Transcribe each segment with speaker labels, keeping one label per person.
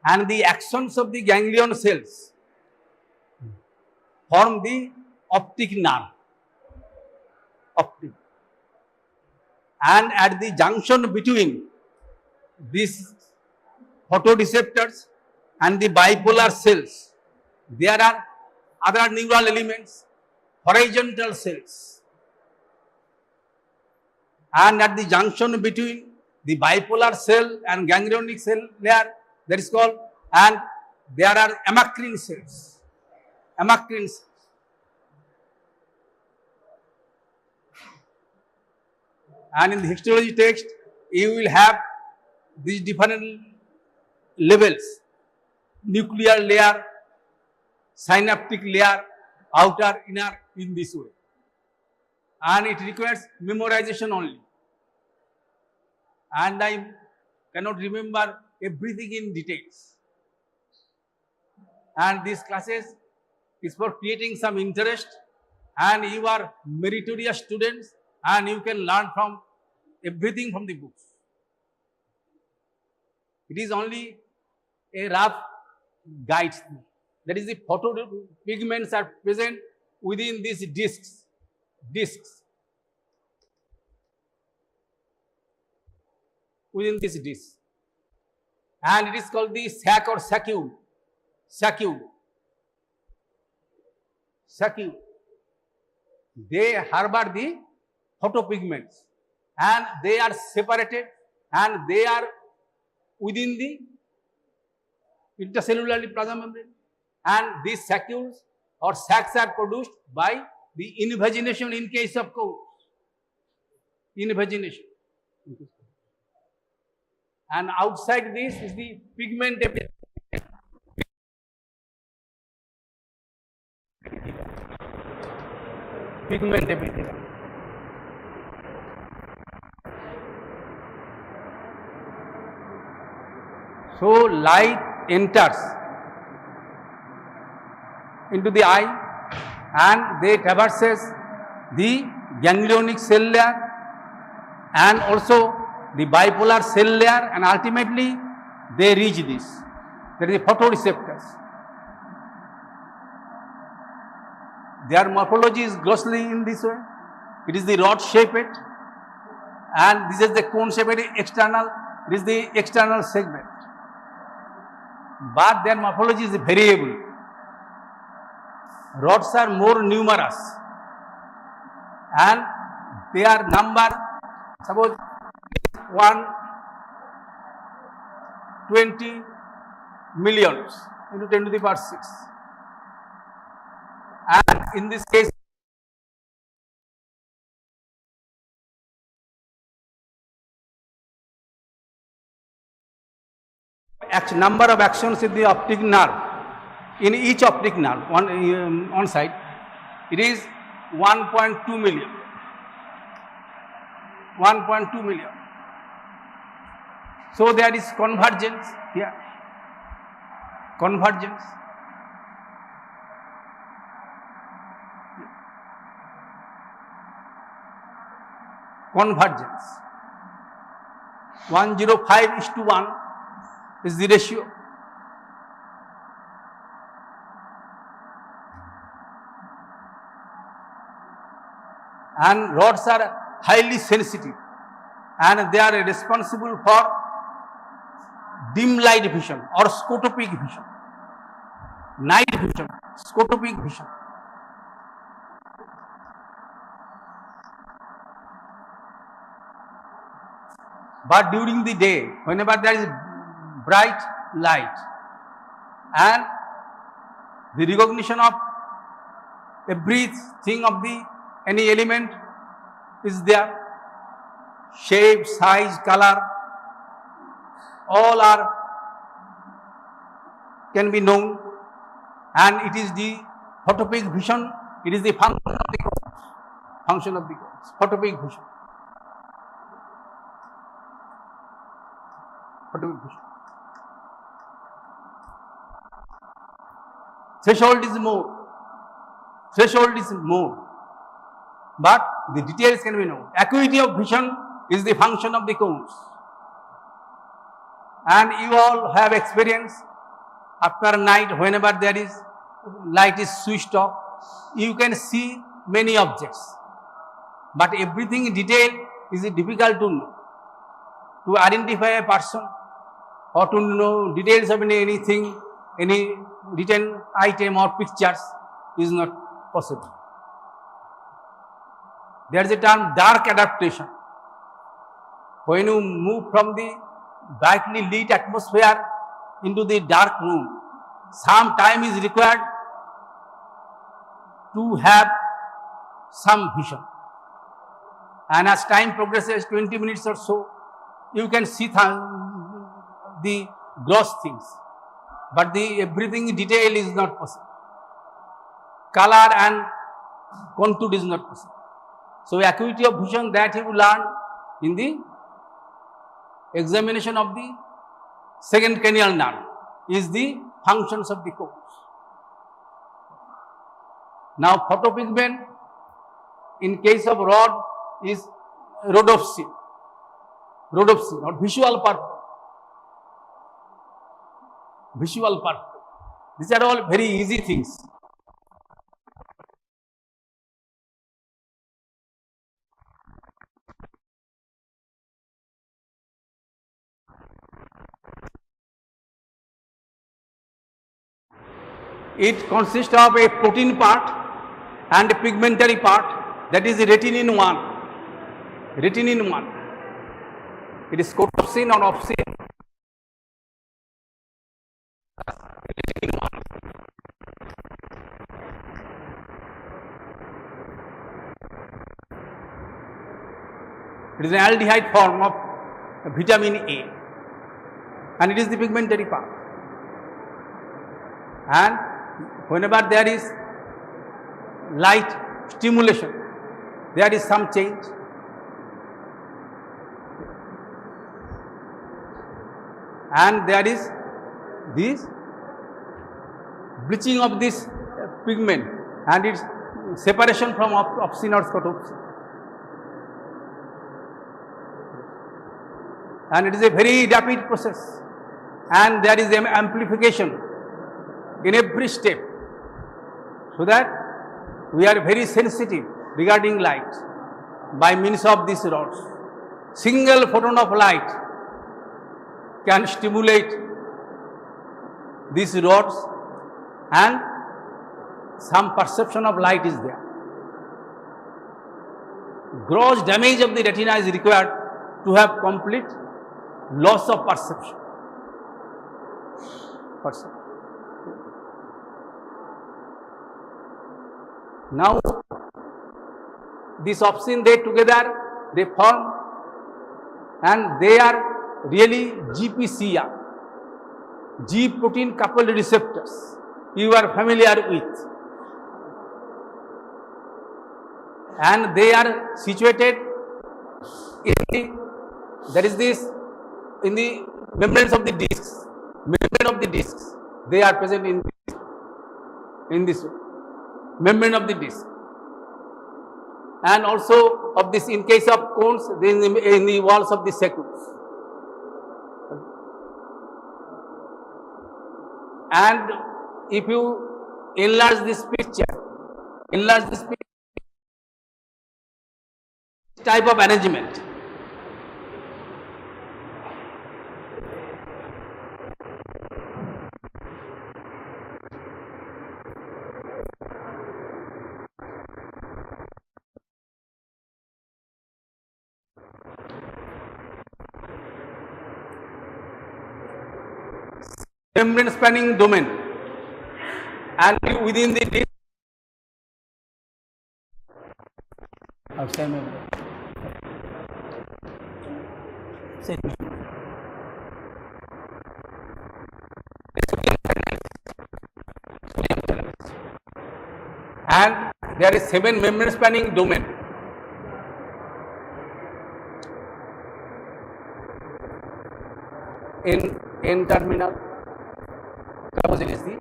Speaker 1: and the actions of the ganglion cells form the optic nerve. Optic. And at the junction between these photoreceptors and the bipolar cells, there are other neural elements, horizontal cells. And at the junction between the bipolar cell and ganglionic cell layer, that is called, and there are amacrine cells. Amacrine cells. And in the histology text, you will have these different levels: nuclear layer, synaptic layer, outer, inner, in this way. And it requires memorization only. And I cannot remember everything in details. And these classes is for creating some interest, and you are meritorious students, and you can learn from everything from the books. It is only a rough guide. That is, the photopigments are present within these discs. Within this disc. And it is called the sac or saccule. Saccule. They harbor the photopigments, and they are separated, and they are within the intercellular plasma membrane. And these saccules or sacs are produced by the invagination in case of cows. Invagination. And outside this is the pigment epithelium. Pigment epithelium. So light enters into the eye, and they traverses the ganglionic cell layer and also the bipolar cell layer, and ultimately they reach this. That is the photoreceptors. Their morphology is grossly in this way. It is the rod shaped, and this is the cone shaped external. This is the external segment. But their morphology is variable. Rods are more numerous, and they are number, suppose 120 millions into 10 to the power 6. And in this case, number of actions in the optic nerve, in each optic nerve, on side, it is 1.2 million. 1.2 million. So there is convergence here. Convergence. Convergence. 105:1 is the ratio. And rods are highly sensitive, and they are responsible for dim light vision or scotopic vision, night vision, scotopic vision. But during the day, whenever there is bright light and the recognition of everything of the any element is there, shape, size, color, all are can be known, and it is the photopic vision. It is the function of the cones. Function of the cones. Photopic vision. Photopic vision. Threshold is more. Threshold is more. But the details can be known. Acuity of vision is the function of the cones. And you all have experienced after night, whenever there is light is switched off, you can see many objects. But everything in detail is difficult to know. To identify a person or to know details of anything, any written item or pictures is not possible. There is a term dark adaptation. When you move from the brightly lit atmosphere into the dark room, some time is required to have some vision. And as time progresses, 20 minutes or so, you can see the gross things. But everything in detail is not possible. Color and contour is not possible. So acuity of vision that you learn in the examination of the second cranial nerve is the functions of the cones. Now photopigment in case of rod is rhodopsin or visual purple. Visual purple. These are all very easy things. It consists of a protein part and a pigmentary part, that is retinine 1. Retinine 1. It is scotopsin or opsin. Retinine 1. It is an aldehyde form of vitamin A, and it is the pigmentary part. And whenever there is light stimulation, there is some change. And there is this bleaching of this pigment and its separation from opsin or scotopsin. And it is a very rapid process, and there is amplification in every step, so that we are very sensitive regarding light by means of these rods. Single photon of light can stimulate these rods, and some perception of light is there. Gross damage of the retina is required to have complete loss of perception. Now, these opsin, they together, they form, and they are really GPCR, G protein coupled receptors, you are familiar with. And they are situated in the membranes of the discs. Membrane of the discs, they are present in this membrane of the disc. And also of this, in case of cones, in the walls of the sacums. And if you enlarge this picture, type of arrangement, membrane spanning domain, and within the disc outside membrane. And there is 7 membrane spanning domain. In N-terminal, suppose it is the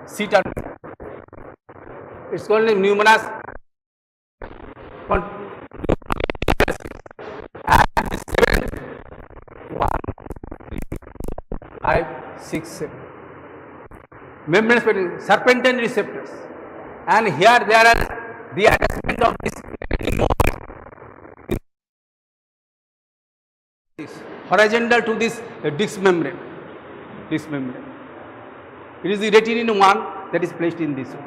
Speaker 1: C-terminal. It's called numerous and 7, 1, 3, 5, 6, 7. Membrane serpentine receptors. And here there are the attachment of this horizontal to this disc membrane. Disc membrane. It is the retinine 1 that is placed in this way.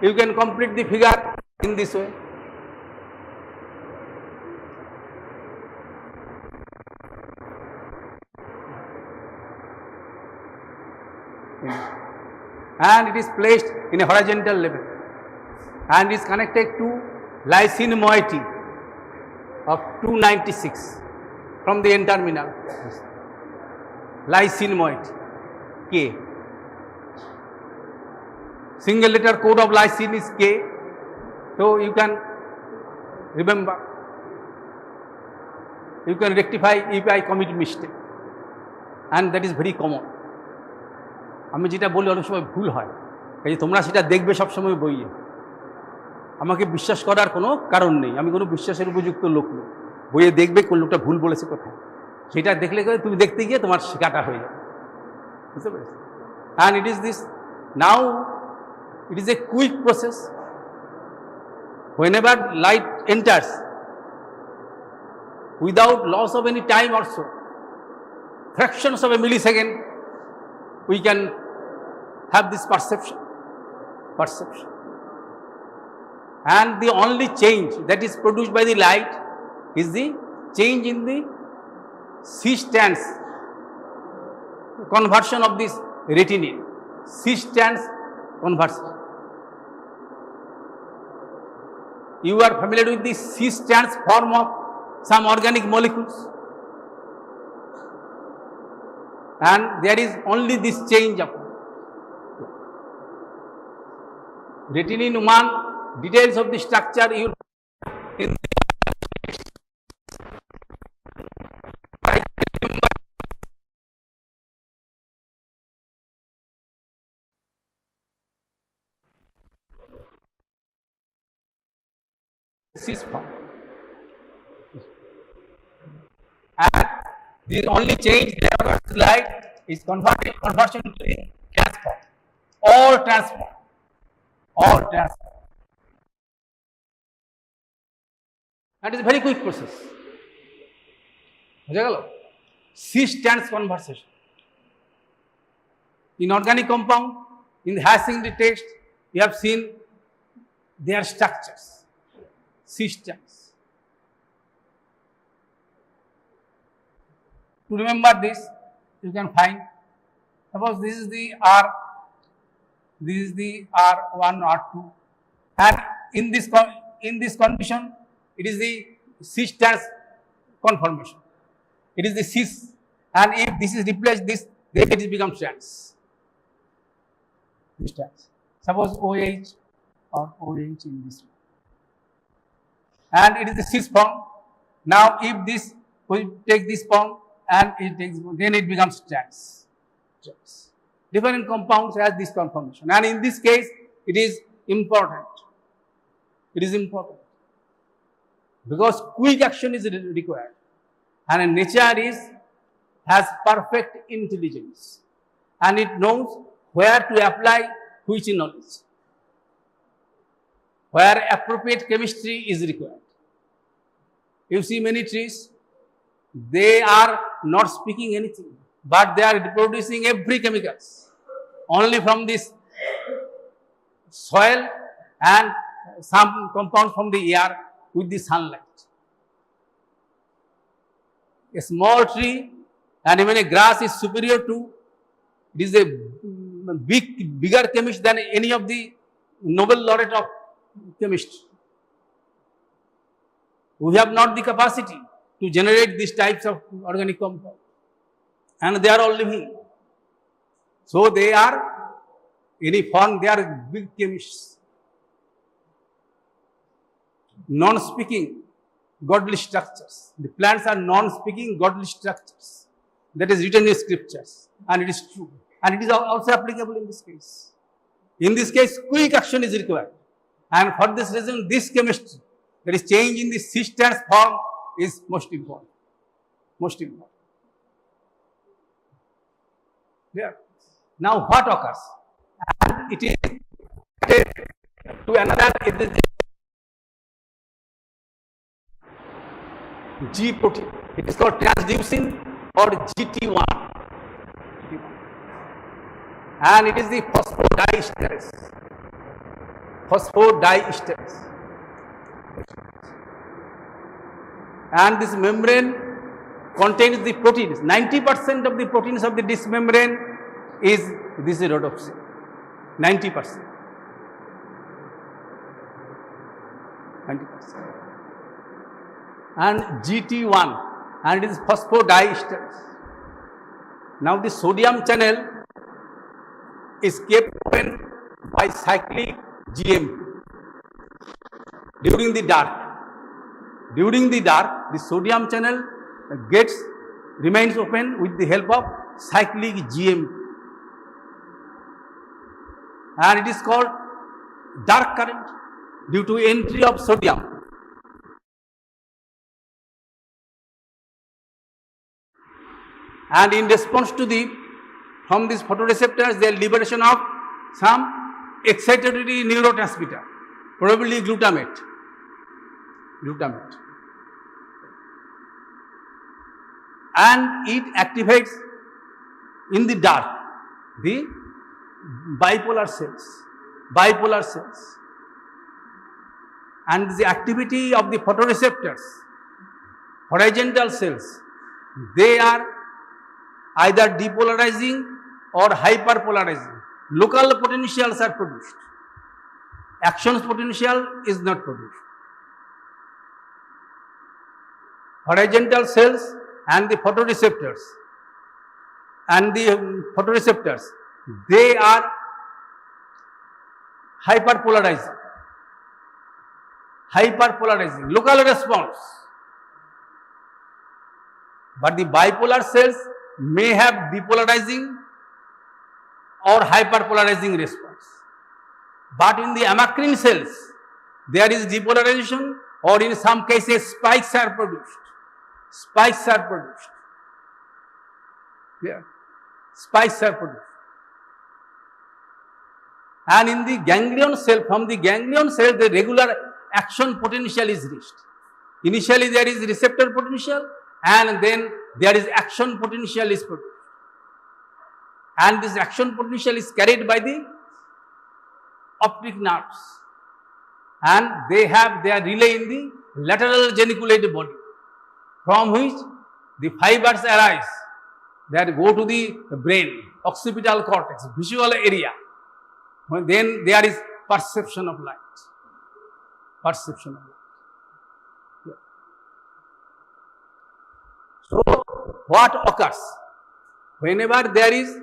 Speaker 1: You can complete the figure in this way. And it is placed in a horizontal level and is connected to lysine moiety of 296 from the N-terminal. Lysine moiety K. Single letter code of lysine is K. So you can remember, you can rectify if I commit mistake, and that is very common. আমি যেটা বলি অনেক সময় ভুল হয়, এই তোমরা সেটা দেখবে সব সময় বইয়ে। আমাকে বিশ্বাস করার কোনো কারণ নেই, আমি কোনো বিশ্বাসের উপযুক্ত লোক নই। বইয়ে দেখবে কোন লোকটা ভুল বলেছে কোথায়, সেটা দেখলে তুমি দেখতে গিয়ে তোমার শেখাটা হয়ে যাবে, বুঝতে পেরেছো? And it is this now, it is a quick process. Whenever light enters, without loss of any time also, fractions of a millisecond, we can have this perception. And the only change that is produced by the light is the change in the C-stance conversion of this retinine. C-stance conversion. You are familiar with the C-stance form of some organic molecules, and there is only this change of retinine 1. Details of the structure you in cis form, and the only change that occurs light is conversion to a transform or transform. That is a very quick process. C-stance conversion. In organic compound, in the hashing the text, you have seen their structures. C-stance. To remember this, you can find, suppose this is the R, this is the R1, R2, and in this condition, it is the C-stance conformation. It is the cis, and if this is replaced this, then it becomes trans. This trans. Suppose OH or OH in this way. And it is the cis form. Now, if this, we take this form and it takes, then it becomes trans. Different compounds has this conformation, and in this case, it is important. It is important because quick action is required, and nature has perfect intelligence, and it knows where to apply which knowledge, where appropriate chemistry is required. You see many trees, they are not speaking anything, but they are producing every chemicals only from this soil and some compounds from the air with the sunlight. A small tree and even a grass is superior to, it is a bigger chemist than any of the Nobel laureate of chemistry. We have not the capacity to generate these types of organic compounds, and they are all living. So they are, in a form, they are big chemists, non-speaking godly structures. The plants are non-speaking godly structures. That is written in scriptures, and it is true, and it is also applicable in this case. In this case, quick action is required, and for this reason, this chemistry, that is change in the C-stance form, is most important. Most important. Clear? Now what occurs? And it is to another G protein. It is called transducin or GT1. And it is the phosphodiesterase. Phosphodiesterase. And this membrane contains the proteins. 90% of the proteins of the disc membrane is this rhodopsin. 90%. 90%. And GT1, and it is phosphodiesterase. Now the sodium channel is kept open by cyclic GMP during the dark. During the dark, the sodium channel remains open with the help of cyclic GMP, and it is called dark current due to entry of sodium. And in response to from these photoreceptors, there is liberation of some excitatory neurotransmitter, probably glutamate. And it activates in the dark the bipolar cells. And the activity of the photoreceptors, horizontal cells, they are either depolarizing or hyperpolarizing. Local potentials are produced. Action potential is not produced. Horizontal cells and the photoreceptors they are hyperpolarizing, local response. But the bipolar cells may have depolarizing or hyperpolarizing response. But in the amacrine cells, there is depolarization, or in some cases spikes are produced. Yeah. Spikes are produced. And in the ganglion cell, from the ganglion cell, the regular action potential is reached. Initially there is receptor potential, and then there is action potential is produced. And this action potential is carried by the optic nerves, and they have their relay in the lateral geniculate body, from which the fibers arise that go to the brain, occipital cortex, visual area. Then there is perception of light. Yeah. So what occurs? Whenever there is,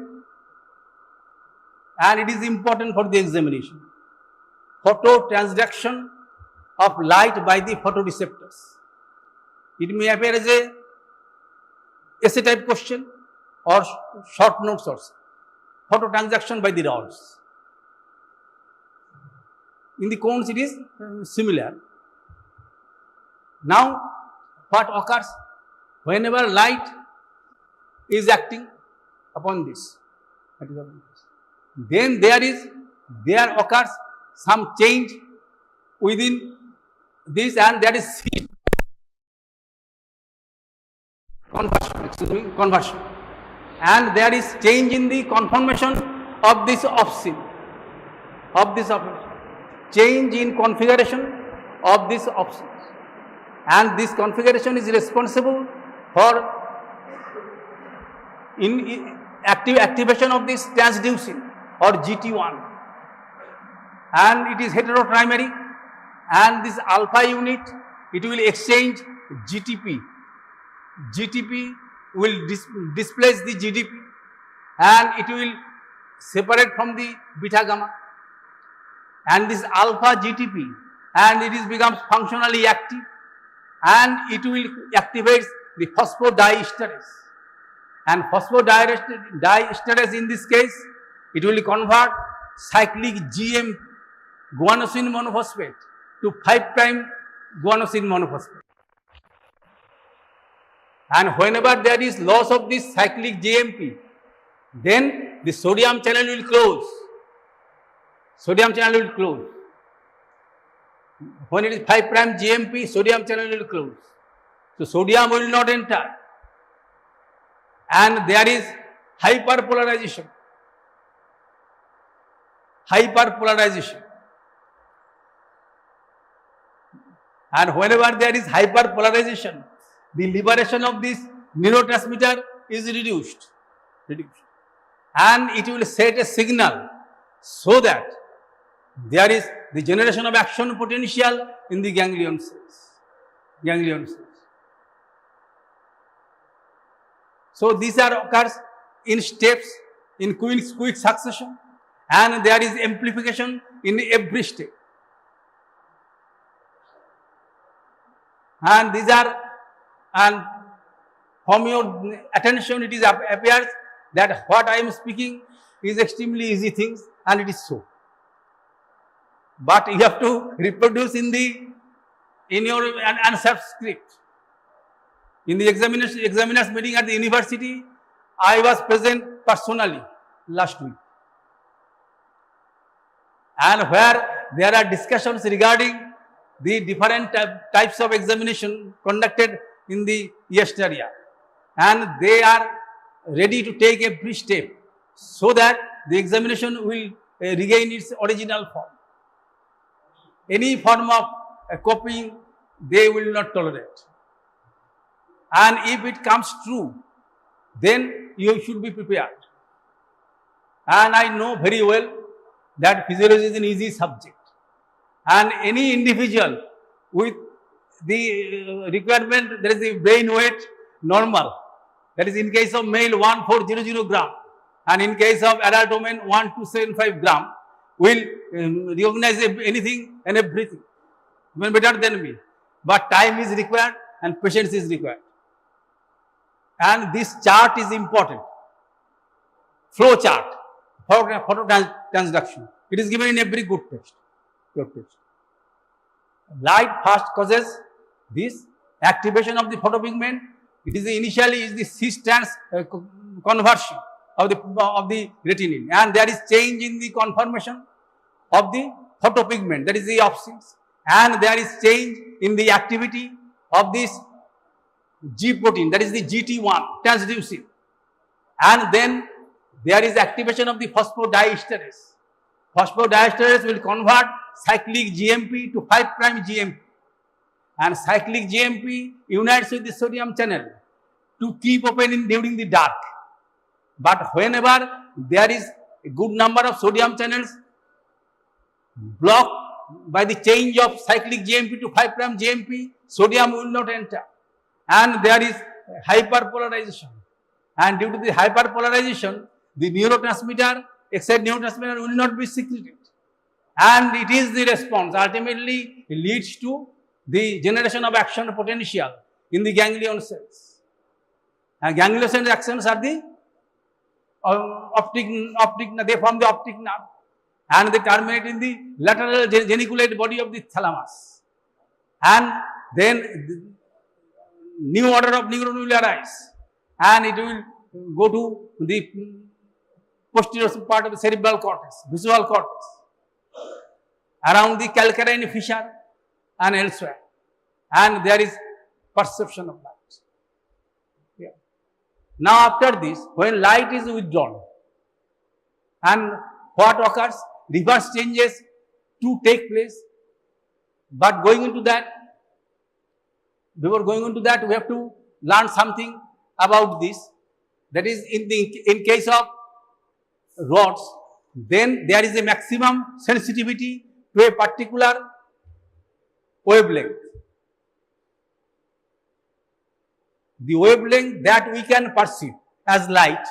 Speaker 1: and it is important for the examination, phototransduction of light by the photoreceptors. It may appear as a essay type question or short notes also. Phototransduction by the rods. In the cones it is similar. Now what occurs? Whenever light is acting upon this, then there occurs some change within this, and that is conversion. And there is change in the conformation of this opsin, change in configuration of this opsin, and this configuration is responsible for activation of this transducin or GT1, and it is heterotrimeric, and this alpha unit, it will exchange GTP. GTP will displace the GDP, and it will separate from the beta gamma, and this alpha GTP, and it becomes functionally active, and it will activate the phosphodiesterase, and phosphodiesterase in this case, it will convert cyclic GM, guanosine monophosphate, to 5' guanosine monophosphate. And whenever there is loss of this cyclic GMP, then the sodium channel will close. Sodium channel will close. When it is 5' GMP, sodium channel will close. So sodium will not enter. And there is hyperpolarization. Hyperpolarization. And whenever there is hyperpolarization, the liberation of this neurotransmitter is reduced. And it will set a signal so that there is the generation of action potential in the ganglion cells. So these are occurs in steps, in quick succession, and there is amplification in every step. And these are, and from your attention it is appears that what I am speaking is extremely easy things, and it is so. But you have to reproduce in your answer script. In the examiners meeting at the university, I was present personally last week. And where there are discussions regarding the different types of examination conducted in the East area. And they are ready to take every step so that the examination will regain its original form. Any form of copying, they will not tolerate. And if it comes true, then you should be prepared. And I know very well that physiology is an easy subject. And any individual with the requirement, there is the brain weight normal. That is in case of male 1400 gram, and in case of adult woman 1275 gram, will recognize anything and everything, even better than me. But time is required and patience is required. And this chart is important. Flow chart, phototransduction. It is given in every good text. Light first causes this activation of the photopigment. It is initially the cis-trans conversion of the retinine, and there is change in the conformation of the photopigment, that is the opsins, and there is change in the activity of this G protein, that is the GT1 transducin, and then there is activation of the phosphodiesterase. Phosphodiesterase will convert cyclic GMP to 5' GMP, and cyclic GMP unites with the sodium channel to keep open during the dark. But whenever there is a good number of sodium channels blocked by the change of cyclic GMP to 5' GMP, sodium will not enter, and there is hyperpolarization. And due to the hyperpolarization, the neurotransmitter, excited neurotransmitter will not be secreted, and it is the response ultimately leads to the generation of action potential in the ganglion cells. And ganglion cell actions are the optic, they form the optic nerve, and they terminate in the lateral geniculate body of the thalamus. And then the new order of neuron will arise, and it will go to the posterior part of the cerebral cortex, visual cortex, around the calcarine fissure and elsewhere, and there is perception of light. Yeah. Now after this, when light is withdrawn, and what occurs? Reverse changes to take place. But going into that, before going into that, we have to learn something about this. That is, in case of rods, then there is a maximum sensitivity to a particular wavelength. The wavelength that we can perceive as light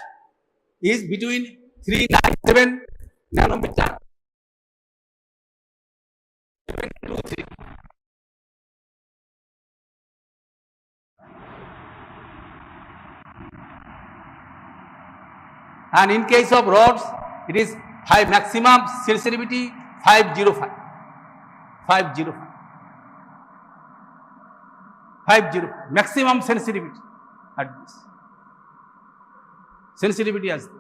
Speaker 1: is between 397 nanometer to 3. And in case of rods, it is maximum sensitivity 505. 505. Maximum sensitivity at this. Sensitivity as this.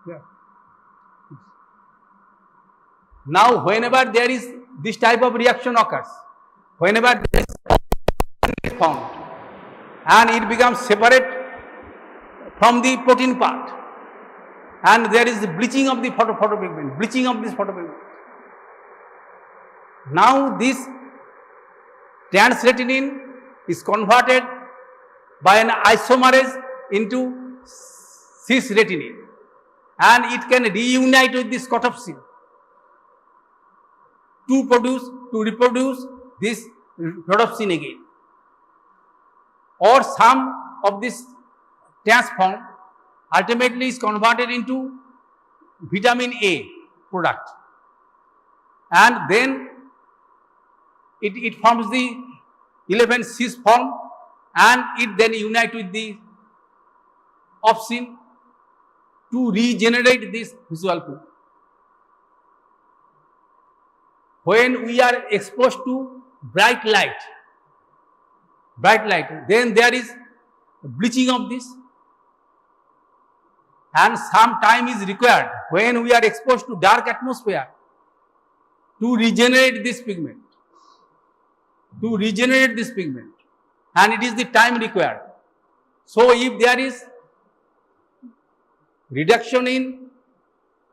Speaker 1: Yeah. Now, whenever there is this type of reaction occurs, whenever there is found, and it becomes separate from the protein part, and there is the bleaching of the photopigment, bleaching of this photopigment. Now, this trans-retinine is converted by an isomerase into cis-retinine, and it can reunite with this scotopsin to reproduce this rhodopsin again. Or some of this transform ultimately is converted into vitamin A product, and then it forms the 11 cis form, and it then unite with the opsin to regenerate this visual field. When we are exposed to bright light, then there is bleaching of this, and some time is required when we are exposed to dark atmosphere to regenerate this pigment, and it is the time required. So, if there is reduction in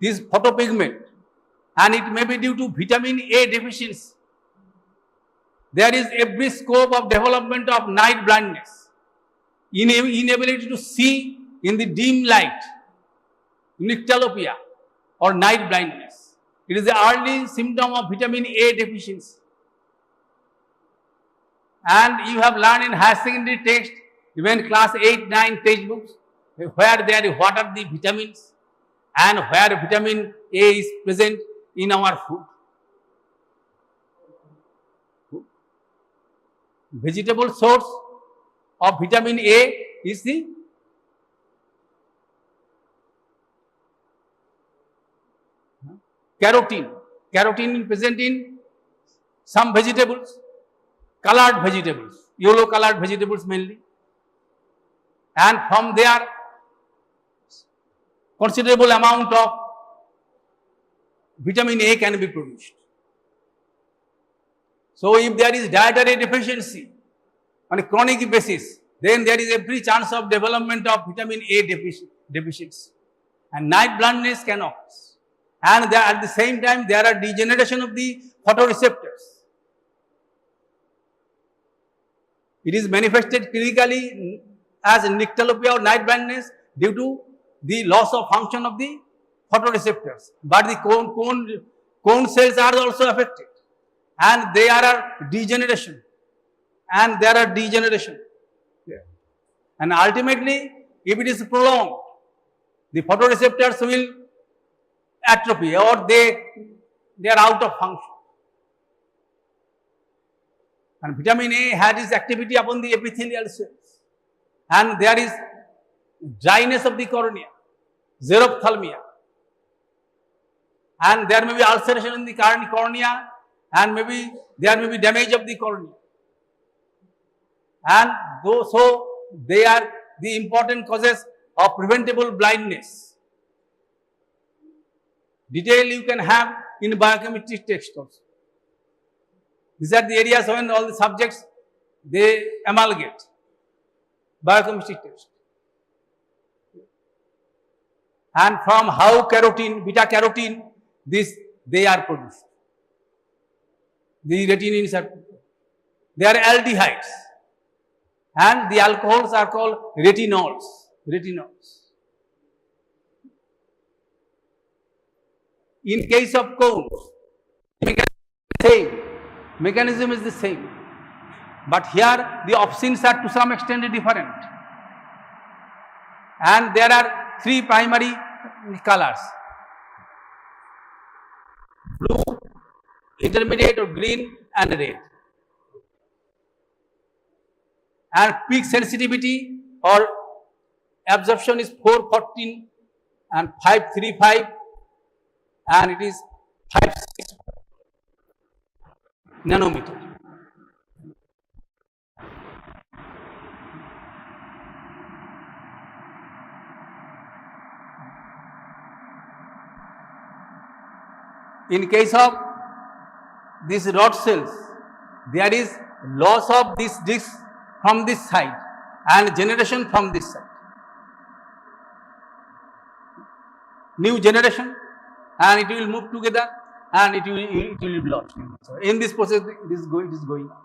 Speaker 1: this photopigment, and it may be due to vitamin A deficiency, there is every scope of development of night blindness, inability to see in the dim light, nyctalopia or night blindness. It is the early symptom of vitamin A deficiency. And you have learned in higher secondary text, even class 8, 9 textbooks, where there what are the vitamins and where vitamin A is present in our food. Vegetable source of vitamin A is the carotene. Carotene is present in some vegetables, colored vegetables, yellow colored vegetables mainly, and from there considerable amount of vitamin A can be produced. So, if there is dietary deficiency on a chronic basis, then there is every chance of development of vitamin A deficiency, and night blindness can occur. And at the same time, there are degeneration of the photoreceptors. It is manifested clinically as nyctalopia or night blindness due to the loss of function of the photoreceptors. But the cone cells are also affected, and there are degeneration, Yeah. And ultimately, if it is prolonged, the photoreceptors will atrophy, or they are out of function. And vitamin A has its activity upon the epithelial cells, and there is dryness of the cornea, xerophthalmia, and there may be ulceration in the cornea, and there may be damage of the cornea, and so they are the important causes of preventable blindness. Detail you can have in biochemistry text also. These are the areas when all the subjects they amalgate. Biochemistry text. And from how carotene, beta carotene, they are produced. The retinins are, they are aldehydes, and the alcohols are called retinols. In case of cones, mechanism is the same, but here the opsins are to some extent different, and there are three primary colors: blue, intermediate or green, and red. And peak sensitivity or absorption is 414 and 535, and it is 56 nanometer. In case of these rod cells, there is loss of this disc from this side and generation from this side. New generation, and it will move together and it will be lost. So in this process, it is going on.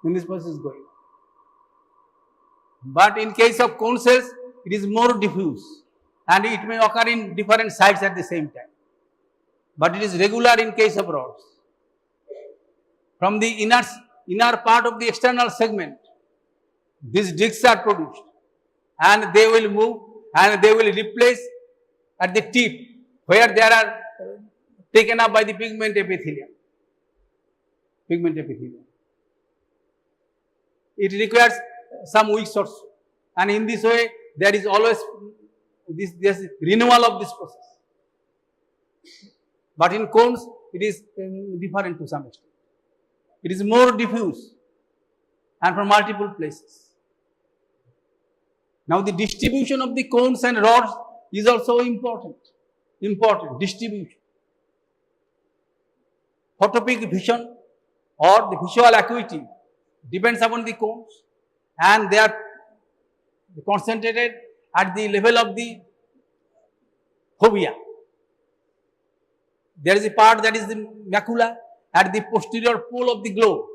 Speaker 1: In this process is going on. But in case of cone cells, it is more diffuse and it may occur in different sites at the same time. But it is regular in case of rods. From the inner part of the external segment, these discs are produced and they will move and they will replace at the tip where they are taken up by the pigment epithelium. Pigment epithelium. It requires some weeks or so, and in this way there is always this renewal of this process. But in cones it is different to some extent. It is more diffuse and from multiple places. Now the distribution of the cones and rods is also important. Distribution. Photopic vision or the visual acuity depends upon the cones, and they are concentrated at the level of the fovea. There is a part that is the macula at the posterior pole of the globe.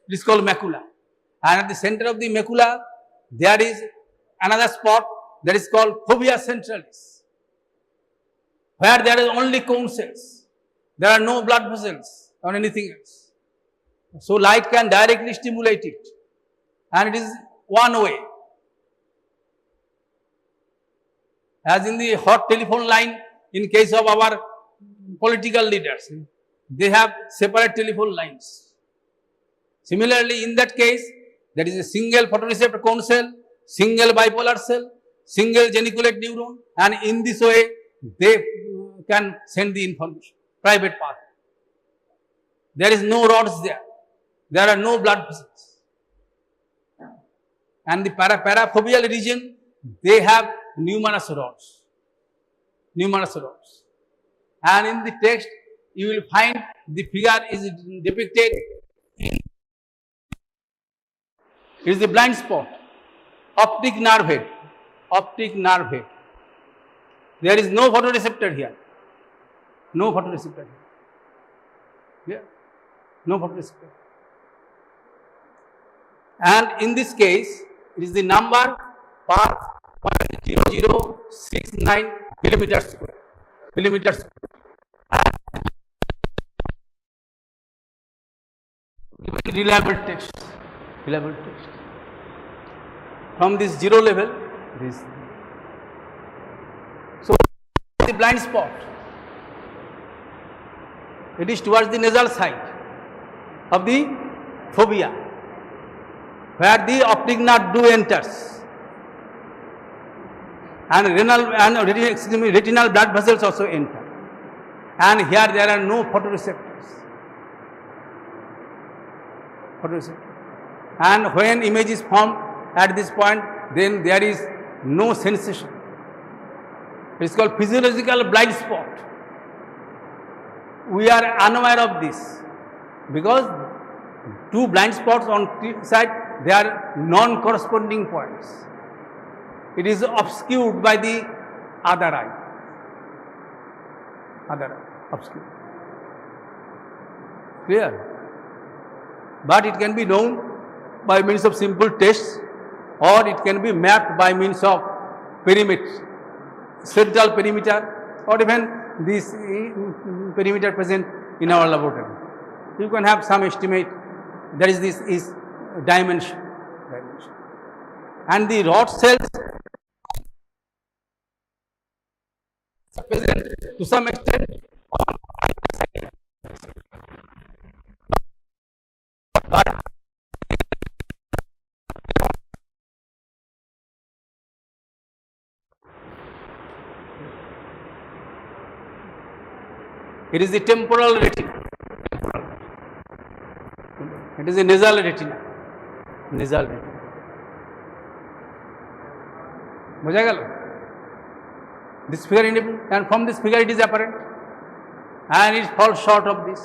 Speaker 1: It is called macula. And at the center of the macula, there is another spot that is called fovea centralis, where there is only cone cells. There are no blood vessels or anything else. So light can directly stimulate it, and it is one way. As in the hot telephone line, in case of our political leaders, they have separate telephone lines. Similarly, in that case, there is a single photoreceptor cone cell, single bipolar cell, single geniculate neuron, and in this way, they can send the information, private path. There is no rods there. There are no blood vessels. And the parafoveal region, they have numerous rods. And in the text, you will find the figure is depicted. It is the blind spot, optic nerve head. There is no photoreceptor here. No photoreceptor here. No photoreceptor. And in this case, it is the number per 0.0069 millimeters square. Reliable text. From this zero level, this. So the blind spot. It is towards the nasal side of the fovea, where the optic nerve do enters, and retinal blood vessels also enter. And here there are no photoreceptors. And when image is formed at this point, then there is no sensation. It is called physiological blind spot. We are unaware of this because two blind spots on each side, they are non-corresponding points. It is obscured by the other eye. Obscured. Clear? But it can be known by means of simple tests, or it can be mapped by means of perimeter, central perimeter, or even this perimeter present in our laboratory. You can have some estimate. That is, this is dimension. And the rod cells are present to some extent on either side. But it is the temporal retina. It is a nasal retina. बुझा गल This figure independent, and from this figure it is apparent, and it falls short of this.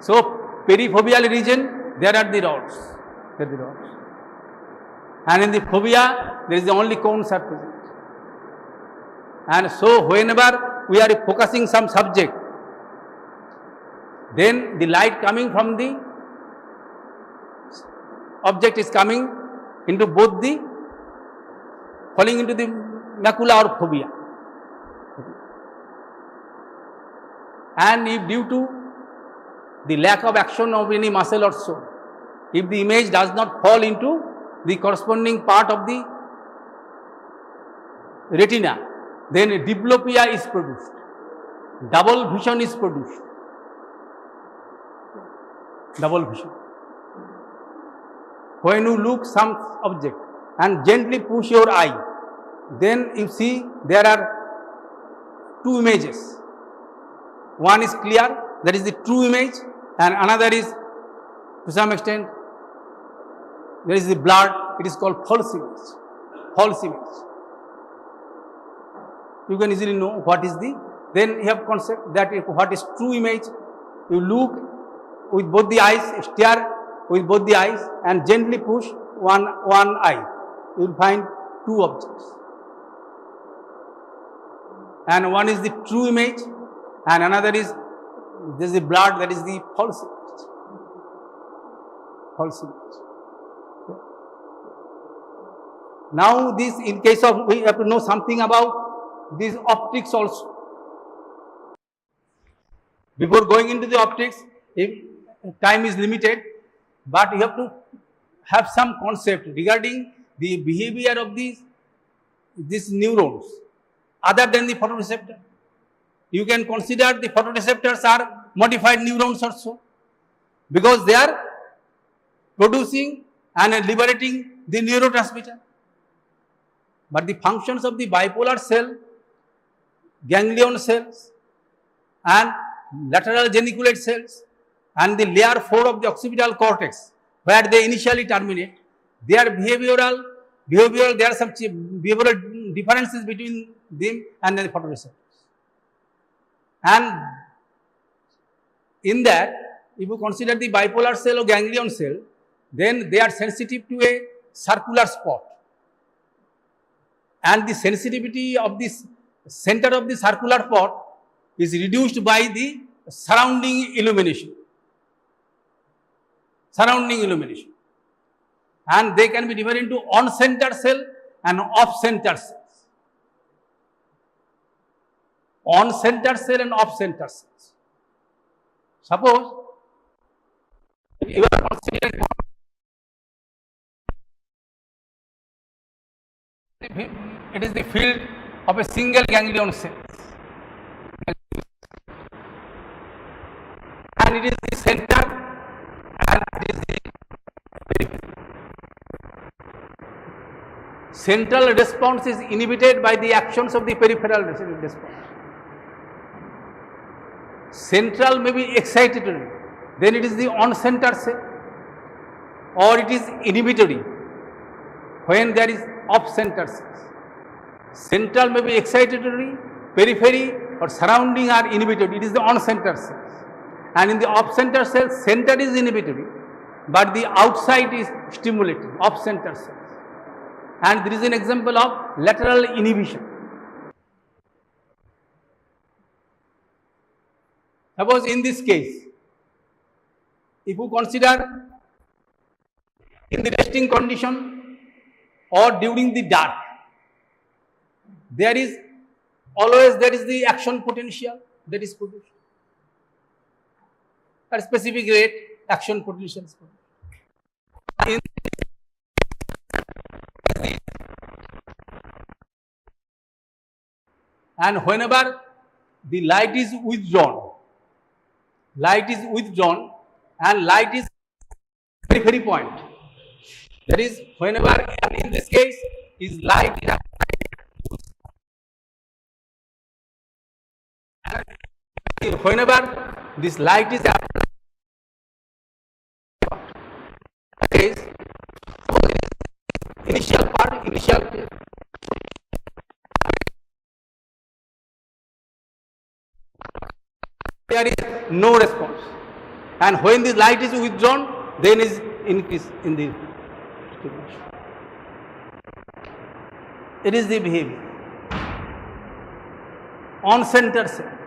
Speaker 1: So perifoveal region, there are the rods. There are the rods. And in the fovea, there is the only cones are present. And so whenever we are focusing some subject, then the light coming from the object is coming into both the, falling into the macula or fovea. And if due to the lack of action of any muscle or so, if the image does not fall into the corresponding part of the retina, then diplopia is produced, double vision is produced, double vision. When you look some object and gently push your eye, then you see there are two images. One is clear, that is the true image, and another is, to some extent, there is the blurred, it is called false image. False image. You can easily know what is the, then you have concept that what is true image. You look with both the eyes, stare with both the eyes and gently push one eye. You will find two objects. And one is the true image and another is, this is the blurred, that is the false image. False image. Now this, in case of, we have to know something about these optics also. Before going into the optics, if time is limited, but you have to have some concept regarding the behavior of these neurons other than the photoreceptor. You can consider the photoreceptors are modified neurons also, because they are producing and liberating the neurotransmitter. But the functions of the bipolar cell, ganglion cells and lateral geniculate cells and the layer 4 of the occipital cortex, where they initially terminate, their behavioral, there are some behavioral differences between them and the photoreceptors. And in that, if you consider the bipolar cell or ganglion cell, then they are sensitive to a circular spot. And the sensitivity of this center of the circular spot is reduced by the surrounding illumination. Surrounding illumination. And they can be divided into on-center cell and off-center cells. On-center cell and off-center cells. Suppose you are considering it is the field of a single ganglion cell, and it is the center and it is the periphery. Central response is inhibited by the actions of the peripheral response. Central may be excitatory, then it is the on-center cell, or it is inhibitory when there is off-center cells. Central may be excitatory, periphery or surrounding are inhibitory, it is the on-center cells. And in the off-center cells, center is inhibitory, but the outside is stimulating, off-center cells. And there is an example of lateral inhibition. Suppose in this case, if you consider in the resting condition or during the dark, there is always the action potential that is produced. At specific rate, action potential is produced. And whenever the light is withdrawn and light is periphery point, that is whenever, and in this case is light is whenever this light is applied, initial part, there is no response. And when the light is withdrawn, then is increase in the stimulation. It is the behavior. On center cells.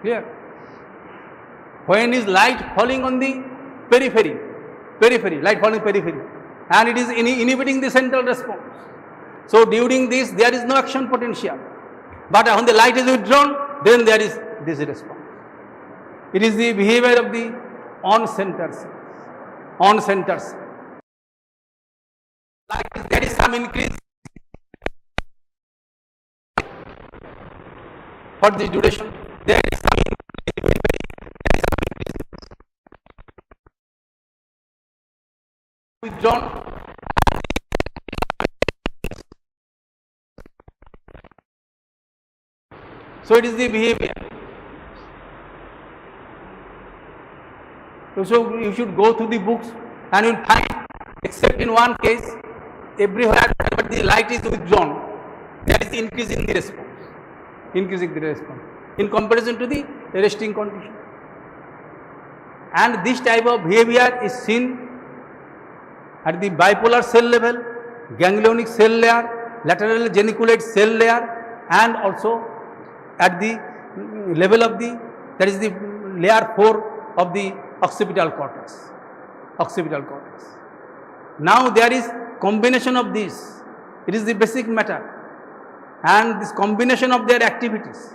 Speaker 1: Clear? When is light falling on the periphery, light falling periphery, and it is inhibiting the central response. So during this there is no action potential, but when the light is withdrawn, then there is this response. It is the behavior of the on center cells. On center cells. Like there is some increase for this duration. There is some withdrawn. So it is the behavior. So you should go through the books and you will find, except in one case, everywhere whenever the light is withdrawn, there is increase in the response. Increasing the response in comparison to the resting condition. And this type of behavior is seen at the bipolar cell level, ganglionic cell layer, lateral geniculate cell layer, and also at the level of the, that is the layer 4 of the occipital cortex. Occipital cortex. Now there is combination of these. It is the basic matter. And this combination of their activities,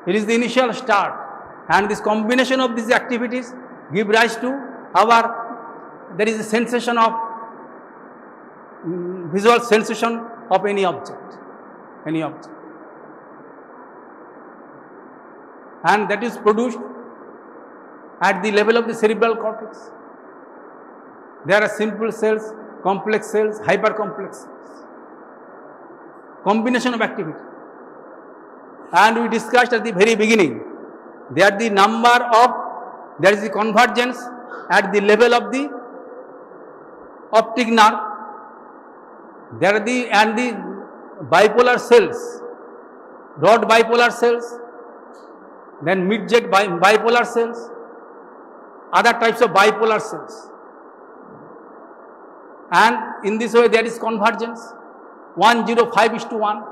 Speaker 1: it is the initial start, and this combination of these activities give rise to our, there is a sensation of, visual sensation of any object, and that is produced at the level of the cerebral cortex. There are simple cells, complex cells, hypercomplex cells. Combination of activity. And we discussed at the very beginning, there are the number of, there is the convergence at the level of the optic nerve, there are the, and the bipolar cells, rod bipolar cells, then mid-jet bipolar cells, other types of bipolar cells. And in this way there is convergence. 1:5:1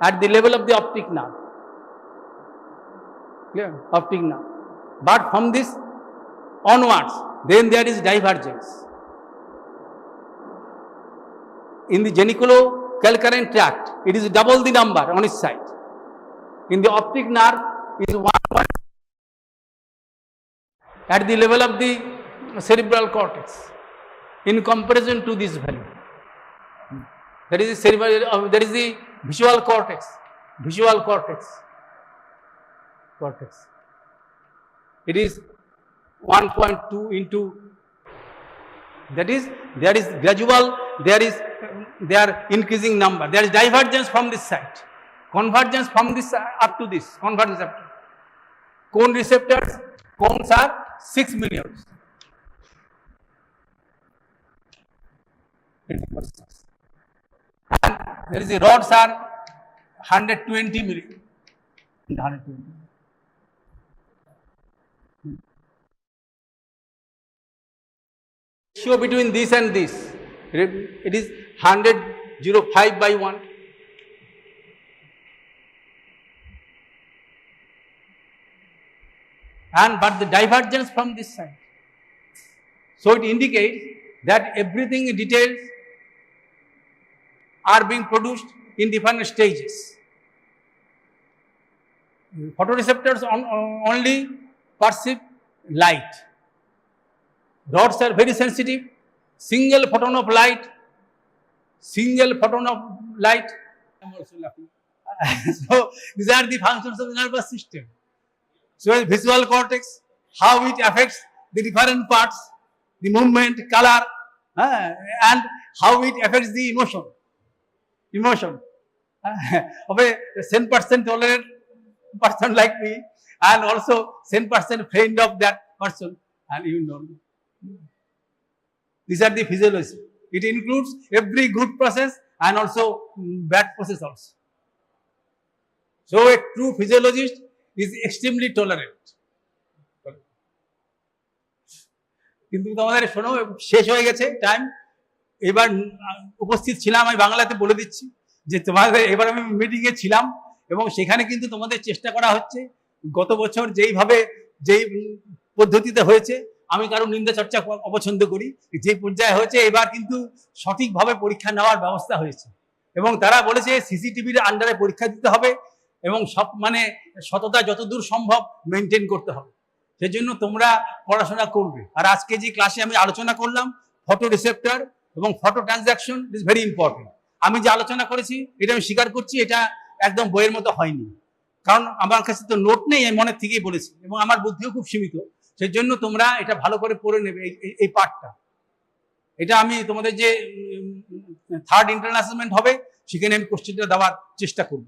Speaker 1: at the level of the optic nerve. Clear? Optic nerve. But from this onwards, then there is divergence. In the geniculocalcarine tract, it is double the number on its side. In the optic nerve, is 1 at the level of the cerebral cortex in comparison to this value. That is the cerebral, that is the visual cortex. It is 1.2 into, that is, there is gradual, they are increasing number. There is divergence from this side, convergence from this up to this, convergence up to. Cone receptors, cones are 6 million. And there is the rods are 120 million. 120. Ratio between this and this, it is 100.05/1. And but the divergence from this side. So it indicates that everything in details are being produced in different stages. Photoreceptors only perceive light. Rods are very sensitive. Single photon of light. I'm also laughing. So these are the functions of the nervous system. So visual cortex, how it affects the different parts, the movement, color, and how it affects the emotion. Of a 10% tolerant person like me, and also 10% friend of that person, and you know. These are the physiology. It includes every good process and also bad process also. So a true physiologist is extremely tolerant. কিন্তু তোমাদের শোনো, শেষ হয়ে গেছে time. এবার উপস্থিত ছিলাম, আমি বাংলাতে বলে দিচ্ছি যে তোমাদের এবার আমি মিটিংয়ে ছিলাম এবং সেখানে কিন্তু তোমাদের চেষ্টা করা হচ্ছে গত বছর যেই পদ্ধতিতে হয়েছে, আমি কারো নিন্দা চর্চা অপছন্দ করি, যে পর্যায়ে হয়েছে এবার কিন্তু সঠিকভাবে পরীক্ষা নেওয়ার ব্যবস্থা হয়েছে এবং তারা বলেছে সিসিটিভির আন্ডারে পরীক্ষা দিতে হবে এবং সব মানে সততা যতদূর সম্ভব মেনটেন করতে হবে। সেজন্য তোমরা পড়াশোনা করবে। আর আজকে যে ক্লাসে আমি আলোচনা করলাম ফটো রিসেপ্টর এবং photo transaction is very important. আমি যে আলোচনা করেছি এটা আমি স্বীকার করছি, এটা একদম বইয়ের মতো হয়নি, কারণ আমার কাছে তো নোট নেই, আমি মনের থেকেই বলেছি এবং আমার বুদ্ধিও খুব সীমিত। সেই জন্য তোমরা এটা ভালো করে পড়ে নেবে এই পার্টটা। এটা আমি তোমাদের যে থার্ড ইন্টারনাল অ্যাসেসমেন্ট হবে সেখানে আমি কোশ্চেনটা দেওয়ার চেষ্টা করব,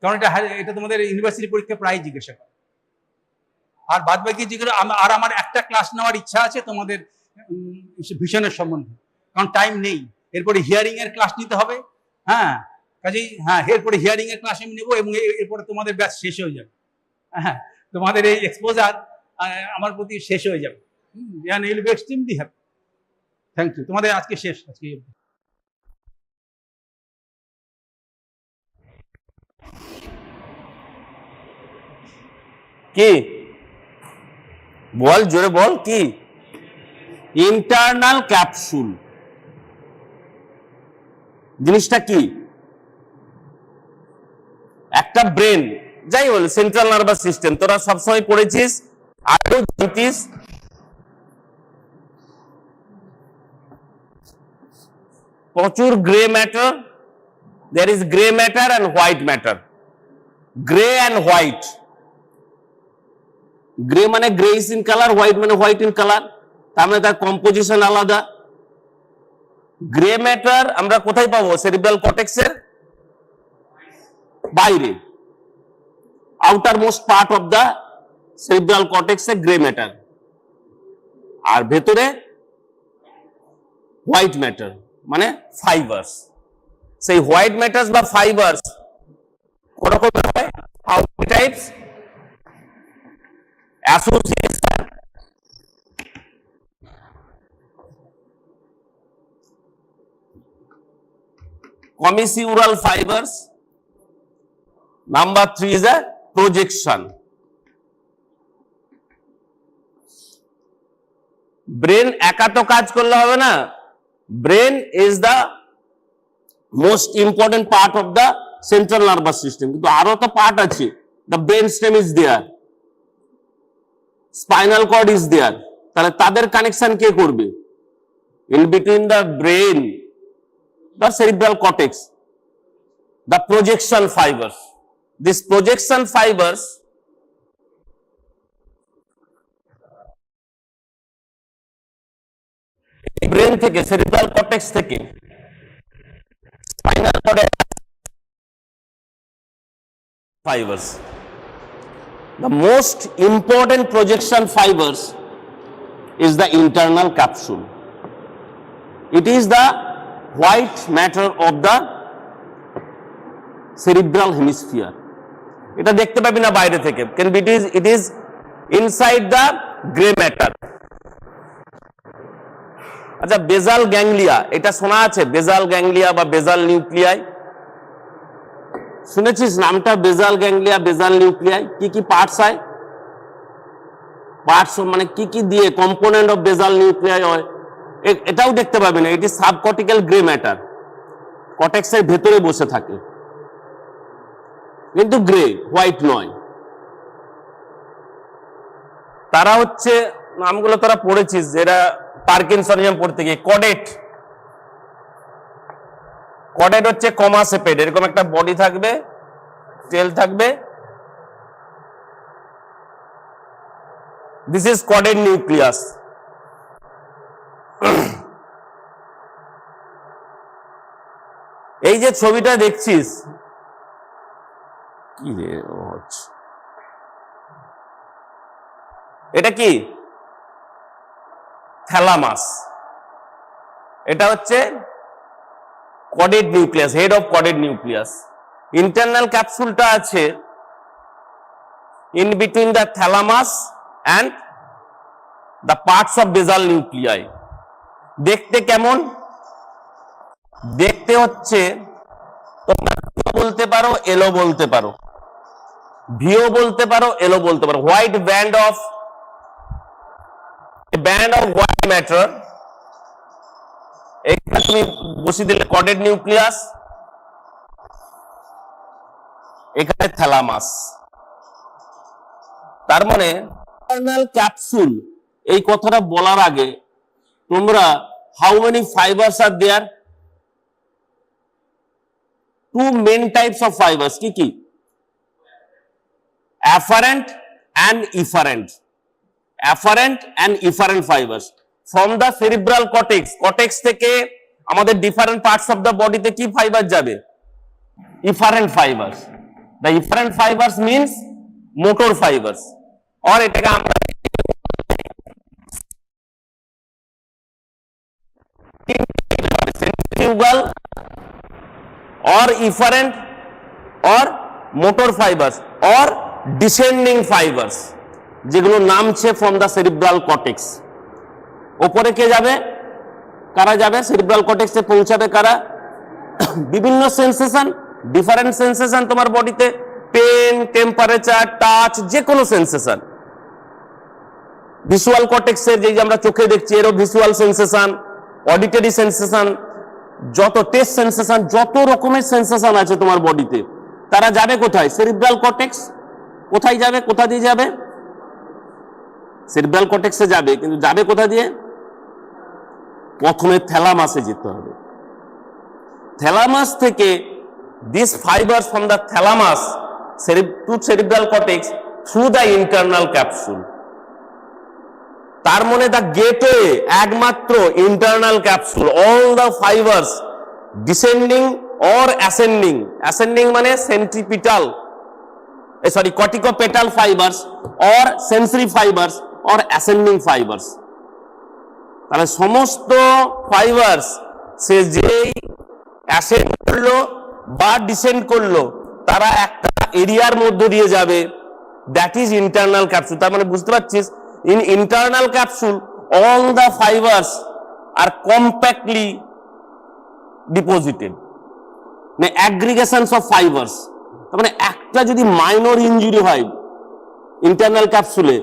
Speaker 1: কারণ এটা তোমাদের ইউনিভার্সিটি পরীক্ষা প্রায় জিজ্ঞাসা করে। আর বাদ বাকি যেগুলো আর আমার একটা ক্লাস নেওয়ার ইচ্ছা আছে তোমাদের ভিশনের সম্বন্ধে, কারণ টাইম নেই। এরপরে হিয়ারিং এর ক্লাস নিতে হবে। হ্যাঁ, কাজেই এরপরে হিয়ারিং এর ক্লাস আমি নেবো এবং এরপরে তোমাদের ব্যাচ শেষ হয়ে যাবে। হ্যাঁ, তোমাদের এই এক্সপোজার আমার প্রতি শেষ হয়ে যাবে। You'll be extremely happy. Thank you. তোমাদের আজকে শেষ। আজকে
Speaker 2: কি বল, জোরে বল, কি ইন্টারনাল ক্যাপসুল জিনিসটা কি? একটা ব্রেন, যাই বল সেন্ট্রাল নার্ভাস সিস্টেম, তোরা সবসময় পড়েছিস, আরো জানতিস। প্রচুর grey matter, there is gray matter and white matter. Gray and white. Grey মানে গ্রেইস ইন কালার, হোয়াইট মানে হোয়াইট ইন কালার, তার মানে তার কম্পোজিশন আলাদা। গ্রে ম্যাটার আমরা কোথায় পাবো? সেরিব্রাল কর্টেক্সের বাইরে, outermost part of the cerebral কর্টেক্সে গ্রে ম্যাটার, আর ভেতরে হোয়াইট ম্যাটার মানে ফাইবার্স। সেই হোয়াইট ম্যাটার্স বা ফাইবার্স কোরকম হয়? How many types? Association, commissural fibers. Number 3 is a projection. Brain একা তো কাজ করলে হবে না, brain is the most important part of the central nervous system, কিন্তু আরো তো পার্ট আছে। The brain stem is there, spinal cord is there, তাহলে তাদের কানেকশন কে করবে? In between the brain, the cerebral cortex, the projection fibers. These projection fibers brain থেকে, cerebral cortex থেকে spinal cord fibers. The most important projection fibers is the internal capsule. It is the white matter of the cerebral hemisphere. এটা দেখতে পাবি না বাইরে থেকে, can be it is inside the gray matter. আচ্ছা, বেজাল ganglia, এটা শোনা আছে? বেজাল গ্যাংলিয়া বা বেজাল নিউক্লিয়াই শুনেছিস নামটা? বেজাল গ্যাংলিয়া, বেজাল নিউক্লিয়াই কি কি পার্টস হয়? পার্টস মানে কি কি দিয়ে কম্পোনেন্ট অফ বেজাল নিউক্লিয়াই হয়, এটাও দেখতে পাবি না। এটি সাবকর্টিক্যাল গ্রে ম্যাটার, কর্টেক্সের ভেতরে বসে থাকে, কিন্তু গ্রে, হোয়াইট নয়। তারা হচ্ছে, নামগুলো তারা পড়েছিস, যেটা পার্কিনসনিজম পড়তে গিয়ে, কডেট। কডেট হচ্ছে কমা শেপেড, এরকম একটা বডি থাকবে, টেল থাকবে। This is কডেট nucleus. এই যে ছবিটা দেখছিস, কি রে এটা কি? থ্যালামাস। এটা হচ্ছে caudate nucleus, head of caudate nucleus. Internal ক্যাপসুলটা আছে in between the thalamus and the parts of basal nuclei. দেখতে কেমন? দেখতে হচ্ছে তোমরা বলতে পারো, এলো বলতে পারো, ভিও বলতে পারো, এলো বলতে পারো। White band off white matter, এখানে তুমি বসিয়ে দিলে কর্ডেড নিউক্লিয়াস, এখানে থ্যালামাস। তার মানে ইন্টারনাল ক্যাপসুল এই কথাটা বলার আগে তোমরা how many fibres are there? Two main types of fibres, কি কি? afferent and efferent. Afferent and efferent fibers from the cerebral cortex. Cortex থেকে আমাদের different parts of the body তে কি ফাইবার যাবে? Efferent fibers. The efferent fibers means motor fibers. और এটাকে আমরা centrifugal or efferent or motor fibers or descending fibers, যেগুলো নামছে from the cerebral cortex। ওপরে কে যাবে? কারা যাবে? cerebral cortex এ পৌঁছাবে কারা? বিভিন্ন সেন্সেশন, ডিফারেন্ট সেন্সেশন তোমার বডিতে, পেন, টেম্পারেচার, টাচ, যে কোনো সেন্সেশন। ভিজুয়াল কর্টেক্সের যে আমরা চোখে দেখছি এরও ভিজুয়াল সেন্সেশন, অডিটরি সেন্সেশন, যত টেস্ট সেন্সেশন, যত রকমের সেন্সেশন আছে তোমার বডিতে, তারা যাবে কোথায়? Cerebral cortex. কোথায় যাবে? কোথা দিয়ে যাবে? সেরিব্রাল কর্টেক্সে যাবে, কিন্তু যাবে কোথা দিয়ে? প্রথমে থ্যালামাসে যেতে হবে। থ্যালামাস থেকে this fibres from the thalamus to cerebral cortex through the internal capsule. তার মানে দ্য গেটওয়ে একমাত্র internal capsule. All the fibres descending or ascending মানে centripetal, sorry, corticopetal fibers or sensory fibers or ascending fibers। তাহলে সমস্ত fibres সে যেই ascend করলো বা descend করলো তারা একটা এরিয়ার মধ্যে দিয়ে যাবে, দ্যাট ইজ ইন্টারনাল ক্যাপসুল। তার মানে বুঝতে পারছিস, in internal capsule all the fibres are compactly deposited, মানে অ্যাগ্রিগেশনস অফ ফাইবার্স। তার মানে একটা যদি মাইনর ইনজুরি হয় ইন্টারনাল ক্যাপসুলে,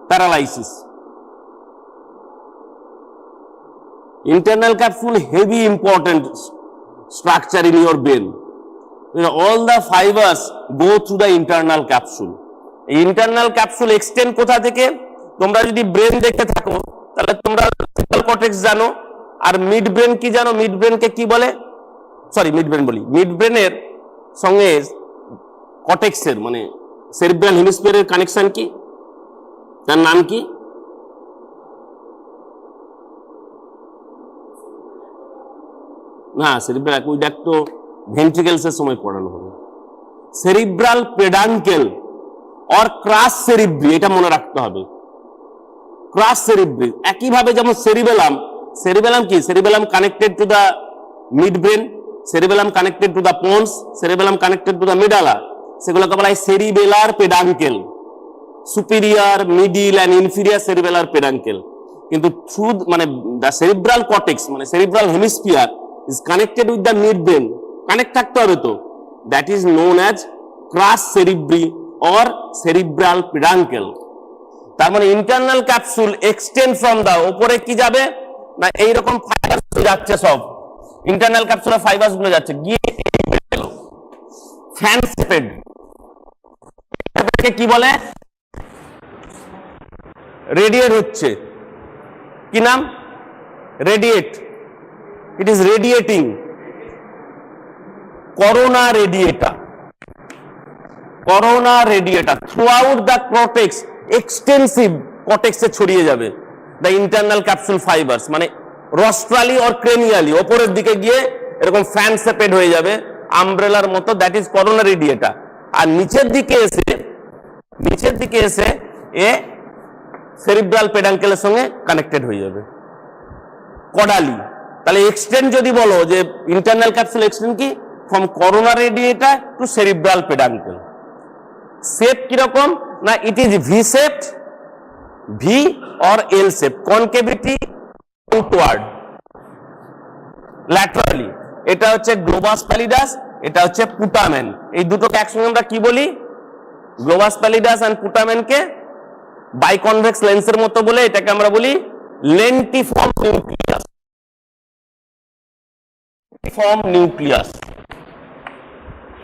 Speaker 2: paralysis. Internal capsule heavy important structure in your brain. All the fibres go through the internal capsule. এই internal capsule extend কোথা থেকে? তোমরা যদি ব্রেন দেখতে থাকো তাহলে তোমরা সেরিব্রাল কর্টেক্স জানো, আর মিড ব্রেন কি জানো? মিড ব্রেনকে কি বলে? সরি, মিড ব্রেন বলি, মিড ব্রেনের সঙ্গে কর্টেক্সের মানে সেরিব্রাল হেমিস্ফিয়ারের কানেকশন কি? তার নাম কি? না, সেরিব্রাল অ্যাকুইডাক্ট তো ভেন্ট্রিকেলসের সময় পড়ানো হবে। সেরিব্রাল পেডাঙ্কেল অর ক্রাস সেরিব্রি, এটা মনে রাখতে হবে। ক্রাস সেরিব্রি একইভাবে যেমন সেরিবেলাম, সেরিবেলাম কি? Cerebellum connected to the midbrain, cerebellum connected to the pons, cerebellum connected to the medulla, সেগুলোকে বলা হয় cerebellar peduncle. Superior, middle and inferior cerebellar peduncle. কিন্তু থ্রু মানে দ্য সেরিব্রাল কর্টেক্স মানে cerebral hemisphere is connected with the midbrain, connect থাকতে হবে তো, that is known as crus cerebri or cerebral peduncle. তার মানে internal capsule extend from the, উপরে কি যাবে না এইরকম ফাইবার্স যাচ্ছে, সব ইন্টারনাল ক্যাপসুলের ফাইবার্স গুলো যাচ্ছে গিয়ে ফ্যানসেপেড, কি বলে? রেডিয়েট হচ্ছে। কি নাম? Radiate. It is radiating. Corona radiata, corona radiata throughout the cortex, extensive কর্টেক্সে ছড়িয়ে যাবে দ্য ইন্টারনাল ক্যাপসুল ফাইবার্স, মানে রস্ট্রালি অর ক্রেনিয়ালি ওপরের দিকে গিয়ে এরকম ফ্যান সেপেড হয়ে যাবে আমব্রেলার মতো, দ্যাট ইজ করোনা রেডিয়েটার। আর নিচের দিকে এসে এ সেরিব্রাল পেডাঙ্কেলের সঙ্গে কানেক্টেড হয়ে যাবে কডালি। তাহলে এক্সটেন্ড যদি বলো যে ইন্টারনাল ক্যাপসুল এক্সটেন্ড কি? From corona radiata to cerebral peduncle. Shape কিরকম না it is V shaped, V or L shape, concavity outward laterally. এটা হচ্ছে গ্লোবাস প্যালিডাস, এটা হচ্ছে পুটামেন। এই দুটোকে একসঙ্গে আমরা কি বলি? গ্লোবাস প্যালিডাস এন্ড পুটামেনকে বাইকনভেক্স লেন্সের মতো বলে এটাকে আমরা বলি lentiform nucleus. Nucleus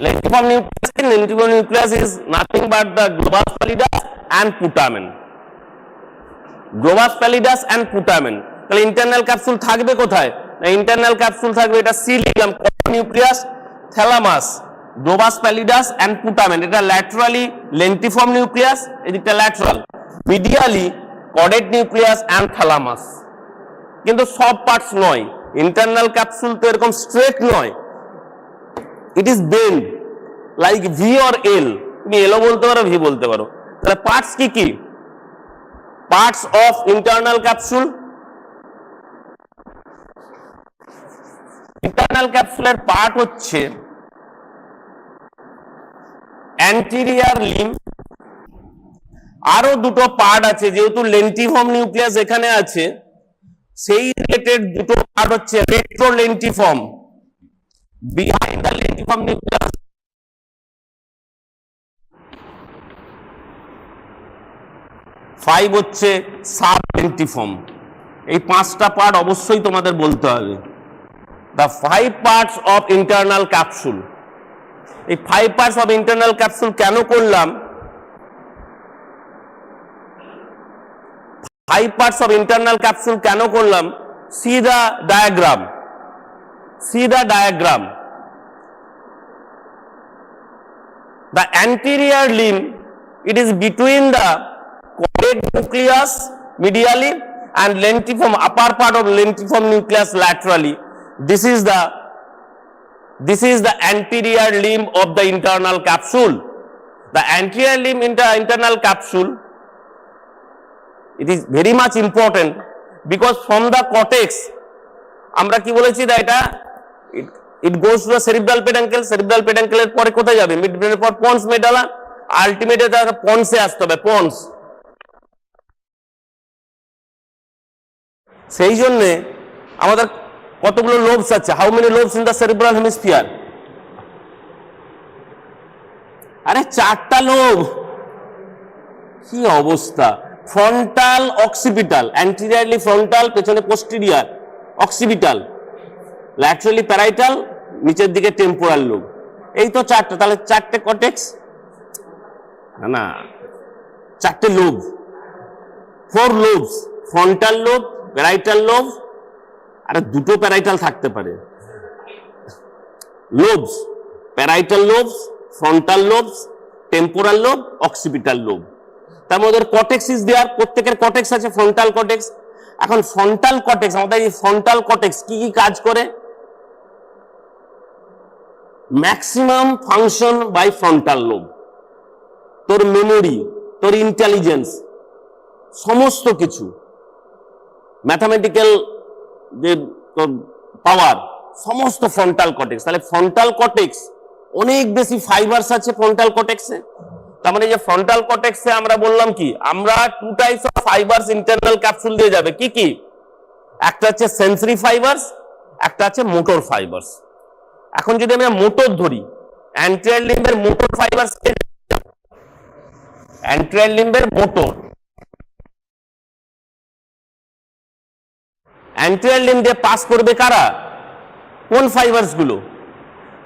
Speaker 2: lentiform nucleus is nothing but the globus pallidus and putamen. globus pallidus and putamen. তাহলে ইন্টারনাল ক্যাপসুল থাকবে কোথায়? ইন্টারনাল ক্যাপসুল থাকবে এটা সিলিয়াম, nucleus, thalamus, globus pallidus and putamen. এটা ল্যাটারালি লেন্টিফর্ম নিউক্লিয়াস, এদিকটা lateral, medially caudate nucleus and thalamus. কিন্তু সব পার্টস নয়, ইন্টারনাল ক্যাপসুল তো এরকম স্ট্রেট নয়, it is bend like V or L. তুমি এলও বলতে পারো, ভি বলতে পারো। তাহলে পার্টস কি কি? Parts of internal capsule, internal ক্যাপসুলের পার্ট হচ্ছে অ্যান্টিরিয়ার লিম্ব, আরো দুটো পার্ট আছে, যেহেতু লেন্টিফর্ম নিউক্লিয়াস এখানে আছে সেই রিলেটেড দুটো পার্ট হচ্ছে রেট্রোলেন্টিফর্ম, behind the lentiform nucleus, five হচ্ছে সাবলেন্টিফর্ম। এই পাঁচটা পার্ট অবশ্যই তোমাদের বলতে হবে। The 5 parts of internal capsule. এই 5 parts of internal capsule কেন করলাম? 5 parts of internal capsule কেন করলাম? See the diagram. See the diagram. The anterior limb, it is between the coded nucleus medially and lentiform, upper part of lentiform nucleus laterally. This is the anterior limb of the internal capsule. The anterior limb in the internal capsule, it is very much important because from the cortex, আমরা কি বলেছি না, এটা it goes to the cerebral peduncle, cerebral peduncle এর পরে কোথায় যাবে? Mid ব্রেনের পর পন্স মেডালা, আলটিমেটলি তার পন্সে আসতে হবে, পন্স। সেই জন্য আমাদের কতগুলো লোবস আছে? How many lobes in the cerebral hemisphere? আরে 4টা লোব। কি অবস্থা! ফ্রন্টাল, অক্সিপিটাল, অ্যান্টিরিয়রলি ফ্রন্টাল, পেছনে পোস্টেরিয়র অক্সিপিটাল, ল্যাটারালি প্যারাইটাল, নিচের দিকে টেম্পোরাল লোব। এই তো 4টা। তাহলে 4টে কর্টেক্স না, 4টে lobe, 4 lobes, frontal lobe, parietal lobe, আরে দুটো প্যারাইটাল থাকতে পারে। Lobes, parietal lobes, frontal lobes, temporal lobe, occipital lobe. তার মধ্যে কর্টেক্স ইজ দেয়ার, প্রত্যেকের কর্টেক্স আছে, ফ্রন্টাল কর্টেক্স। এখন ফ্রন্টাল কর্টেক্স, আমাদের এই ফ্রন্টাল কর্টেক্স কি কি কাজ করে? Maximum function by frontal lobe. তোর মেমোরি, তোর ইন্টেলিজেন্স, সমস্ত কিছু, ম্যাথামেটিক্যাল যে পাওয়ার, সমস্ত ফ্রন্টাল কর্টেক্স। তাহলে ফ্রন্টাল কর্টেক্স অনেক বেশি ফাইবারস আছে ফ্রন্টাল কর্টেক্সে। তার মানে যে ফ্রন্টাল কর্টেক্সে আমরা বললাম কি, আমরা 2 types of fibres internal capsule দিয়ে যাবে। কি কি? একটা হচ্ছে সেন্সরি ফাইবারস, একটা আছে মোটর ফাইবারস। এখন যদি আমরা মোটর ধরি, অ্যান্টেরিয়র লিম্বের মোটর ফাইবারস, অ্যান্টেরিয়র লিম্বের মোটর, অ্যান্টেরিয়র লিম্ব দিয়ে পাস করবে কারা? কোন ফাইবারস গুলো?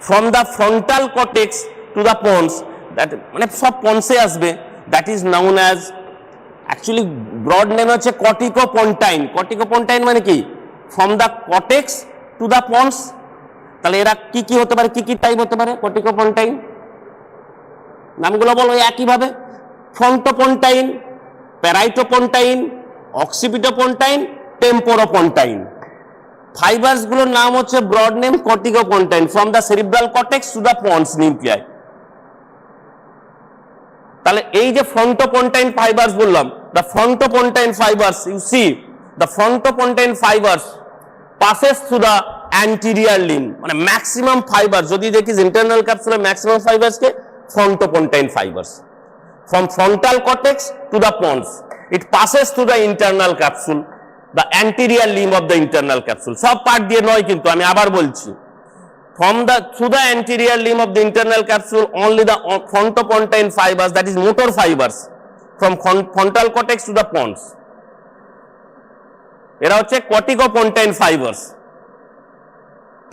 Speaker 2: From the frontal cortex to the pons, that মানে সব পন্সে আসবে। That is known as, actually broad name হচ্ছে কর্টিকোপন্টাইন। কর্টিকোপন্টাইন মানে কি? From the cortex to the pons. তাহলে এরা কি কি হতে পারে, কি কি টাইপ হতে পারে? কর্টিকোপন্টাইন নামগুলো বলো একইভাবে, ফ্রন্টোপন্টাইন, প্যারাইটোপন্টাইন, অক্সিপিটোপন্টাইন, টেম্পোরোপন্টাইন। ফাইবারস গুলোর নাম হচ্ছে broad name corticopontine, from the cerebral cortex to the pons nuclei. তাহলে এই যে ফ্রন্টোপন্টাইন ফাইবারস বললাম, the frontopontine fibres, you see the frontopontine fibres passes through the anterior limb, মানে ম্যাক্সিমাম ফাইবার যদি দেখিস ইন্টারনাল ক্যাপসুলের ম্যাক্সিমাম ফাইবারস কে frontopontine fibres. from frontal cortex to the pons. It passes through the internal capsule, the anterior limb of the internal capsule. সব part দিয়ে নয় কিন্তু আমি আবার বলছি, through the anterior limb of the internal capsule only the frontopontine fibers, that is motor fibers, from frontal cortex to the pons. এরা হচ্ছে corticopontine fibers.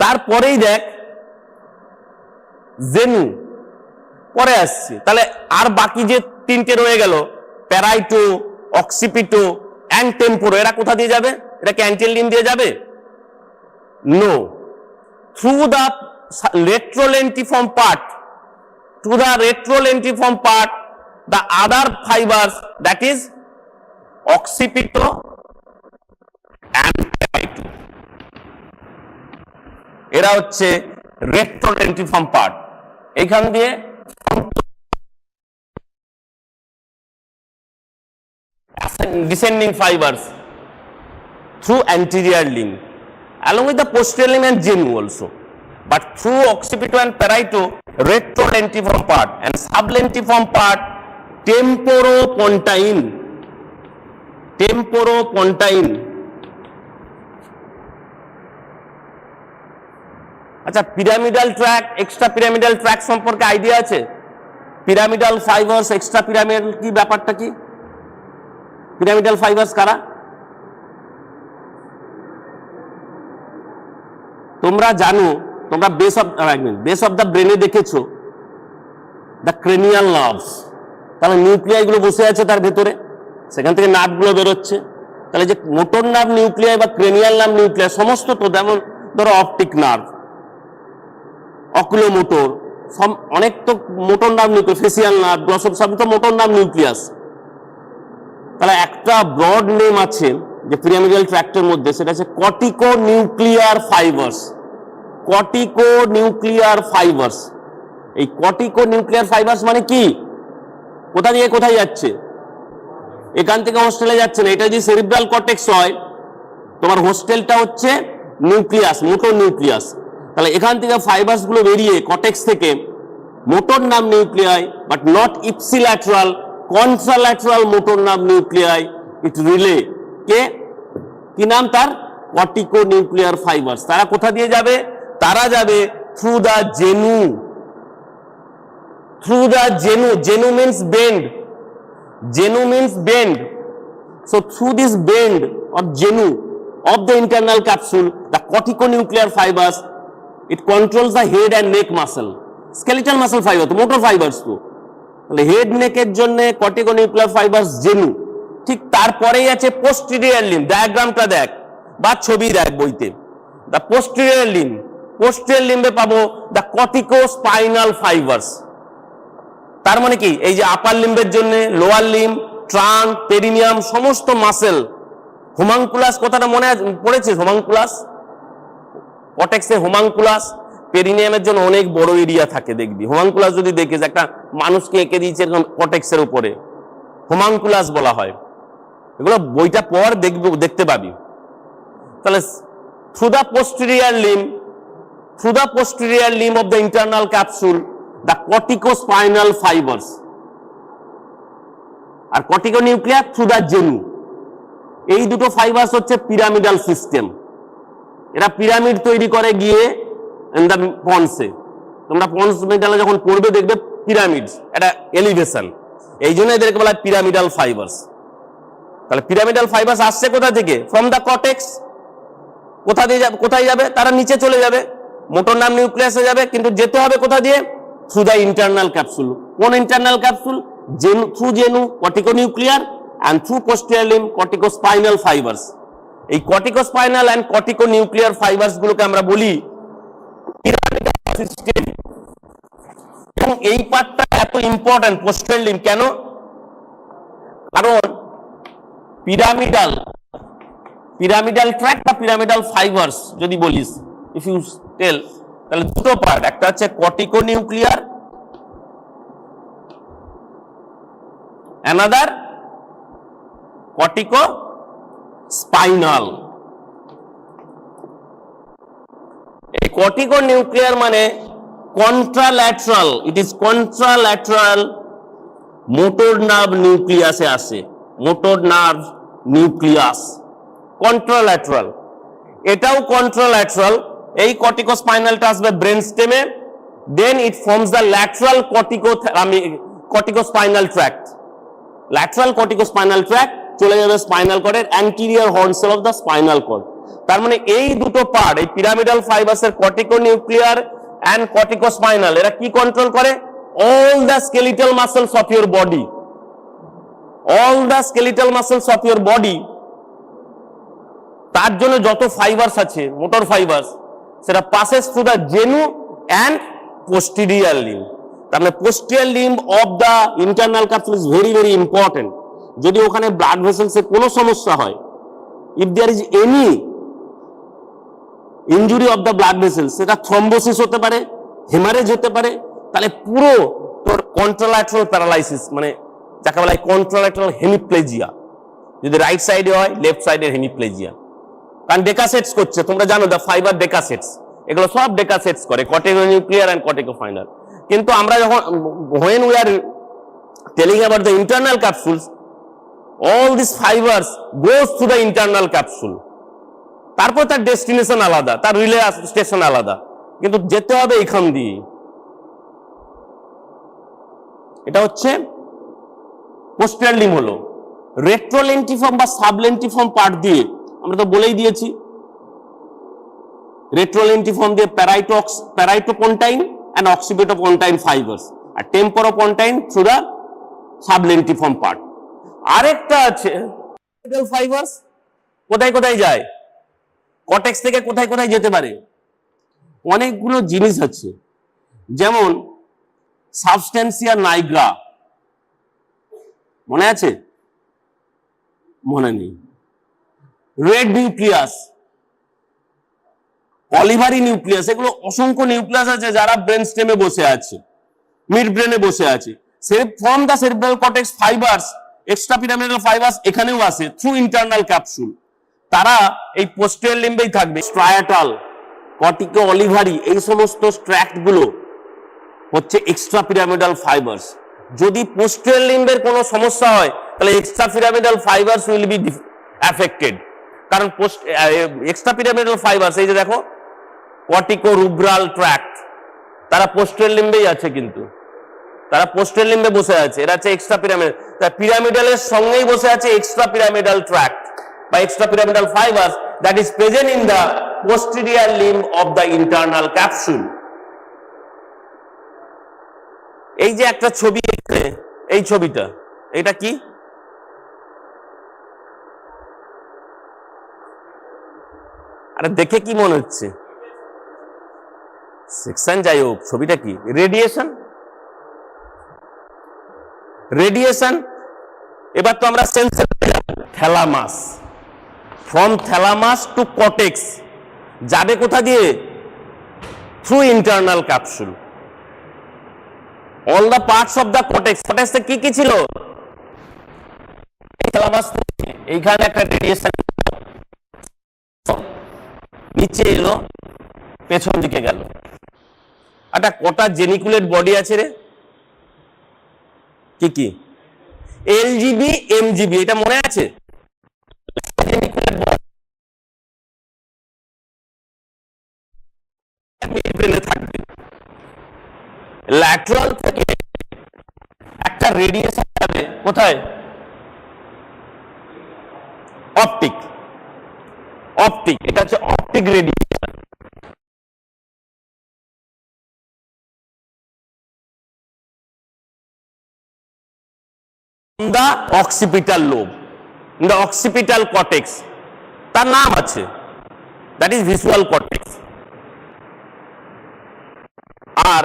Speaker 2: তারপরেই দেখ জেনু পরে আসছে, তাহলে আর বাকি যে তিনটে রয়ে গেল প্যারাইটো, অক্সিপিটো এন্ড টেম্পোরো, এরা কোথা দিয়ে যাবে? এটা কি অ্যান্টিরিয়র লিম্ব দিয়ে যাবে? No, through the retrolentiform part, to the retrolentiform part, the other fibers, that is occipito and parieto, এরা হচ্ছে retrolentiform part. এখান দিয়ে descending fibers through anterior limb along with the posterior limb and genu also, but through occipito and parieto retrolentiform part and sublentiform part temporopontine. আচ্ছা, pyramidal track, extra pyramidal track সম্পর্কে idea আছে? Pyramidal fibres, extra pyramidal কি ব্যাপারটা কি? Pyramidal fibres কারা? তোমরা জানো, তোমরা বেস অফ দ্য ব্রেনে দেখেছো দ্য ক্রেনিয়াল নার্ভস, তাহলে নিউক্লিয়াই গুলো বসে আছে তার ভেতরে, সেখান থেকে নার্ভ গুলো বেরোচ্ছে। তাহলে যে মোটর নার্ভ নিউক্লিয়াই বা ক্রেনিয়াল নার্ভ নিউক্লিয়াস সমস্ত, তো যেমন ধরো অপটিক নার্ভ, অকুলোমোটর, সব অনেক তো motor nerve nucleus, facial nerve, গ্লসব, সব তো মোটর নার্ভ নিউক্লিয়াস। তাহলে একটা ব্রড নেম আছে যে পিরামিডাল ট্র্যাক্টের মধ্যে, সেটা হচ্ছে cortico nuclear fibres. Cortico nuclear fibres, এই কর্টিকো নিউক্লিয়ার ফাইবার্স মানে কি? কোথা দিয়ে কোথায় যাচ্ছে? এখান থেকে হোস্টেলে যাচ্ছে না। এটা যদি সেরিব্রাল কর্টেক্স হয়, তোমার হোস্টেলটা হচ্ছে নিউক্লিয়াস, মোটর নিউক্লিয়াস। তাহলে এখান থেকে ফাইবার্স গুলো বেরিয়ে কর্টেক্স থেকে motor nerve nuclei, but not ipsilateral, contralateral motor nerve nuclei it relay কে, কি নাম তার? Corticonuclear fibres. তারা কোথা দিয়ে যাবে? তারা যাবে through the genu. Through the genu, genu means bend, genu means bend. So through this bend or genu of the internal capsule, the corticonuclear fibers, it controls the head and neck muscle, skeletal muscle fiber, তো motor fibers তো। তাহলে head নেকের জন্য কর্টিকোনিউক্লিয়ার fibres জেনু। ঠিক তারপরেই আছে posterior limb, ডায়াগ্রামটা দেখ বা ছবি দেখ বইতে। দ্য পোস্টেরিয়র লিম্ব, পোস্টেরিয়র লিম্বে পাবো দ্য কর্টিকোস্পাইনাল ফাইবার্স। তার মানে কি? এই যে আপার লিম্বের জন্য লোয়ার লিম্ব, ট্রাঙ্ক, পেরিনিয়াম, সমস্ত মাসেল। হোমাঙ্কুলাস কথাটা মনে পড়েছে? হোমাঙ্কুলাস, কর্টেক্সে হোমাঙ্কুলাস, পেরিনিয়ামের জন্য অনেক বড় এরিয়া থাকে দেখবি। হোমাঙ্কুলাস যদি দেখিস, একটা মানুষকে এঁকে দিয়েছে এরকম কর্টেক্সের উপরে, হোমাঙ্কুলাস বলা হয়। এগুলো বইটা পর দেখতে পাবি। তাহলে through the posterior limb, through the posterior limb of the internal capsule, the corticospinal fibres, আর কর্টিকোনিউক্লিয়ার থ্রু দ্য জেনু। এই দুটো ফাইবার্স হচ্ছে পিরামিডাল সিস্টেম। এরা পিরামিড তৈরি করে গিয়ে দ্য পন্সে। তোমরা পন্স মেটালে যখন পড়বে দেখবে পিরামিড, এটা এলিভেশন, এই জন্য এদেরকে বলা হয় পিরামিডাল ফাইবার্স। তাহলে পিরামিডাল ফাইবার্স আসছে কোথা থেকে? From the cortex. কোথা দিয়ে যাবে? কোথায় যাবে? তারা নিচে চলে যাবে, মোটর নার্ভ নিউক্লিয়াসে যাবে, কিন্তু যেতে হবে কোথা দিয়ে? Through the internal capsule. কোন internal capsule? Genu, through genu corticonuclear, and through posterior limb corticospinal fibers. এই corticospinal and corticonuclear fibers গুলোকে আমরা বলি পিরামিডাল সিস্টেম। এবং এই পার্টটা এত ইম্পর্টেন্ট posterior limb কেন? কারণ পিরামিডাল ট্র্যাক বা পিরামিডাল ফাইবার্স যদি বলিস, ইফ ইউ টেল, তাহলে দুটো পার্ট, একটা হচ্ছে কর্টিকোনিউক্লিয়ার, another কর্টিকোস্পাইনাল। এই কর্টিকোনিউক্লিয়ার মানে contralateral, it is contralateral motor nerve নিউক্লিয়াসে আসে, মোটর নার্ভ নিউক্লিয়াস, কন্ট্রাল্যাটারাল, এটাও কন্ট্রাল্যাটারাল। এই কর্টিকোস্পাইনালটা আসবে ব্রেন স্টেমে, then it forms the lateral corticospinal tract. Lateral corticospinal tract চলে যাবে স্পাইনাল কর্ডের anterior horn cell of the spinal cord. তার মানে এই দুটো পার্ট, এই পিরামিডাল ফাইবার্সের কর্টিকোনিউক্লিয়ার এন্ড কর্টিকোস্পাইনাল, এরা কি কন্ট্রোল করে? All the skeletal muscles of your body, all the skeletal muscles of your body. তার জন্য যত ফাইবার্স আছে, মোটর ফাইবার্স, সেটা passes through the genu and posterior limb. তার মানে posterior limb of the internal capsule is very very important. যদি ওখানে blood ভেসেলসে কোনো সমস্যা হয়, if there is any injury of the blood vessels, সেটা থ্রম্বোসিস হতে পারে, হেমারেজ হতে পারে, তাহলে পুরো তোর কন্ট্রাল্যাটারাল প্যারালাইসিস, মানে যাকে বলা হয় কন্ট্রাল্যাটারাল হেমিপ্লেজিয়া, যদি রাইট সাইডে হয়, লেফট সাইডের হেমিপ্লেজিয়া। কারণ ডেকাসেটস করছে, তোমরা জানো দ্য ফাইবার ডেকাসেটস, এগুলো সব ডেকাসেটস করে, কর্টিকোনিউক্লিয়ার এন্ড কর্টিকোস্পাইনাল। কিন্তু আমরা যখন when we are telling about the internal capsules, all these fibers goes to the internal capsule, তারপর তার ডেস্টিনেশন আলাদা, তার রিলে স্টেশন আলাদা, কিন্তু যেতে হবে এইখান দিয়ে। এটা হচ্ছে পোস্টেরিয়র লিম্ব। হলো রেট্রোলেন্টিফর্ম বা সাবলেন্টিফর্ম পার্ট দিয়ে আমরা তো বলেই দিয়েছি, রেট্রোলেন্টিফর্ম দিয়ে প্যারাইটোপন্টাইন এন্ড অক্সিপিটোপন্টাইন ফাইবার্স, আর temporopontine through the sublentiform part. আরেকটা আছে ফাইবার্স, কোথায় কোথায় যায়, কর্টেক্স থেকে কোথায় কোথায় যেতে পারে? অনেকগুলো জিনিস আছে, যেমন সাবস্টেন্সিয়া নাইগ্রা, মনে আছে? মনে নেই। রেড নিউক্লিয়াস, অলিভারি নিউক্লিয়াস, এগুলো অসংখ্য নিউক্লিয়াস আছে যারা ব্রেন স্টেমে বসে আছে, মিড ব্রেনে বসে আছে। From the cerebral cortex fibres, extra pyramidal fibres এখানেও আসে থ্রু ইন্টারনাল ক্যাপসুল। তারা এই পোস্টেরিয়র লিম্বেই থাকবে। স্ট্রায়াটাল, কর্টিকো অলিভারি, এই সমস্ত ট্র্যাক্ট গুলো হচ্ছে এক্সট্রা পিরামিডাল ফাইবার্স। যদি পোস্টেরিয়র লিম্বের কোনো সমস্যা হয়, তাহলে extra pyramidal fibres will be affected. কারণ এক্সট্রা পিরামিডাল ফাইবার্স, এই যে দেখো কর্টিকো রুব্রাল ট্র্যাক্ট, তারা পোস্টেরিয়র লিম্বেই আছে, কিন্তু তারা পোস্টেরিয়র লিম্বে বসে আছে, এরা হচ্ছে এক্সট্রা পিরামিড। পিরামিডালের সঙ্গেই বসে আছে এক্সট্রা পিরামিডাল ট্র্যাক্ট বা extra pyramidal fibres that is present in the posterior limb of the internal capsule. এই যে একটা ছবি, এই ছবিটা, এটা কি? আরে দেখে কি মনে হচ্ছে? সেকশন, যাই হোক, ছবিটা কি? Radiation, radiation. এবার তো আমরা sensor, thalamus, from thalamus to cortex যাবে কোথা দিয়ে? Through internal capsule. All the parts of the cortex, কর্টেক্সে কি কি ছিল? থ্যালামাস, এইখানে একটা রেডিয়েশন নিচে এলো, পেছন দিকে গেল। একটা কটা জেনিকুলেট বডি আছে রে, কি কি? এলজিবি, এমজিবি, এটা মনে আছে? থাকবে। ল্যাটারাল থেকে একটা রেডিয়েশন যাবে কোথায়? অপটিক, অপটিক, এটা হচ্ছে optic radiation. The occipital lobe, the occipital cortex, তার নাম আছে, দ্যাট ইজ ভিজুয়াল কর্টেক্স। আর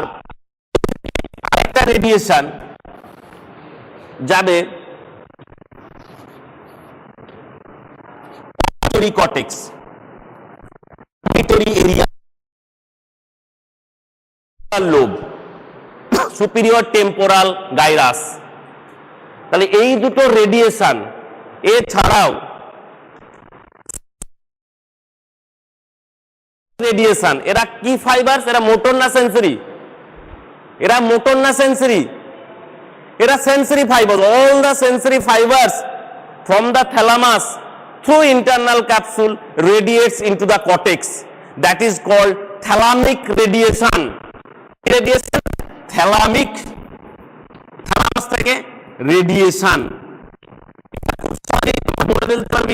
Speaker 2: আরেকটা রেডিয়েশন যাবে cortex, area lobe, superior temporal gyrus. তাহলে এই দুটো রেডিয়েশন, এছাড়াও রেডিয়েশন, এরা কি ফাইবার্স? এরা মোটর না সেন্সরি? এরা মোটর না সেন্সরি? এরা sensory fibre, all the sensory fibres from the thalamus through internal capsule radiates into the cortex, that is called thalamic radiation. Radiation thalamic, thalamus থেকে radiation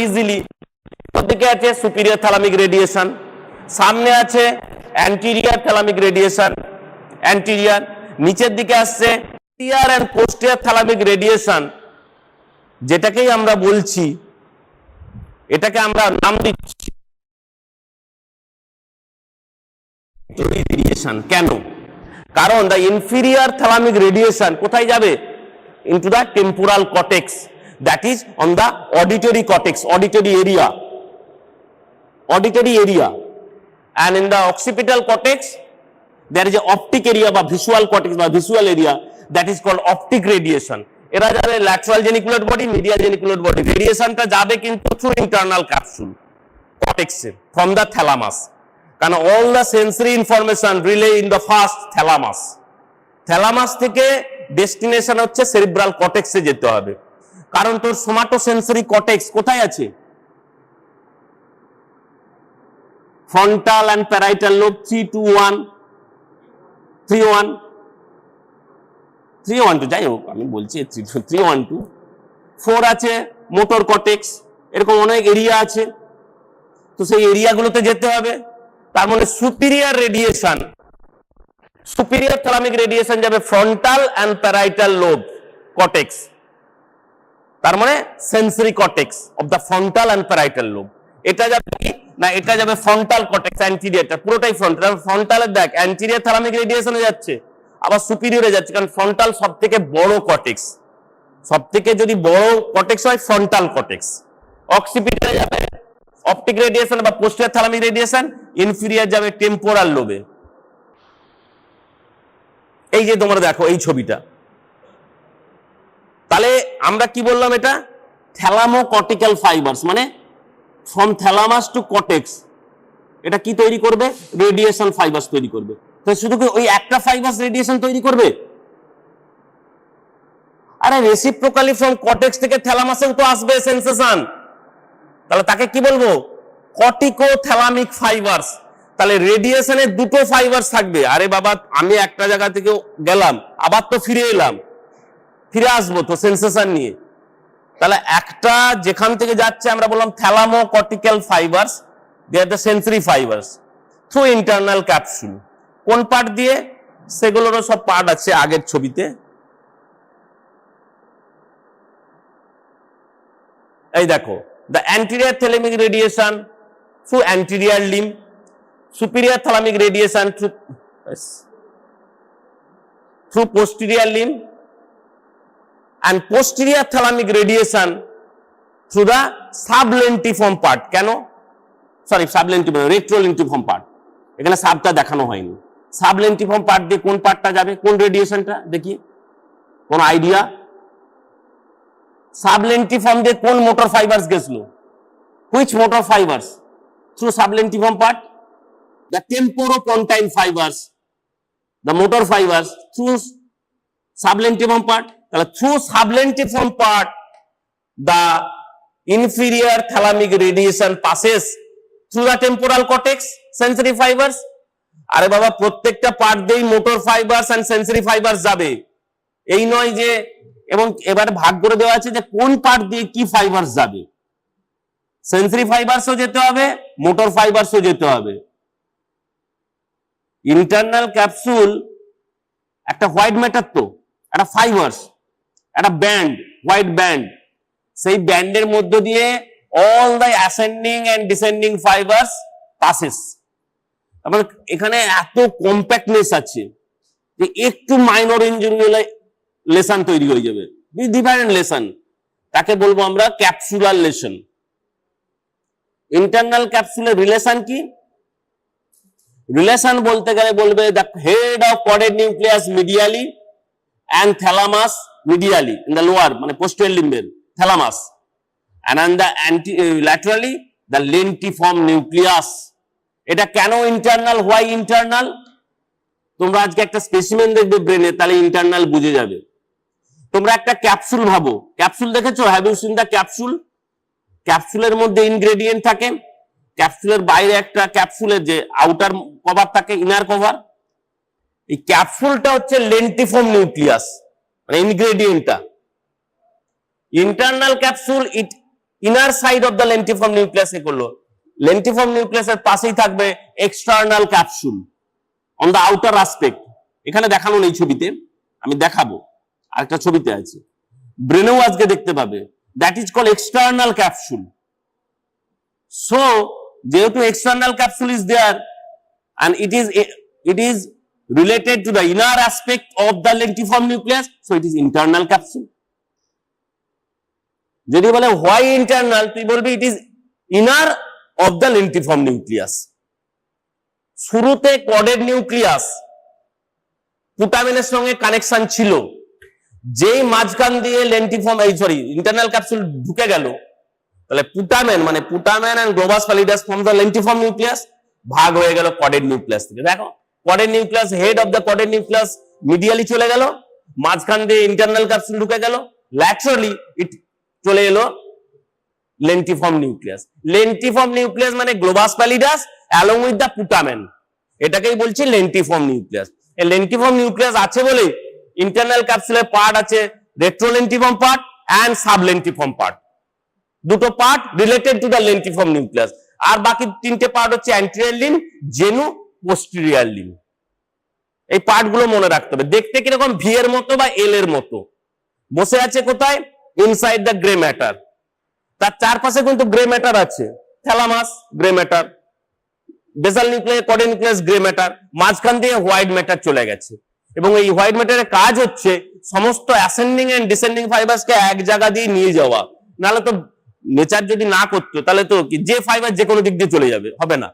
Speaker 2: easily. দিকে আছে superior thalamic radiation, সামনে আছে anterior thalamic radiation, anterior, নিচের দিকে আসছে টিয়ার and posterior thalamic radiation, যেটাকেই আমরা বলছি, এটাকে আমরা নাম দিচ্ছি রেডিয়েশন। কেন? কারণ দ্য ইনফিরিয়র থ্যালামিক রেডিয়েশন কোথায় যাবে? Into the temporal cortex, that is on the auditory cortex, auditory area, and in the occipital cortex there is a optic area বা visual cortex বা visual area, that is called optic radiation. এরা যাবে lateral geniculate body, medial geniculate body, রেডিয়েশনটা যাবে কিন্তু through internal capsule cortex from the thalamus, কারণ all the sensory information relay in the first thalamus, thalamus থেকে destination হচ্ছে cerebral কর্টেক্সে যেতে হবে। কারণ তোর সোমাটোসেন্সরি কর্টেক্স কোথায় আছে? ফ্রন্টাল এন্ড প্যারাইটাল লোব 312 যাই হোক, আমি বলছি 312 4 আছে মোটর কর্টেক্স, এরকম অনেক এরিয়া আছে, তো সেই এরিয়াগুলোতে যেতে হবে। তার মানে superior radiation, superior thalamic radiation যাবে frontal and parietal lobe cortex, তার মানে sensory cortex of the frontal and parietal lobe. এটা যাবে না, এটা যাবে ফ্রন্টাল কর্টেক্স, অ্যান্টিরিয়রটা পুরোটাই ফ্রন্টাল। ফ্রন্টালের দেখ অ্যান্টিরিয়র থ্যালামিক রেডিয়েশনে যাচ্ছে, আবার সুপিরিয়রে যাচ্ছে, কারণ ফ্রন্টাল সব থেকে বড় কর্টেক্স, সব থেকে যদি বড় কর্টেক্স হয় ফ্রন্টাল কর্টেক্স। অক্সিপিটালে যাবে অপটিক রেডিয়েশন বা পোস্টেরিয়র থ্যালামিক রেডিয়েশন, ইনফিরিয়র যাবে টেম্পোরাল লোবে। এই যে তোমরা দেখো এই ছবিটা, তাহলে আমরা কি বললাম? এটা থ্যালামোকর্টিক্যাল ফাইবারস, মানে ফ্রম থ্যালামাস টু কর্টেক্স এটা কি তৈরি করবে? রেডিয়েশন ফাইবারস তৈরি করবে। তো শুধু কি ওই একটা ফাইবারস রেডিয়েশন তৈরি করবে? আরে রেসিপ্রোকালি ফ্রম কর্টেক্স থেকে থ্যালামাসেও তো আসবে সেন্সেশন, তাহলে তাকে কি বলবো? Cortico thalamic fibres. তাহলে রেডিয়েশনের দুটো ফাইবারস থাকবে। আরে বাবা, আমি একটা জায়গা থেকে গেলাম, আবার তো ফিরে এলাম, ফিরে আসবো তো সেন্সেশন নিয়ে। তাহলে একটা যেখান থেকে যাচ্ছে আমরা বললাম thalamocortical fibres, they are the sensory fibres through internal capsule. কোন পার্ট দিয়ে? সেগুলোরও সব পার্ট আছে আগের ছবিতে। এই দেখো, the anterior thalamic radiation through anterior limb, superior thalamic radiation through posterior limb, and posterior thalamic radiation through the sublentiform part. কেন? সরি, সাবলেন্টিফর্ম, রেট্রোলেন্টিফর্ম পার্ট, এখানে সাবটা দেখানো হয়নি। সাবলেন্টিফর্ম পার্ট দিয়ে কোন পার্টটা যাবে? কোন রেডিয়েশনটা দেখি, কোন আইডিয়া? সাবলেন্টিফর্ম দিয়ে কোন মোটর ফাইবারস গেছিল? Which motor fibres through sublentiform part? The temporopontine fibres, the motor fibres through sublentiform part. তাহলে through sublentiform part the inferior thalamic radiation passes through the temporal cortex sensory fibers। আরে বাবা, প্রত্যেকটা part দিয়েই motor fibres and sensory fibres যাবে, এই নয় যে, এবং এবারে ভাগ করে দেওয়া আছে যে কোন পার্ট দিয়ে কি ফাইবারস যাবে। সেন্সরি ফাইবারসও যেতে হবে, মোটর ফাইবারসও যেতে হবে। ইন্টারনাল ক্যাপসুল একটা হোয়াইট ম্যাটার, তো একটা ফাইবারস, একটা ব্যান্ড, হোয়াইট ব্যান্ড, সেই ব্যান্ডের মধ্য দিয়ে all the ascending and descending fibres passes. তারপরে এখানে এত কম্প্যাক্টনেস আছে যে একটু মাইনর ইনজুরি হলে লেশন তৈরি হয়ে যাবে, ডিফারেন্ট লেশন, তাকে বলবো আমরা ক্যাপসুলার লেশন। ইন্টারনাল ক্যাপসুলের রিলেশন কি? রিলেশন বলতে গেলে বলবে the head of caudate nucleus medially and thalamus medially in the lower, মানে posterior limb thalamus, and on the laterally the lentiform nucleus। এটা কেন ইন্টারনাল? why internal? তোমরা আজকে একটা স্পেসিমেন দেখবে ব্রেনে, তাহলে ইন্টারনাল বুঝে যাবে। তোমরা একটা ক্যাপসুল ভাবো, ক্যাপসুল দেখেছো? Have you seen the capsule? ক্যাপসুলের মধ্যে ইনগ্রেডিয়েন্ট থাকে, ক্যাপসুলের বাইরে একটা ক্যাপসুলের যে আউটার কভার থাকে, ইনার কভার, এই ক্যাপসুলটা হচ্ছে লেন্টিফর্ম নিউক্লিয়াস, মানে ইনগ্রেডিয়েন্টটা। Internal capsule inner side of the lentiform nucleus এ করলো, লেন্টিফর্ম নিউক্লিয়াসের পাশেই থাকবে external capsule on the outer aspect. এখানে দেখানো নেই ছবিতে, আমি দেখাবো, আরেকটা ছবিতে আছে, ব্রেনেও আজকে দেখতে পাবে। That is call external capsule. So যেহেতু external capsule is there and it is related to the inner aspect of the lentiform nucleus, so it is internal capsule. যদি বলে why internal, তুই বলবি it is inner of the lentiform nucleus. শুরুতে কডেড nucleus পুটামিনের সঙ্গে connection ছিল, যেই মাঝখান দিয়ে লেন্টিফর্ম ইন্টারনাল ক্যাপসুল ঢুকে গেল, তাহলে putamen and globus pallidus form the lentiform nucleus, ভাগ হয়ে গেল কডেড নিউক্লিয়াস থেকে। দেখো caudate nucleus, head of the caudate nucleus medially চলে গেল, মাঝখান দিয়ে ইন্টারনাল ক্যাপসুল ঢুকে গেল, ল্যাটারালি ইট চলে এলো লেন্টিফর্ম নিউক্লিয়াস। লেন্টিফর্ম নিউক্লিয়াস মানে globus pallidus along with the putamen, এটাকেই বলছি লেন্টিফর্ম নিউক্লিয়াস। এই লেন্টিফর্ম নিউক্লিয়াস আছে বলে ইন্টারনাল ক্যাপসুলের পার্ট আছে retrolentiform part and sublentiform part, দুটো part related to the lentiform nucleus. আর বাকি তিনটে পার্ট হচ্ছে anterior limb, genu, posterior limb. এই পার্টগুলো মনে রাখতে হবে। দেখতে কিরকম ভি এর মতো বা এল এর মতো, বসে আছে কোথায়? Inside the grey matter. তার চারপাশে কিন্তু গ্রে ম্যাটার আছে, thalamus grey matter, basal nucleus, caudate nucleus grey matter, মাঝখান দিয়ে হোয়াইট ম্যাটার চলে গেছে। এবং এই হোয়াইট ম্যাটারের কাজ হচ্ছে সমস্ত অ্যাসেন্ডিং এন্ড ডিসেন্ডিং ফাইবারসকে এক জায়গা দিয়ে নিয়ে যাওয়া। নাহলে তো নেচার যদি না করতো তাহলে তো কি যে ফাইবার যে কোনো দিক দিয়ে চলে যাবে, হবে না।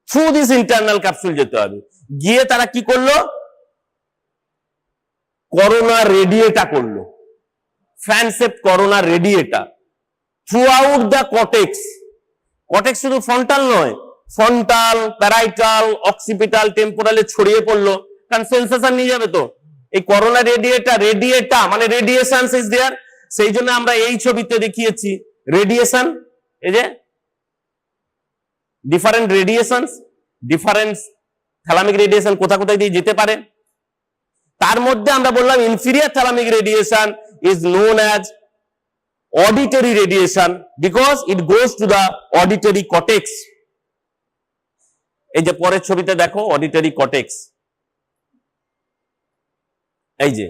Speaker 2: থ্রু দিস ইন্টারনাল ক্যাপসুল যেতে হবে। গিয়ে তারা কি করলো? করোনা রেডিয়েটা করলো, ফ্যানসেপ করোনা রেডিয়েটা থ্রু আউট দ্য কটেক্স। কটেক্স শুধু ফ্রন্টাল নয়, ফ্রন্টাল, প্যারাইটাল, অক্সিপিটাল, টেম্পোরালে ছড়িয়ে পড়লো, কারণ সেন্সেশন নিয়ে যাবে তো। এই করোনা রেডিয়েটা মানে রেডিয়েশন ইজ দেয়ার, সেই জন্য আমরা এই ছবিতে দেখিয়েছি রেডিয়েশন। এই যে different radiations, different thalamic radiation কোথায় দিয়ে যেতে পারে। তার মধ্যে আমরা বললাম inferior thalamic radiation is known as auditory radiation because it goes to the auditory cortex. এই যে পরের ছবিতে দেখো অডিটরি কটেক্স, এই যে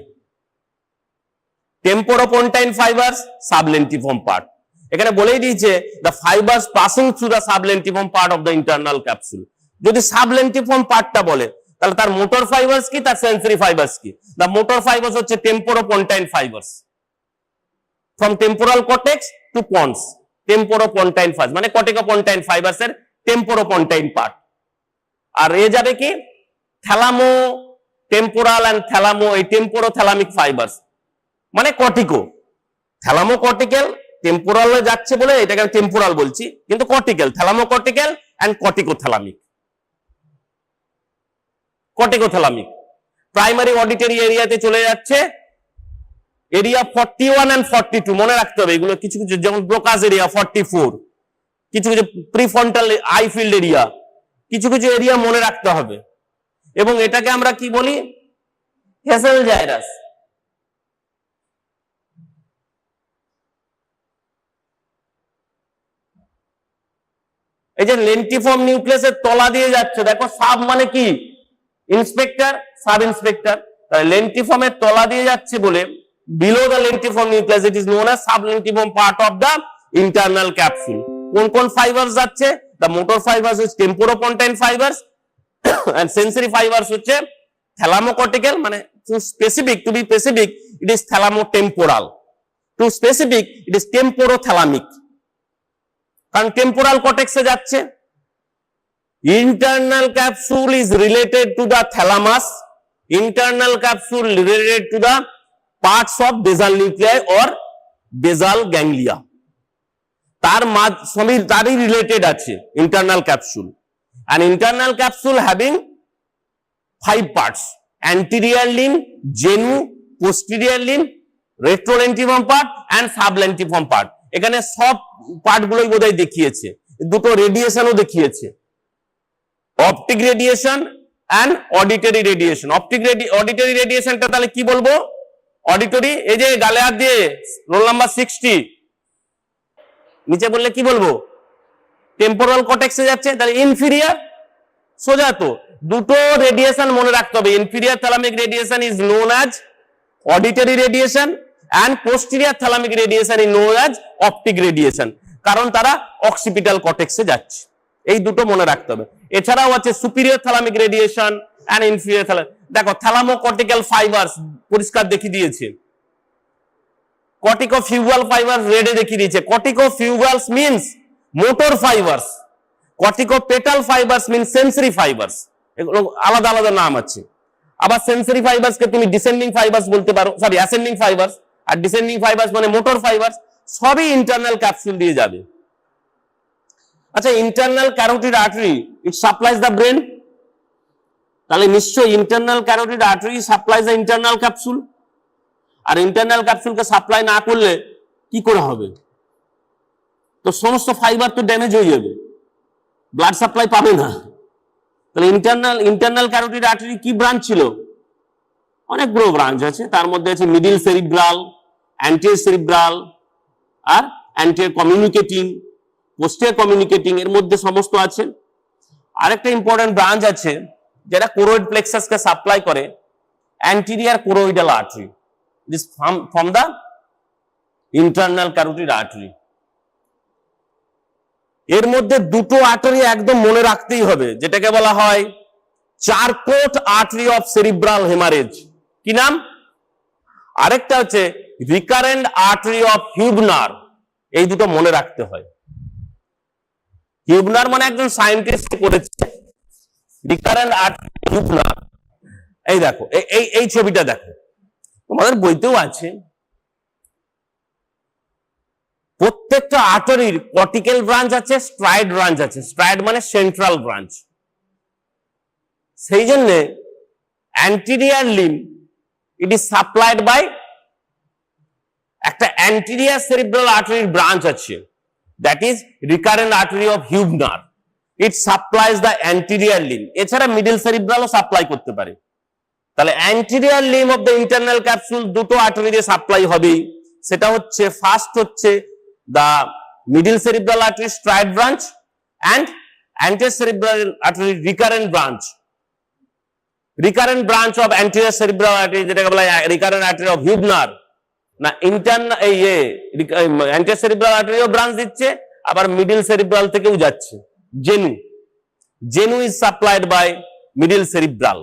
Speaker 2: টেম্পোরোপন্টাইন ফাইবার্স, সাবলেন্টিফর্ম পার্ট। এখানে বলেই দিয়েছে the fibres passing through the sublentiform part of the internal capsule. যদি সাবলেন্টিফর্ম পার্টটা বলে তাহলে তার মোটর ফাইবার্স কি, তার সেন্সরি ফাইবার্স কি? দ্য মোটর ফাইবার্স হচ্ছে temporopontine fibres from temporal cortex to pons. Temporopontine fibres মানে কর্টিকোপন্টাইন ফাইবার্স এর টেম্পোরোপন্টাইন পার্ট। আর এ যাবে কি থ্যালামো টেম্পোরাল এন্ড থ্যালামো, এই টেম্পোরোথ্যালামিক ফাইবার্স মানে কর্টিকো। থ্যালামো কর্টিক্যাল টেম্পোরালে যাচ্ছে বলে এটাকে টেম্পোরাল বলছি, কিন্তু cortical, thalamo cortical and corticothalamic. Corticothalamic primary auditory এরিয়াতে চলে যাচ্ছে, এরিয়া 41 এন্ড 42 মনে রাখতে হবে। এগুলো কিছু কিছু যেমন ব্রোকাস এরিয়া 44, কিছু কিছু প্রিফ্রন্টাল আই ফিল্ড এরিয়া, কিছু কিছু এরিয়া মনে রাখতে হবে। এবং এটাকে আমরা কি বলি? হেসেল জাইরাস। এই যে লেন্টিফর্ম নিউক্লিয়াসের তলা দিয়ে যাচ্ছে, দেখো সাব মানে কি? Inspector, sub inspector. তাহলে লেন্টিফর্মের তলা দিয়ে যাচ্ছে বলে below the lentiform nucleus it is known as sublentiform part of the internal capsule. কোন কোন ফাইবার্স যাচ্ছে? দ্য মোটর ফাইবার্স হচ্ছে temporopontine fibres and sensory fibers হচ্ছে thalamocortical, মানে to specific, to be specific it is thalamotemporal, to specific it is temporothalamic, কারণ temporal কর্টেক্সে যাচ্ছে। internal capsule is related to the thalamus, internal capsule related to the parts of basal nuclei or basal ganglia, তারই related আছে internal capsule। An internal capsule having 5 parts: anterior limb, genu, posterior limb, retrolentiform part and sublentiform part. এখানে সব পার্টগুলোই বোধহয় দেখিয়েছে, দুটো রেডিয়েশনও দেখিয়েছে, optic radiation and auditory radiation. Auditory রেডিয়েশনটা তাহলে কি বলবো? অডিটরি, এই যে গালে হাত দিয়ে রোল নাম্বার 60 নিচে বললে কি বলবো? টেম্পোরাল কর্টেক্সে যাচ্ছে, তাহলে ইনফিরিয়ার। সোজা তো, দুটো রেডিয়েশন মনে রাখতে হবে। Inferior thalamic radiation is known as auditory radiation and posterior thalamic radiation is known as optic radiation, কারণ তারা অক্সিপিটাল কর্টেক্সে যাচ্ছে। এই দুটো মনে রাখতে হবে। এছাড়াও আছে superior thalamic radiation and inferior thalamic. দেখো থ্যালামোকর্টিক্যাল ফাইবারস পরিষ্কার দেখিয়ে দিয়েছে, কর্টিকোফিউগাল ফাইবারস রেডে দেখিয়ে দিয়েছে। Corticofugals means motor fibres, corticopetal fibres means sensory fibres. এগুলো আলাদা আলাদা নাম আছে। আবার সেন্সরি ফাইবারসকে তুমি ডিসেন্ডিং ফাইবারস বলতে পারো, সরি অ্যাসেন্ডিং ফাইবারস, আর ডিসেন্ডিং ফাইবারস মানে মোটর ফাইবারস। সবই ইন্টারনাল ক্যাপসুল দিয়ে যাবে। আচ্ছা, internal carotid artery it supplies the brain, তাহলে নিশ্চয়ই internal carotid artery supplies the internal capsule. আর ইন্টারনাল ক্যাপসুলকে সাপ্লাই না করলে কি করে হবে? তো সমস্ত ফাইবার তো ড্যামেজ হয়ে যাবে, ব্লাড সাপ্লাই পাবে না। তাহলে ইন্টারনাল ক্যারোটিড আর্টারি কি ব্রাঞ্চ ছিল? অনেকগুলো ব্রাঞ্চ আছে, তার মধ্যে আছে মিডিল সেরিব্রাল, অ্যান্টিরিয়র সেরিব্রাল, আর অ্যান্টিরিয়র কমিউনিকেটিং, পোস্টেরিয়র কমিউনিকেটিং, এর মধ্যে সমস্ত আছে। আরেকটা ইম্পর্টেন্ট ব্রাঞ্চ আছে যেটা কোরোইড প্লেক্সাসকে সাপ্লাই করে, anterior choroidal artery, this from the internal carotid artery. এর মধ্যে দুটো আর্টারি একদম মনে রাখতেই হবে, যেটাকে বলা হয় Charcot artery of cerebral haemorrhage. কি নাম? আরেকটা হচ্ছে রিকারেন্ট আর্টারি অফ হিউবনার। এই দুটো মনে রাখতে হয়। হিউবনার মানে একজন সায়েন্টিস্ট করেছে, রিকারেন্ট আর্টারি হিউবনার। এই দেখো, এই ছবিটা দেখো, তোমাদের বইতেও আছে। প্রত্যেকটা আর্টারির কর্টিক্যাল ব্রাঞ্চ আছে, স্ট্রাইড ব্রাঞ্চ আছে। স্ট্রাইড মানে সেন্ট্রাল ব্রাঞ্চ। সেই জন্য anterior limb it is supplied by একটা অ্যান্টিরিয়র সেরিব্রাল আর্টারির ব্রাঞ্চ আছে, that is recurrent artery of Heubner. It supplies the anterior limb. এছাড়া মিডল সেরিব্রালও সাপ্লাই করতে পারে। তাহলে anterior limb of the internal capsule দুটো আর্টারিতে সাপ্লাই হবে। সেটা হচ্ছে ফার্স্ট হচ্ছে the middle cerebral artery stride branch and anterior cerebral artery recurrent branch of anterior cerebral artery, যেটাকে বলা হয় recurrent artery of Hubner। না ইন্টারনাল anterior cerebral artery ও ব্রাঞ্চ দিচ্ছে, আবার middle cerebral থেকেও যাচ্ছে। genu is supplied by middle cerebral।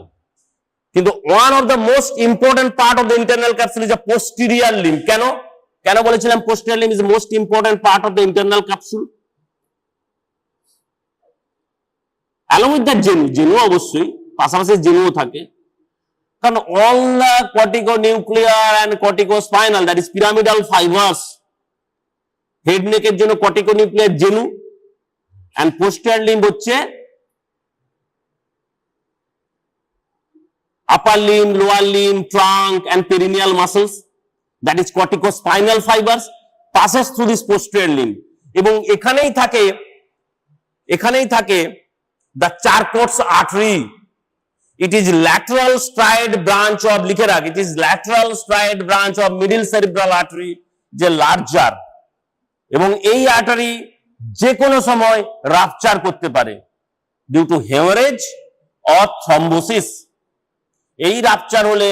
Speaker 2: কিন্তু one of the most important part of the internal capsule is a posterior limb। কেন বলেছিলাম posterior limb is the most important part of the internal capsule? along with that genu অবশ্যই পাশাপাশি গেনুও থাকে, কারণ all the corticonuclear and corticospinal, that is pyramidal fibers, head neck এর জন্য corticonuclear genu, and posterior limb হচ্ছে upper limb, lower limb, trunk and perineal muscles, that is corticospinal fibers, passes through this posterior limb। এবং এখানেই থাকে the Charcot's artery। It is lateral stride branch of, লিখে রাখ, it is lateral stride branch of middle cerebral artery, যে larger. এবং এই artery যে কোনো সময় রাপচার করতে পারে due to haemorrhage or thrombosis. এই রাপচার হলে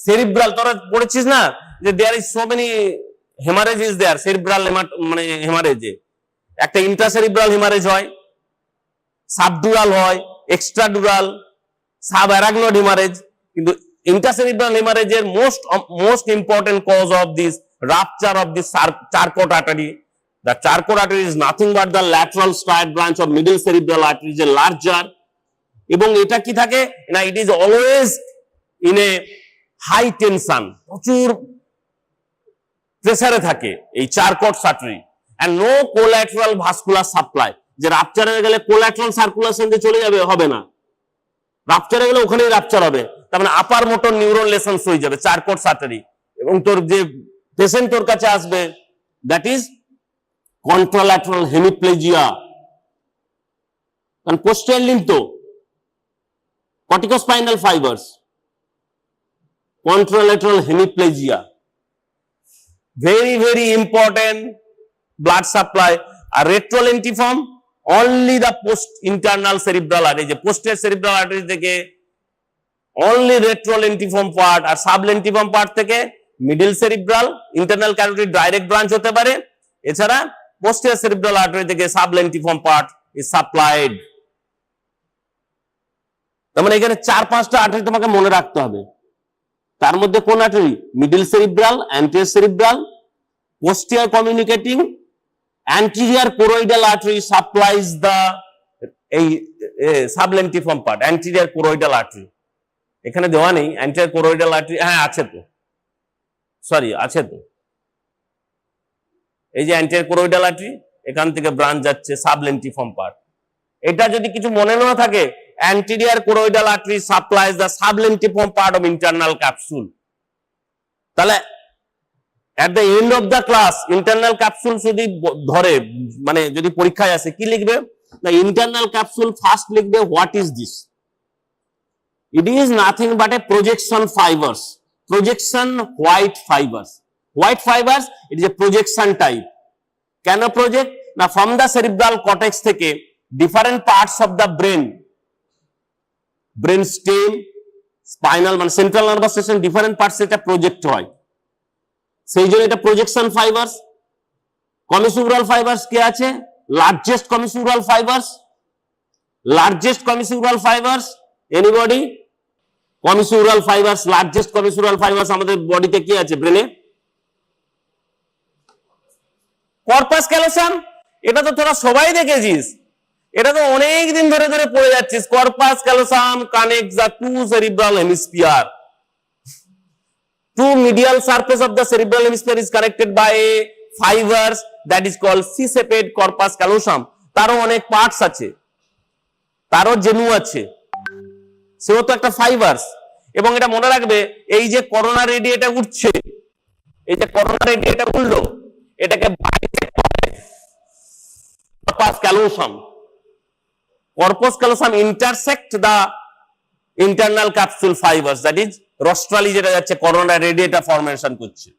Speaker 2: সেরিব্রাল, তোরা পড়েছিস না যে there is so many haemorrhage is there, cerebral মানে হেমারেজে একটা ইন্ট্রাসেরিব্রাল হেমারেজ হয়, সাবডুরাল হয়, এক্সট্রাডুরাল, সাব অ্যারাগনয়েড হেমারেজ। কিন্তু ইন্ট্রাসেরিব্রাল হেমারেজের most important cause of this rupture of this Charcot artery. The Charcot artery is nothing but the lateral stride branch of middle cerebral artery, যে larger. এবং এটা কি থাকে না, it is always in a high tension, প্রচুর প্রেসারে থাকে এই Charcot artery, and no collateral vascular supply. যে রাপচার হয়ে গেলে কোল্যাটারাল সার্কুলেশন যে চলে যাবে, হবে না। রাপচার হয়ে গেলে ওখানেই রাপচার হবে, তার মানে আপার মোটর নিউরন লেসন্স হয়ে যাবে চারকট আর্টারি। এবং তোর যে পেশেন্ট তোর কাছে আসবে, দ্যাট ইজ কন্ট্রাল্যাটারাল হেমিপ্লেজিয়া, কারণ পোস্টিয়ার লিম্ব তো corticospinal fibres, contralateral hemiplegia, very important blood supply. আর retrolentiform only the post internal cerebral artery, যে posterior cerebral artery থেকে only retrolentiform part, আর সাবলেন্টিফর্ম পার্ট থেকে middle cerebral internal carotid direct branch হতে পারে, এছাড়া posterior cerebral artery থেকে সাবলেন্টিফর্ম part is supplied. তার মানে এখানে 4-5টা আর্টারি তোমাকে মনে রাখতে হবে। তার মধ্যে কোন artery? Middle cerebral, anterior cerebral, posterior communicating, anterior choroidal artery supplies the sublentiform part, anterior choroidal artery। এখানে দেওয়া নেই anterior choroidal artery, হ্যাঁ আছে তো, সরি আছে তো, এই যে anterior choroidal artery, এখান থেকে ব্রাঞ্চ যাচ্ছে সাবলেন্টিফর্ম পার্ট। এটা যদি কিছু মনে না থাকে, anterior choroidal artery supplies the sublentiform part of internal capsule। তাহলে at the end of the class internal capsule যদি ধরে, মানে যদি পরীক্ষায় আসে, কি লিখবে? the internal capsule first লিখবে what is this? It is nothing but a projection fibers, projection white fibers, white fibers, it is a projection type। কেন প্রজেক্ট না? from the cerebral cortex থেকে different parts of the brain, brain stem, spinal মানে central nervous system different parts এটা project হয়, সেই জন্য এটা projection fibres. Commissural fibres কে আছে? Largest commissural fibres, largest commissural fibres, anybody? Commissural fibres, largest commissural fibres আমাদের বডিতে কি আছে? ব্রেনে কর্পাস ক্যালোসাম। এটা তো তোরা সবাই দেখেছিস, এটা তো অনেক দিন ধরে ধরে পড়ে যাচ্ছিস। Corpus callosum connects the two cerebral hemisphere, two medial surface of the cerebral hemisphere is connected by fibers that is called C-shaped corpus callosum। তারও অনেক পার্টস আছে, তারও জেনু আছে, সেও তো একটা ফাইবার্স। এবং এটা মনে রাখবে, এই যে করোনা রেডিয়েটা উঠছে, এই যে করোনা রেডিয়েটা উঠলো, এটাকে corpus callosum, corpus callosum intersect the internal capsule fibers, that is রস্ট্রালি যেটা যাচ্ছে করোনা রেডিয়েটা ফর্মেশন করছে।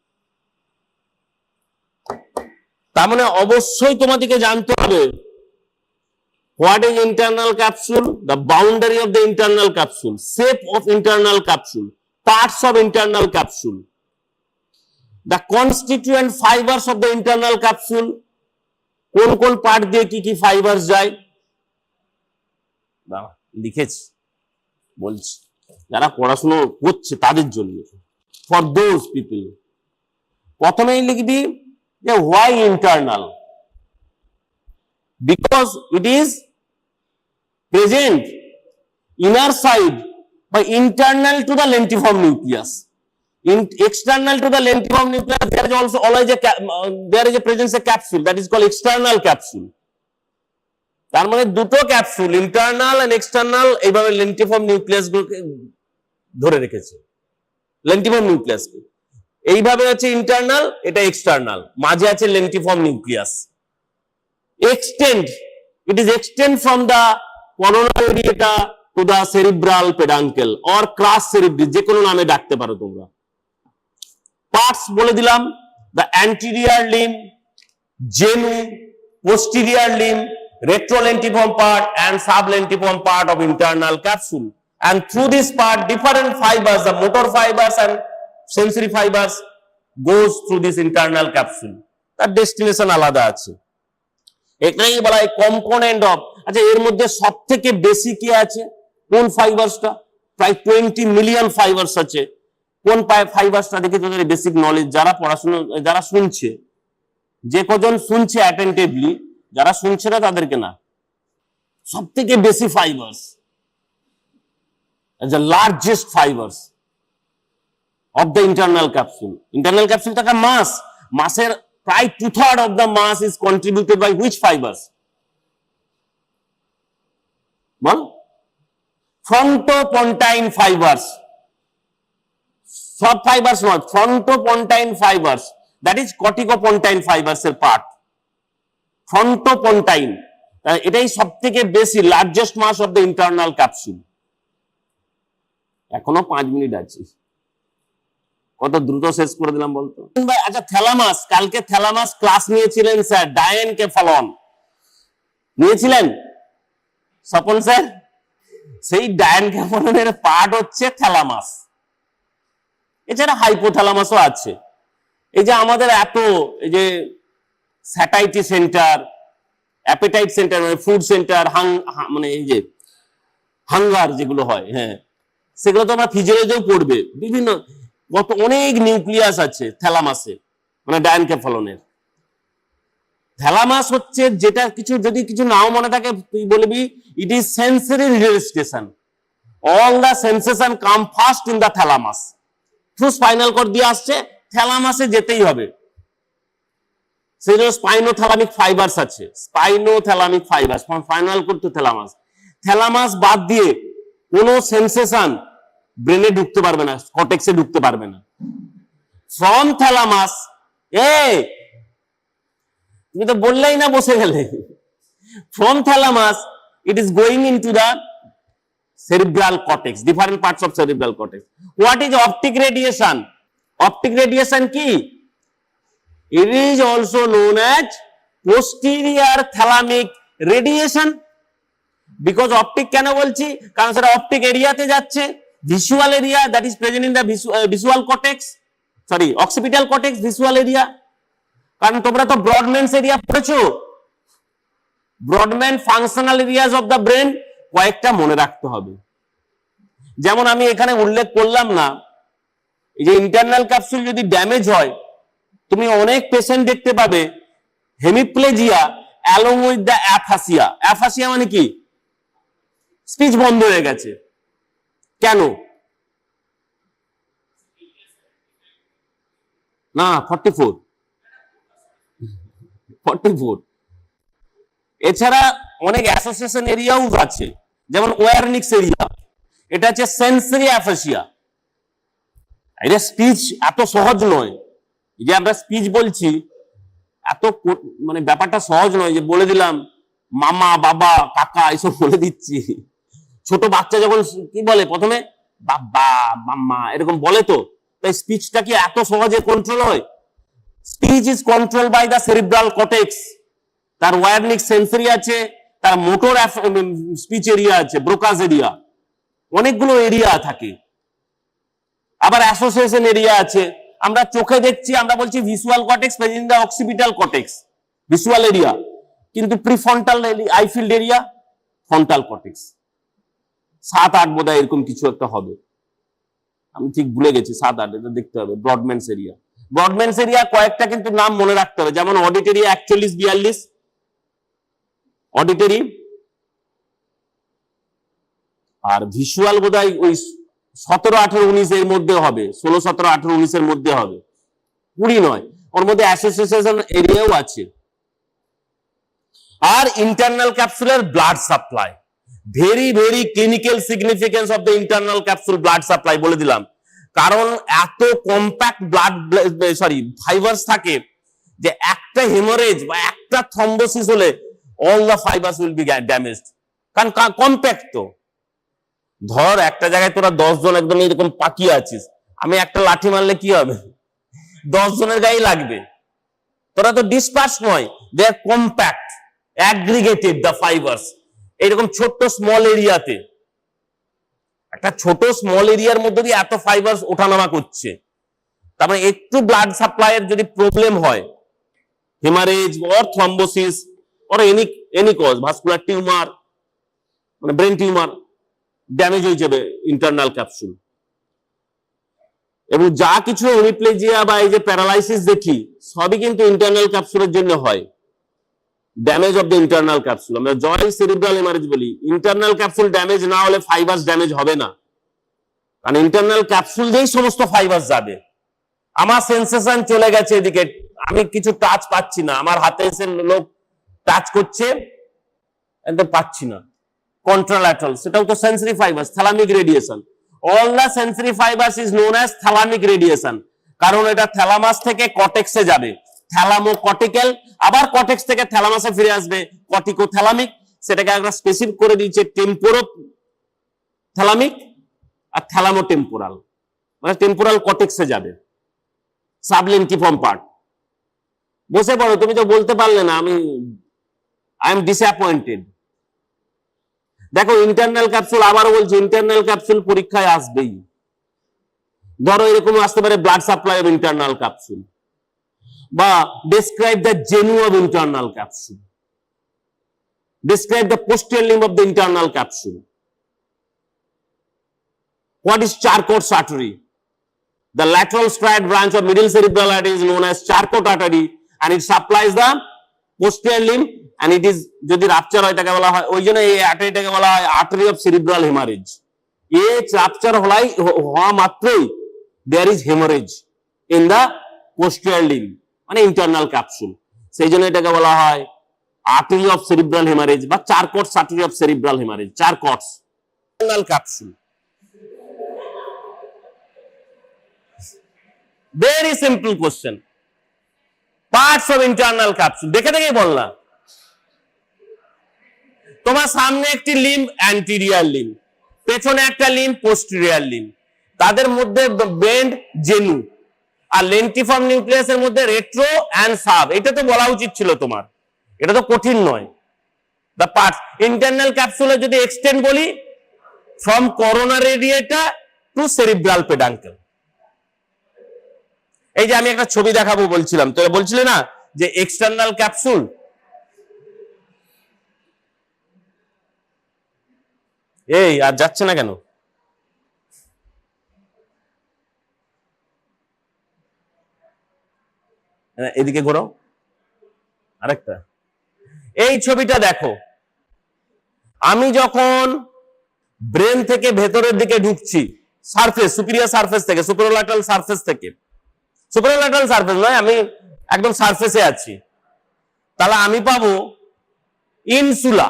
Speaker 2: তার মানে অবশ্যই তোমাদেরকে জানতে হবে what is internal capsule, the boundary of the internal capsule, shape of internal capsule, parts of internal capsule, the constituent fibres of the internal capsule, কোন কোন পার্ট দিয়ে কি কি ফাইবার্স যায়, লিখেছি, বলছি যারা পড়াশোনা করছে তাদের জন্য, ফর দোজ পিপল। প্রথমেই লিখবি যে why internal, because it is present inner side বা internal to the lentiform nucleus, external to the lentiform nucleus there is also always there is a presence a capsule that is called external capsule। তার মানে দুটো capsule, internal and external, এইভাবে lentiform nucleus গুলোকে ধরে রেখেছে, lentiform নিউক্লিয়াসকে এইভাবে হচ্ছে internal, এটা এক্সটার্নাল, মাঝে আছে lentiform nucleus. Extend, it is extend from the corona radiata to the cerebral peduncle or crus cerebri, যে কোনো নামে ডাকতে পারো তোমরা। পার্টস বলে দিলাম, the anterior limb, genu, posterior limb, retrolentiform part and sublentiform part of internal capsule, and through this part different fibers, the motor fibers and sensory fibers goes through this internal capsule, তার destination আলাদা আছে। এটাই বলা হয় component of. আচ্ছা, এর মধ্যে সব থেকে বেশি কি আছে? কোন ফাইবার্সটা? প্রায় 20 মিলিয়ন ফাইবার্স আছে। কোন ফাইবার্সটা দেখে তোদের বেসিক নলেজ, যারা পড়াশোনা, যারা শুনছে, যে কজন শুনছে অ্যাটেন্টিভলি, যারা শুনছে না তাদেরকে না, সব থেকে বেশি fibres, the largest fibers of the internal capsule. Internal capsule থাকা মাস, মাসের প্রায় 2/3 of the mass is contributed by which fibers? বল, frontopontine fibers, সব ফাইবার্স নয়, frontopontine fibers that is corticopontine fibres এর পার্ট। ফ্রন্টোপন্টাইন, এটাই সব থেকে বেশি largest mass of the internal capsule. এখনো 5 মিনিট আছে, কত দ্রুত শেষ করে দিলাম বলতো। আচ্ছা থ্যালামাস, কালকে থ্যালামাস ক্লাস নিয়েছিলেন স্যার, ডায়েনকেফালন নিয়েছিলেন স্বপন স্যার? সেই ডায়েনকেফালনের পার্ট হচ্ছে থ্যালামাস। এছাড়া হাইপোথ্যালামাসও আছে। এই যে আমাদের এত এই যে স্যাটাইটি সেন্টার, অ্যাপেটাইট সেন্টার মানে ফুড সেন্টার, মানে এই যে হাঙ্গার যেগুলো হয়, হ্যাঁ সেগুলো তো আমরা ফিজিওলজিতেও পড়বে। বিভিন্ন কত অনেক নিউক্লিয়াস আছে থ্যালামাসে, মানে ডায়েনকেফালনের। থ্যালামাস হচ্ছে যেটা কিছু যদি কিছু নাও মনে থাকে তুই বলবি it is sensory registration. All the sensation come first in the thalamus. Through spinal cord দিয়ে আসছে, থ্যালামাসে যেতেই হবে। সেই জন্য স্পাইনোথ্যালামিক ফাইবার্স আছে, spinothalamic fibres from spinal cord to thalamus. Thalamus বাদ দিয়ে কোনো সেন্সেশন ব্রেনে ঢুকতে পারবে না, কর্টেক্সে ঢুকতে পারবে না। ফ্রম থ্যালামাস, তুমি তো বললেই না, বসে গেলে। From thalamus it is going into the cerebral cortex, different parts of cerebral cortex. What is optic radiation? Optic radiation কি? It is also known as posterior thalamic radiation. Because optic কেন বলছি? কারণ সেটা অপটিক এরিয়াতে যাচ্ছে। Visual area that is present in the visual cortex, sorry occipital cortex, visual area। কারণ তোমরা তো ব্রডম্যানস এরিয়া পড়েছো। Brodmann functional areas of the brain কয়েকটা মনে রাখতে হবে। যেমন আমি এখানে উল্লেখ করলাম না, এই যে ইন্টারনাল ক্যাপসুল যদি ড্যামেজ হয়, তুমি অনেক পেশেন্ট দেখতে পাবে hemiplegia along with the aphasia. Aphasia মানে কি? স্পিচ বন্ধ হয়ে গেছে। কেন? না 44। এছাড়া অনেক অ্যাসোসিয়েশন এরিয়াও আছে, যেমন ওয়ারনিক্স এরিয়া, এটা হচ্ছে সেন্সরি অ্যাফাসিয়া। এটা স্পিচ এত সহজ নয়, এই যে আমরা স্পিচ বলছি এত মানে ব্যাপারটা সহজ নয় যে বলে দিলাম মামা বাবা কাকা এসব বলে দিচ্ছি। ছোট বাচ্চা যখন কি বলে প্রথমে বাবা মাম্মা এরকম বলে, তো তাই স্পিচটা কি এত সহজে কন্ট্রোল হয়? Speech is control by the cerebral cortex. তার ওয়ারনিক সেন্সরি আছে, তার মোটর স্পিচ এরিয়া আছে, ব্রোকাস এরিয়া, অনেকগুলো এরিয়া থাকে। আবার অ্যাসোসিয়েশন এরিয়া আছে, আমরা চোখে দেখছি, আমরা বলছি visual cortex present in the occipital cortex, visual area, কিন্তু প্রিফ্রন্টাল আইফিল্ড এরিয়া ফ্রন্টাল কর্টেক্স। 7-8 বোধহয় এরকম কিছু একটা হবে, আমি ঠিক ভুলে গেছি। 7-8 এটা দেখতে হবে। ব্রডম্যানস এরিয়া, ব্রডম্যানস এরিয়া কয়েকটা কিন্তু নাম মনে রাখতে হবে, যেমন অডিটরি 41-42 অডিটরি, আর ভিজুয়াল বোধহয় ওই 17-18-19 এর মধ্যে হবে, 16-17-18-19 এর মধ্যে হবে, 20 নয়। ওর মধ্যে অ্যাসোসিয়েশন এরিয়াও আছে। আর ইন্টারনাল ক্যাপসুলের blood supply, very very clinical significance of the internal capsule blood supply বলে দিলাম। কারণ এত কম্প্যাক্ট ব্লাড ফাইবার্স থাকে যে একটা হেমোরেজ বা একটা থ্রম্বোসিস হলে all the fibres will be damaged. কারণ কম্প্যাক্ট তো। ধর একটা জায়গায় তোরা 10 জন একদম এরকম পাকিয়ে আছিস, আমি একটা লাঠি মারলে কি হবে? 10 জনের গায়ে লাগবে। তোরা তো ডিসপার্স নয়, দে আর কম্প্যাক্ট, অ্যাগ্রিগেটেড দ্য ফাইবার্স। এইরকম ছোট্ট স্মল এরিয়াতে, একটা ছোট স্মল এরিয়ার মধ্যে দিয়ে এত ফাইবার্স ওঠানামা করছে। তারপরে একটু ব্লাড সাপ্লাইয়ের যদি প্রবলেম হয়, haemorrhage or thrombosis or any cause, vascular tumour মানে ব্রেন টিউমার, ড্যামেজ হয়ে যাবে ইন্টারনাল ক্যাপসুল। এবং যা কিছু হেমিপ্লেজিয়া বা এই যে প্যারালাইসিস দেখি, সবই কিন্তু ইন্টারনাল ক্যাপসুলের জন্য হয়। Damage of the internal capsule, আমরা জয়েন্ট সেরিব্রাল হেমারেজ বলি। ইন্টারনাল ক্যাপসুল ড্যামেজ না হলে ফাইবার্স ড্যামেজ হবে না, কারণ ইন্টারনাল ক্যাপসুল দিয়েই সমস্ত ফাইবার্স যাবে। আমার সেন্সেশন চলে গেছে এদিকে, আমি কিছু টাচ পাচ্ছি না, আমার হাতে এসে লোক টাচ করছে একদম পাচ্ছি না, কন্ট্রাল্যাটারাল, সেটাও তো sensory fibres, thalamic radiation. All the sensory fibres is known as thalamic radiation. কারণ এটা থ্যালামাস থেকে কর্টেক্সে যাবে, থ্যালামোকর্টিক্যাল, আবার কর্টেক্স থেকে থ্যালামাসে ফিরে আসবে কর্টিকোথ্যালামিক, সেটাকে আমরা স্পেসিফিক করে দিয়েছে টেম্পোরো থ্যালামিক আর থ্যালামোটেম্পোরাল, মানে টেম্পোরাল কর্টেক্সে যাবে, সাবলেন্টিফর্ম পার্ট। বসে পড়ো, তুমি তো বলতে পারলে না, আই এম ডিসঅ্যাপয়েন্টেড। দেখো ইন্টারনাল ক্যাপসুল, আবারও বলছি ইন্টারনাল ক্যাপসুল পরীক্ষায় আসবেই। ধরো এরকম আসতে পারে blood supply of internal capsule, বা describe the genu of internal capsule, describe the posterior limb of the internal capsule. What is Charcot artery? The lateral striate branch of middle cerebral artery is known as Charcot artery and it supplies the posterior limb and it is, যদি rupture হয় তাকে বলা হয়, ওই জন্য এই আর্টারিটাকে বলা হয় আর্টারি অফ সেরিব্রাল হেমারেজ। এই রাপচার হওয়া মাত্রই there is hemorrhage in the posterior limb, মানে ইন্টারনাল ক্যাপসুল, সেই জন্য এটাকে বলা হয় আর্টারি অফ সেরিব্রাল হেমারেজ বা Charcot's artery of cerebral haemorrhage, Charcot's internal capsule. Very simple question, parts of internal capsule দেখে দেখেই বললাম। তোমার সামনে একটি লিম্ব অ্যান্টিরিয়ার লিম্ব, পেছনে একটা লিম্ব পোস্টেরিয়ার লিম্ব, তাদের মধ্যে বেন্ড জেনু, আর লেন্টিফর্ম নিউক্লিয়াসের মধ্যে রেট্রো অ্যান্ড সাব। এটা তো বলা উচিত ছিল তোমার, এটা তো কঠিন নয়। দ্য পার্টস ইন্টারনাল ক্যাপসুলে যদি এক্সটেন্ড বলি, from corona radiata two cerebral পেডাঙ্কেল। এই যে আমি একটা ছবি দেখাবো বলছিলাম, তো বলছিলে না যে এক্সটার্নাল ক্যাপসুল, এই আর যাচ্ছে না কেন? এদিকে ঘোরাও, আরেকটা। এই ছবিটা দেখো, আমি যখন ব্রেন থেকে ভেতরের দিকে ঢুকছি, সারফেস, সুপিরিয়র সারফেস থেকে, সুপারোল্যাটারাল সারফেস থেকে, সুপারোল্যাটারাল সারফেস নয়, আমি একদম সারফেসে আছি, তাহলে আমি পাবো ইনসুলা।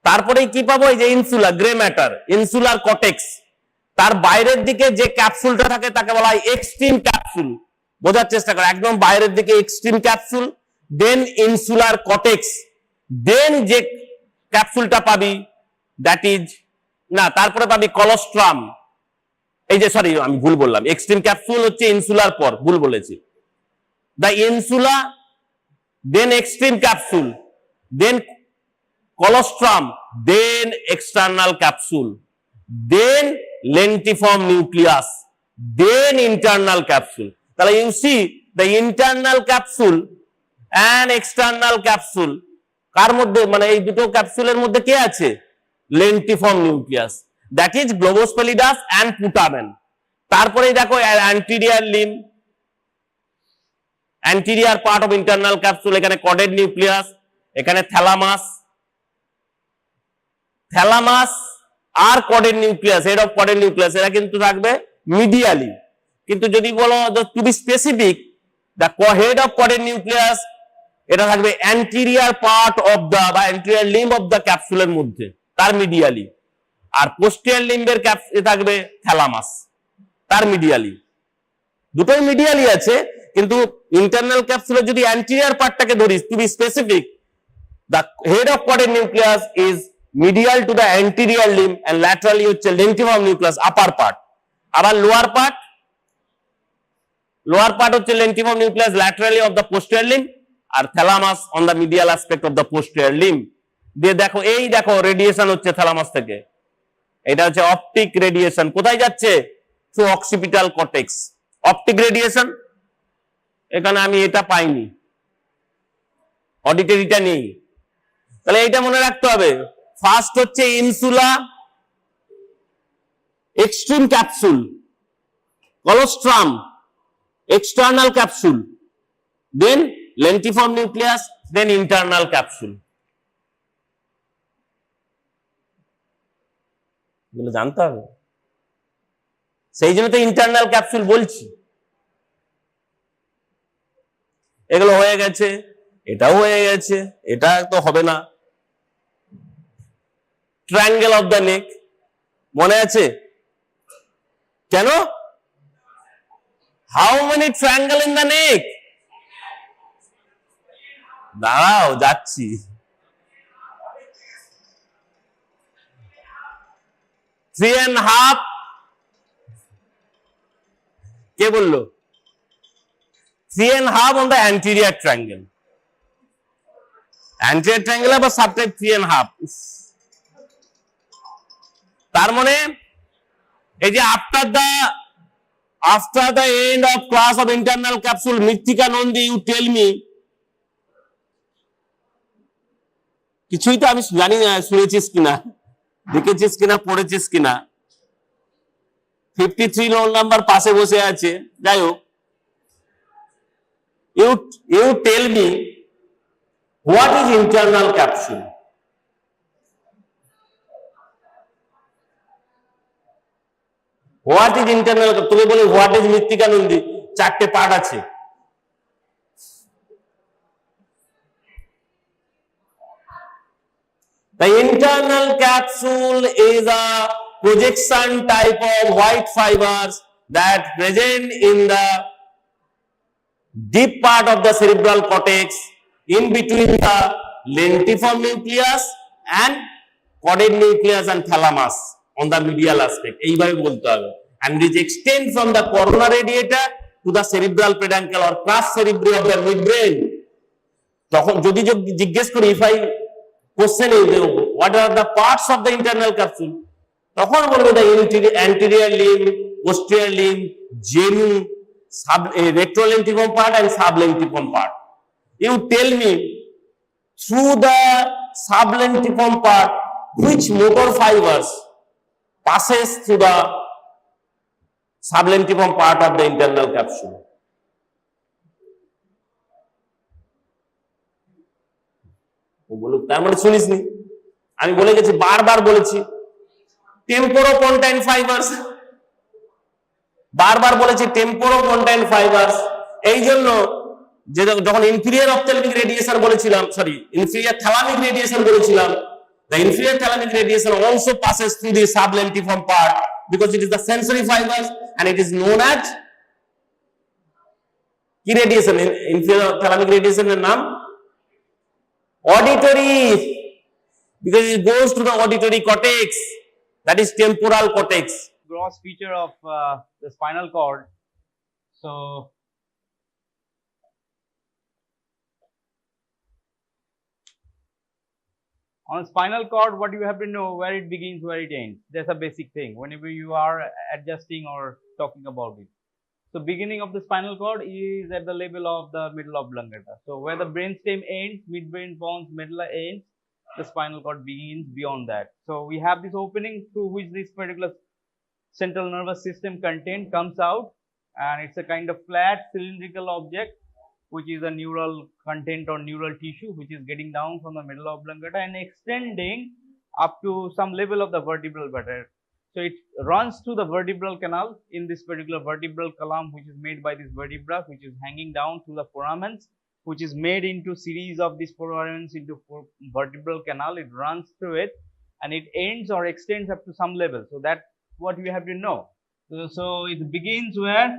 Speaker 2: তারপরে কি পাবো? এই যে ইনসুলা, গ্রে ম্যাটার, ইনসুলার কর্টেক্স। তার বাইরের দিকে যে ক্যাপসুলটা থাকে তাকে বলা হয় এক্সট্রিম ক্যাপসুল। বোঝার চেষ্টা করো, একদম বাইরের দিকে এক্সট্রিম ক্যাপসুল, দেন ইনসুলার কর্টেক্স, দেন যে ক্যাপসুলটা পাবি দ্যাট ইজ, না তারপরে পাবি কলোস্ট্রাম। এই যে সরি আমি ভুল বললাম, এক্সট্রিম ক্যাপসুল হচ্ছে ইনসুলার পর, ভুল বলেছি। The insula, then extreme capsule, then colostrum, then external capsule, then lentiform nucleus, then internal capsule. তাহলে you see the internal capsule and external capsule কার মধ্যে, মানে এই দুটো ক্যাপসুলের মধ্যে কে আছে? lentiform nucleus, that is globus pallidus and putamen. তারপরে দেখো anterior limb, anterior part of internal capsule, এখানে corded nucleus, এখানে thalamus, থ্যালামাস আর caudate nucleus, head of caudate nucleus, এরা কিন্তু থাকবে মিডিয়ালি। কিন্তু যদি বলো to be specific, the head of caudate nucleus, এটা থাকবে অ্যান্টিরিয়ার পার্ট অফ দা বা অ্যান্টিরিয়ার লিম্ব অফ দা ক্যাপসুলের মধ্যে, তার মিডিয়ালি। আর পোস্টেরিয়র লিম্বের থাকবে থ্যালামাস, তার মিডিয়ালি। দুটোই মিডিয়ালি আছে, কিন্তু ইন্টারনাল ক্যাপসুলের যদি অ্যান্টিরিয়ার পার্টটাকে ধরিস, to be specific, the head of caudate nucleus is medial to the anterior limb and laterally হচ্ছে lentiform nucleus, upper part। আবার লোয়ার পার্ট হচ্ছে lentiform nucleus laterally of the posterior limb, আর thalamus on the medial aspect of the posterior limb। দিয়ে দেখো, এই দেখো radiation হচ্ছে thalamus থেকে, এটা হচ্ছে অপটিক রেডিয়েশন। কোথায় যাচ্ছে? Through occipital cortex. Optic radiation, এখানে আমি এটা পাইনি, অডিটরিটা নেই, তাহলে এইটা মনে রাখতে হবে। ফার্স্ট হচ্ছে insula, extreme capsule, claustrum, external capsule, then lentiform nucleus, then internal capsule. এগুলো জানতে হবে, সেই জন্য তো ইন্টারনাল ক্যাপসুল বলছি। এগুলো হয়ে গেছে, এটাও হয়ে গেছে, এটা তো হবে না। ট্রায়াঙ্গেল অফ দ্য নেক মনে আছে? কেন? How many triangle in the neck? দাঁড়াও, যাচ্ছি। 3.5 কে বললো? 3.5 on the anterior triangle. Anterior triangle আবার subtype 3.5. তার মানে এই যে after the end of class of internal capsule, Mritika Nandi, you tell me, কিছুই তো আমি জানি না, শুনেছিস কিনা, দেখেছিস কিনা, পড়েছিস কিনা। 53 রোল নাম্বার পাশে বসে আছে, যাই হোক, you tell me what is internal capsule? What is internal? তুমি বলে what is মৃত্তিকা নন্দী, 4টে পার্ট আছে। The internal capsule is a projection type of white fibers that present in the deep part of the cerebral cortex in between the lentiform nucleus and caudate nucleus and thalamus on the medial aspect. এইভাবে বলতে হবে। And it extends from the corona radiator to the cerebral peduncle or crus cerebri of the midbrain. তখন যদি জিজ্ঞেস করি, if I question is what are the parts of the internal capsule, তখন বলবে the anterior limb, posterior limb, genu, retrolentiform part and sublentiform part. You tell me through the sublentiform part which motor fibers passes through the sublentiform part of the internal capsule. বলুক, তার মানে শুনিসনি, আমি বলে গেছি, বারবার বলেছি, টেম্পোরোপন্টাইন ফাইবার্স, বারবার বলেছি টেম্পোরোপন্টাইন ফাইবার্স। এই জন্য যে যখন ইনফিরিয়র অপথ্যালমিক রেডিয়েশন বলেছিলাম, সরি ইনফিরিয়র থ্যালামিক রেডিয়েশন বলেছিলাম, the inferior thalamic radiation also passes through the sublentiform part because it is the sensory fibers and it is known as কি রেডিয়েশন? inferior thalamic radiation এর নাম auditory, because it goes to the auditory cortex, that is temporal cortex.
Speaker 1: Gross feature of the spinal cord. So on spinal cord, what you have to know, where it begins, where it ends. That's a basic thing whenever you are adjusting or talking about it. So beginning of the spinal cord is at the level of the middle oblongata. So where the brainstem ends, midbrain pons, medulla ends, the spinal cord begins beyond that. So we have this opening through which this particular central nervous system content comes out, and it's a kind of flat cylindrical object which is a neural content or neural tissue which is getting down from the middle oblongata and extending up to some level of the vertebral bladder. So it runs through the vertebral canal in this particular vertebral column which is made by this vertebra which is hanging down through the foramens, which is made into series of these foramens into vertebral canal. It runs through it and it ends or extends up to some level. So that's what we have to know. So it begins where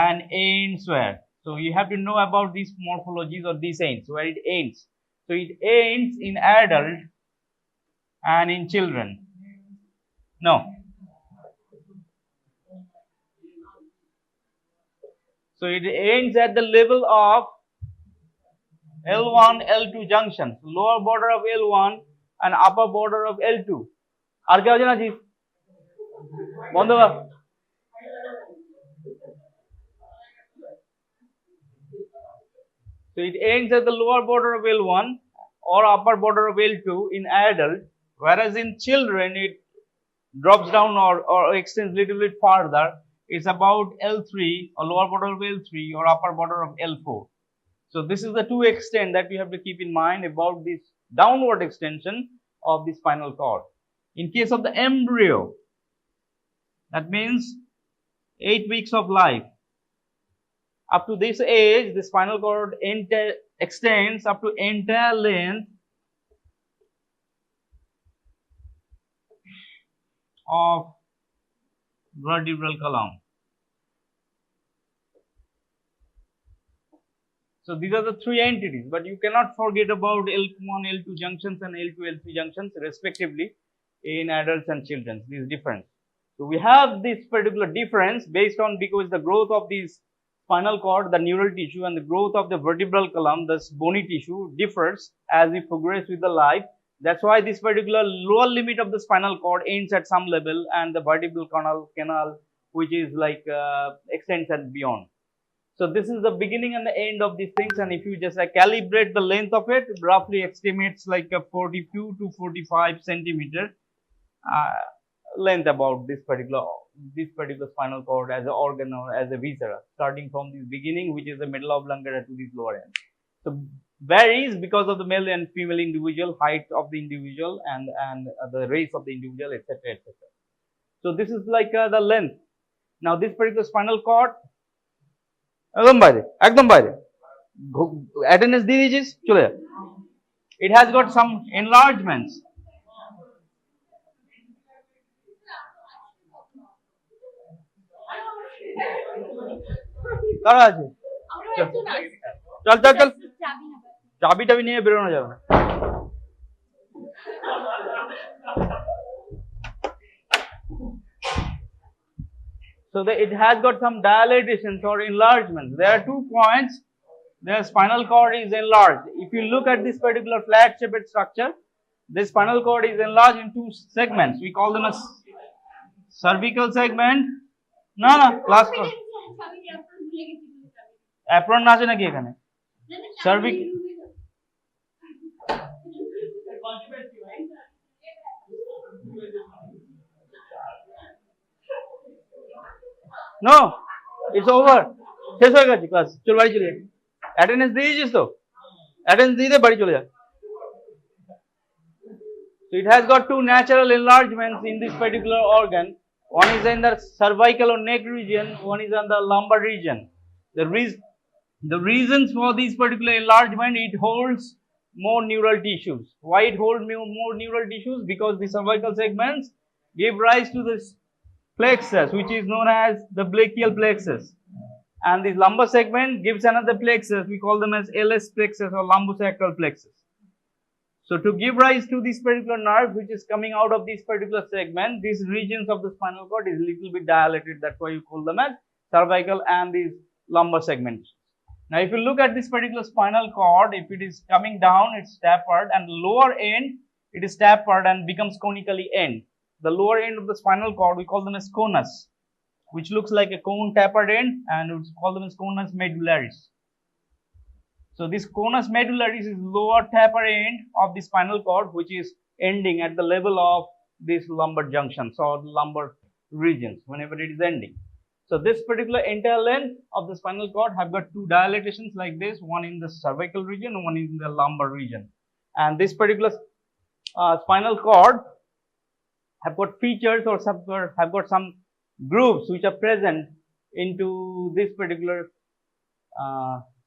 Speaker 1: and ends where. So you have to know about these morphologies or these ends, where it ends. So it ends in adult and in children. No. So it ends at the level of L1, L2 junctions, lower border of L1 and upper border of L2. আর কে আছেন আছিস? বন্ধ কর। So it ends at the lower border of L1 or upper border of L2 in adult, whereas in children it drops down or extends a little bit further. It's about L3 or lower border of L3 or upper border of L4. So this is the two extent that you have to keep in mind about this downward extension of the spinal cord. In case of the embryo, that means 8 weeks of life. Up to this age, the spinal cord extends up to entire length of
Speaker 3: vertebral column. So these are the three entities, but you cannot forget about L1, L2 junctions and L2, L3 junctions respectively in adults and children. This difference. So we have this particular difference based on because the growth of this spinal cord, the neural tissue, and the growth of the vertebral column, this bony tissue, differs as we progress with the life. That's why this particular lower limit of the spinal cord ends at some level, and the vertebral canal which is like extends and beyond. So this is the beginning and the end of these things, and if you just calibrate the length of it, roughly estimates like a 42 to 45 centimeter length about this particular spinal cord as an organ or as a viscera, starting from this beginning, which is the medulla oblongata, to this lower end. So varies because of the male and female individual, height of the individual, and the race of the individual, etc., etc. So this is like the length. Now this particular spinal cord, একদম বাইরে attendance দিয়ে দিয়েছিস চলে যা. It has got some enlargements. কারা আছে? চল চল চল, চাবি টাবি নিয়ে বেরোনো যাবে না. So it has got some dilatations or enlargements. There are 2 points. The spinal cord is enlarged. If you look at this particular flat-shaped structure, this spinal cord is enlarged in 2 segments. We call them as cervical segment. No, class. Apron আছে নাকি এখানে? Cervic. No, it's over. শেষ হয়ে গেছে class, চল বাড়ি চলে যা. অ্যাটেন্ডেন্স দিয়ে দিয়েছিস তো? অ্যাটেন্ডেন্স দিয়ে দে, বাড়ি চলে যা. So it has got 2 natural enlargements in this particular organ. One is in the cervical or neck region, one is in the lumbar region. The reasons for this particular enlargement, it holds more neural tissues. Why it holds more neural tissues? Because the cervical segments give rise to this plexus, which is known as the brachial plexus, and this lumbar segment gives another plexus. We call them as LS plexus or lumbosacral plexus. So to give rise to this particular nerve which is coming out of this particular segment, these regions of the spinal cord is little bit dilated. That's why you call them as cervical and these lumbar segments. Now if you look at this particular spinal cord, if it is coming down, it's tapered, and the lower end it is tapered and becomes conically end. The lower end of the spinal cord, we call them as conus, which looks like a cone tapered end, and we call them as conus medullaris. So this conus medullaris is lower tapered end of the spinal cord, which is ending at the level of these lumbar junctions or lumbar regions whenever it is ending. So this particular entire length of the spinal cord have got 2 dilatations like this, one in the cervical region and one in the lumbar region. And this particular spinal cord have got features or have got some grooves which are present into this particular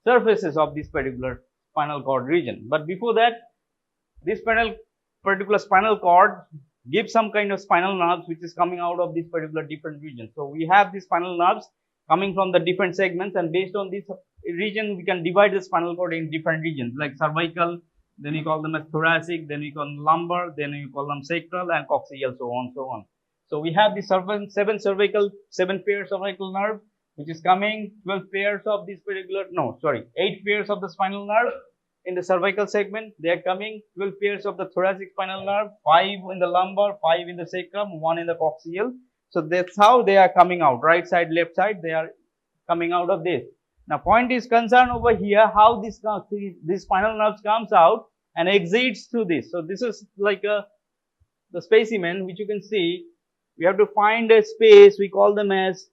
Speaker 3: surfaces of this particular spinal cord region. But before that, this particular spinal cord gives some kind of spinal nerves which is coming out of this particular different region. So we have these spinal nerves coming from the different segments, and based on this region we can divide the spinal cord in different regions like cervical, then we call them as thoracic, then we call them lumbar, then we call them sacral and coccygeal, so on, so on. So we have the 7 pairs of cervical nerve which is coming, 12 pairs of this particular, 8 pairs of the spinal nerve in the cervical segment. They are coming, 12 pairs of the thoracic spinal nerve, 5 in the lumbar, 5 in the sacrum, 1 in the coccygeal. So that's how they are coming out, right side, left side, they are coming out of this. Now point is concerned over here how this spinal nerves comes out and exits through this. So this is like the specimen which you can see. We have to find a space, we call them as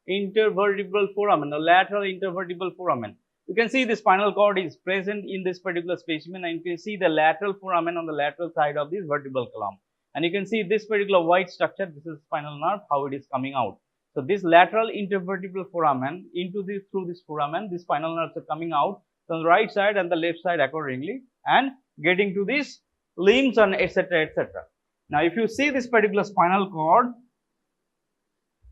Speaker 3: intervertebral foramen, the lateral intervertebral foramen. You can see the spinal cord is present in this particular specimen, and you can see the lateral foramen on the lateral side of this vertebral column. And you can see this particular white structure, this is spinal nerve, how it is coming out. So this lateral intervertebral foramen, through this foramen, the spinal nerves are coming out from the right side and the left side accordingly, and getting to these limbs and etc., etc. Now, if you see this particular spinal cord,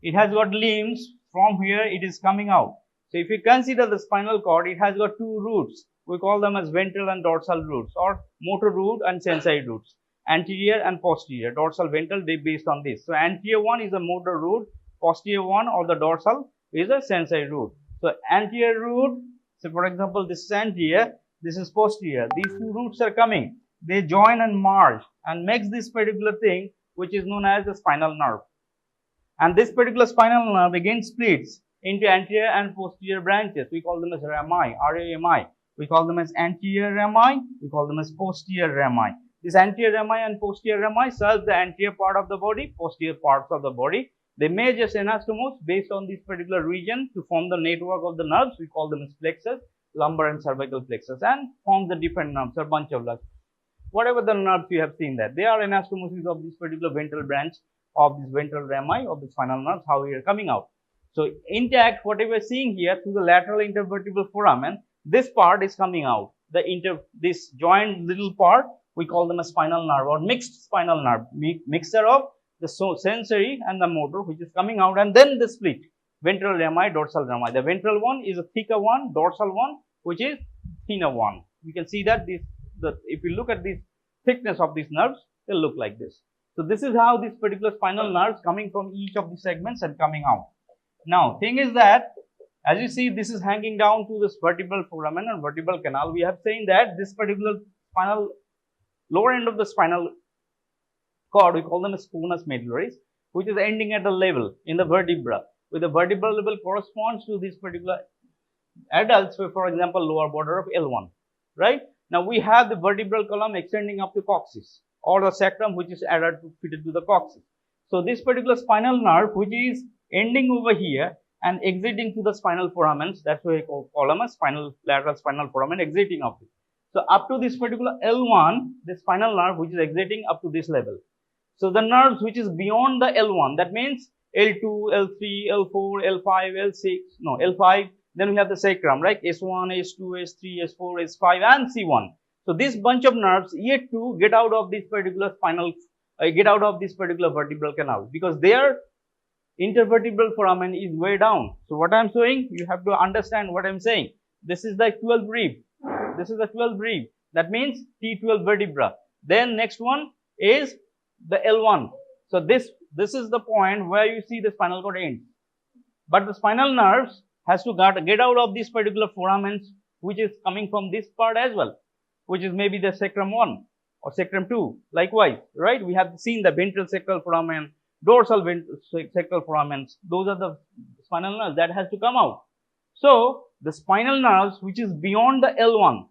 Speaker 3: it has got limbs. From here it is coming out. So if you consider the spinal cord, it has got two roots. We call them as ventral and dorsal roots, or motor root and sensory roots, anterior and posterior. Dorsal, ventral, they based on this. So anterior one is a motor root, posterior one or the dorsal is a sensory root. So anterior root, so for example this is anterior, this is posterior. These two roots are coming, they join and merge and makes this particular thing which is known as the spinal nerve. And this particular spinal nerve again splits into anterior and posterior branches. We call them as rami, R-A-M-I. We call them as anterior rami, we call them as posterior rami. This anterior rami and posterior rami serves the anterior part of the body, posterior parts of the body. They may just anastomose based on this particular region to form the network of the nerves. We call them as plexus, lumbar and cervical plexus, and form the different nerves, a bunch of nerves. Whatever the nerves you have seen that, they are anastomosis of this particular ventral branch of this ventral rami of the spinal nerves, how we are coming out. So intact, whatever we are seeing here through the lateral intervertebral foramen, this part is coming out. This joined little part, we call them a spinal nerve or mixed spinal nerve, mixture of the sensory and the motor, which is coming out, and then the split, ventral rami, dorsal rami. The ventral one is a thicker one, dorsal one which is thinner one. We can see that if you look at the thickness of these nerves, they look like this. So this is how this particular spinal nerves coming from each of the segments and coming out. Now, thing is that, as you see, this is hanging down to this vertebral foramen and vertebral canal. We have seen that this particular spinal, lower end of the spinal cord, we call them as conus medullaris, which is ending at the level in the vertebra. With the vertebral level corresponds to this particular adults, for example, lower border of L1, right? Now, we have the vertebral column extending up to coccyx, or the sacrum, which is fitted to the coccyx. So this particular spinal nerve, which is ending over here and exiting to the spinal foramens, that's why we call them as lateral spinal foramen exiting of it. So up to this particular L1, the spinal nerve which is exiting up to this level. So the nerves which is beyond the L1, that means L2, L3, L4, L5, L6, no L5. Then we have the sacrum, right? S1, S2, S3, S4, S5, and C1. So this bunch of nerves yet to get out of this particular vertebral canal, because their intervertebral foramen is way down. So what I am saying, you have to understand what I am saying. This is the 12th rib. This is the 12th rib. That means T12 vertebra. Then next one is the L1. So this is the point where you see the spinal cord ends. But the spinal nerves has to get out of this particular foramens, which is coming from this part as well, which is maybe the sacrum 1 or sacrum 2. Likewise, right? We have seen the ventral sacral foramen, dorsal sacral foramens. Those are the spinal nerves that has to come out. So the spinal nerves which is beyond the L1,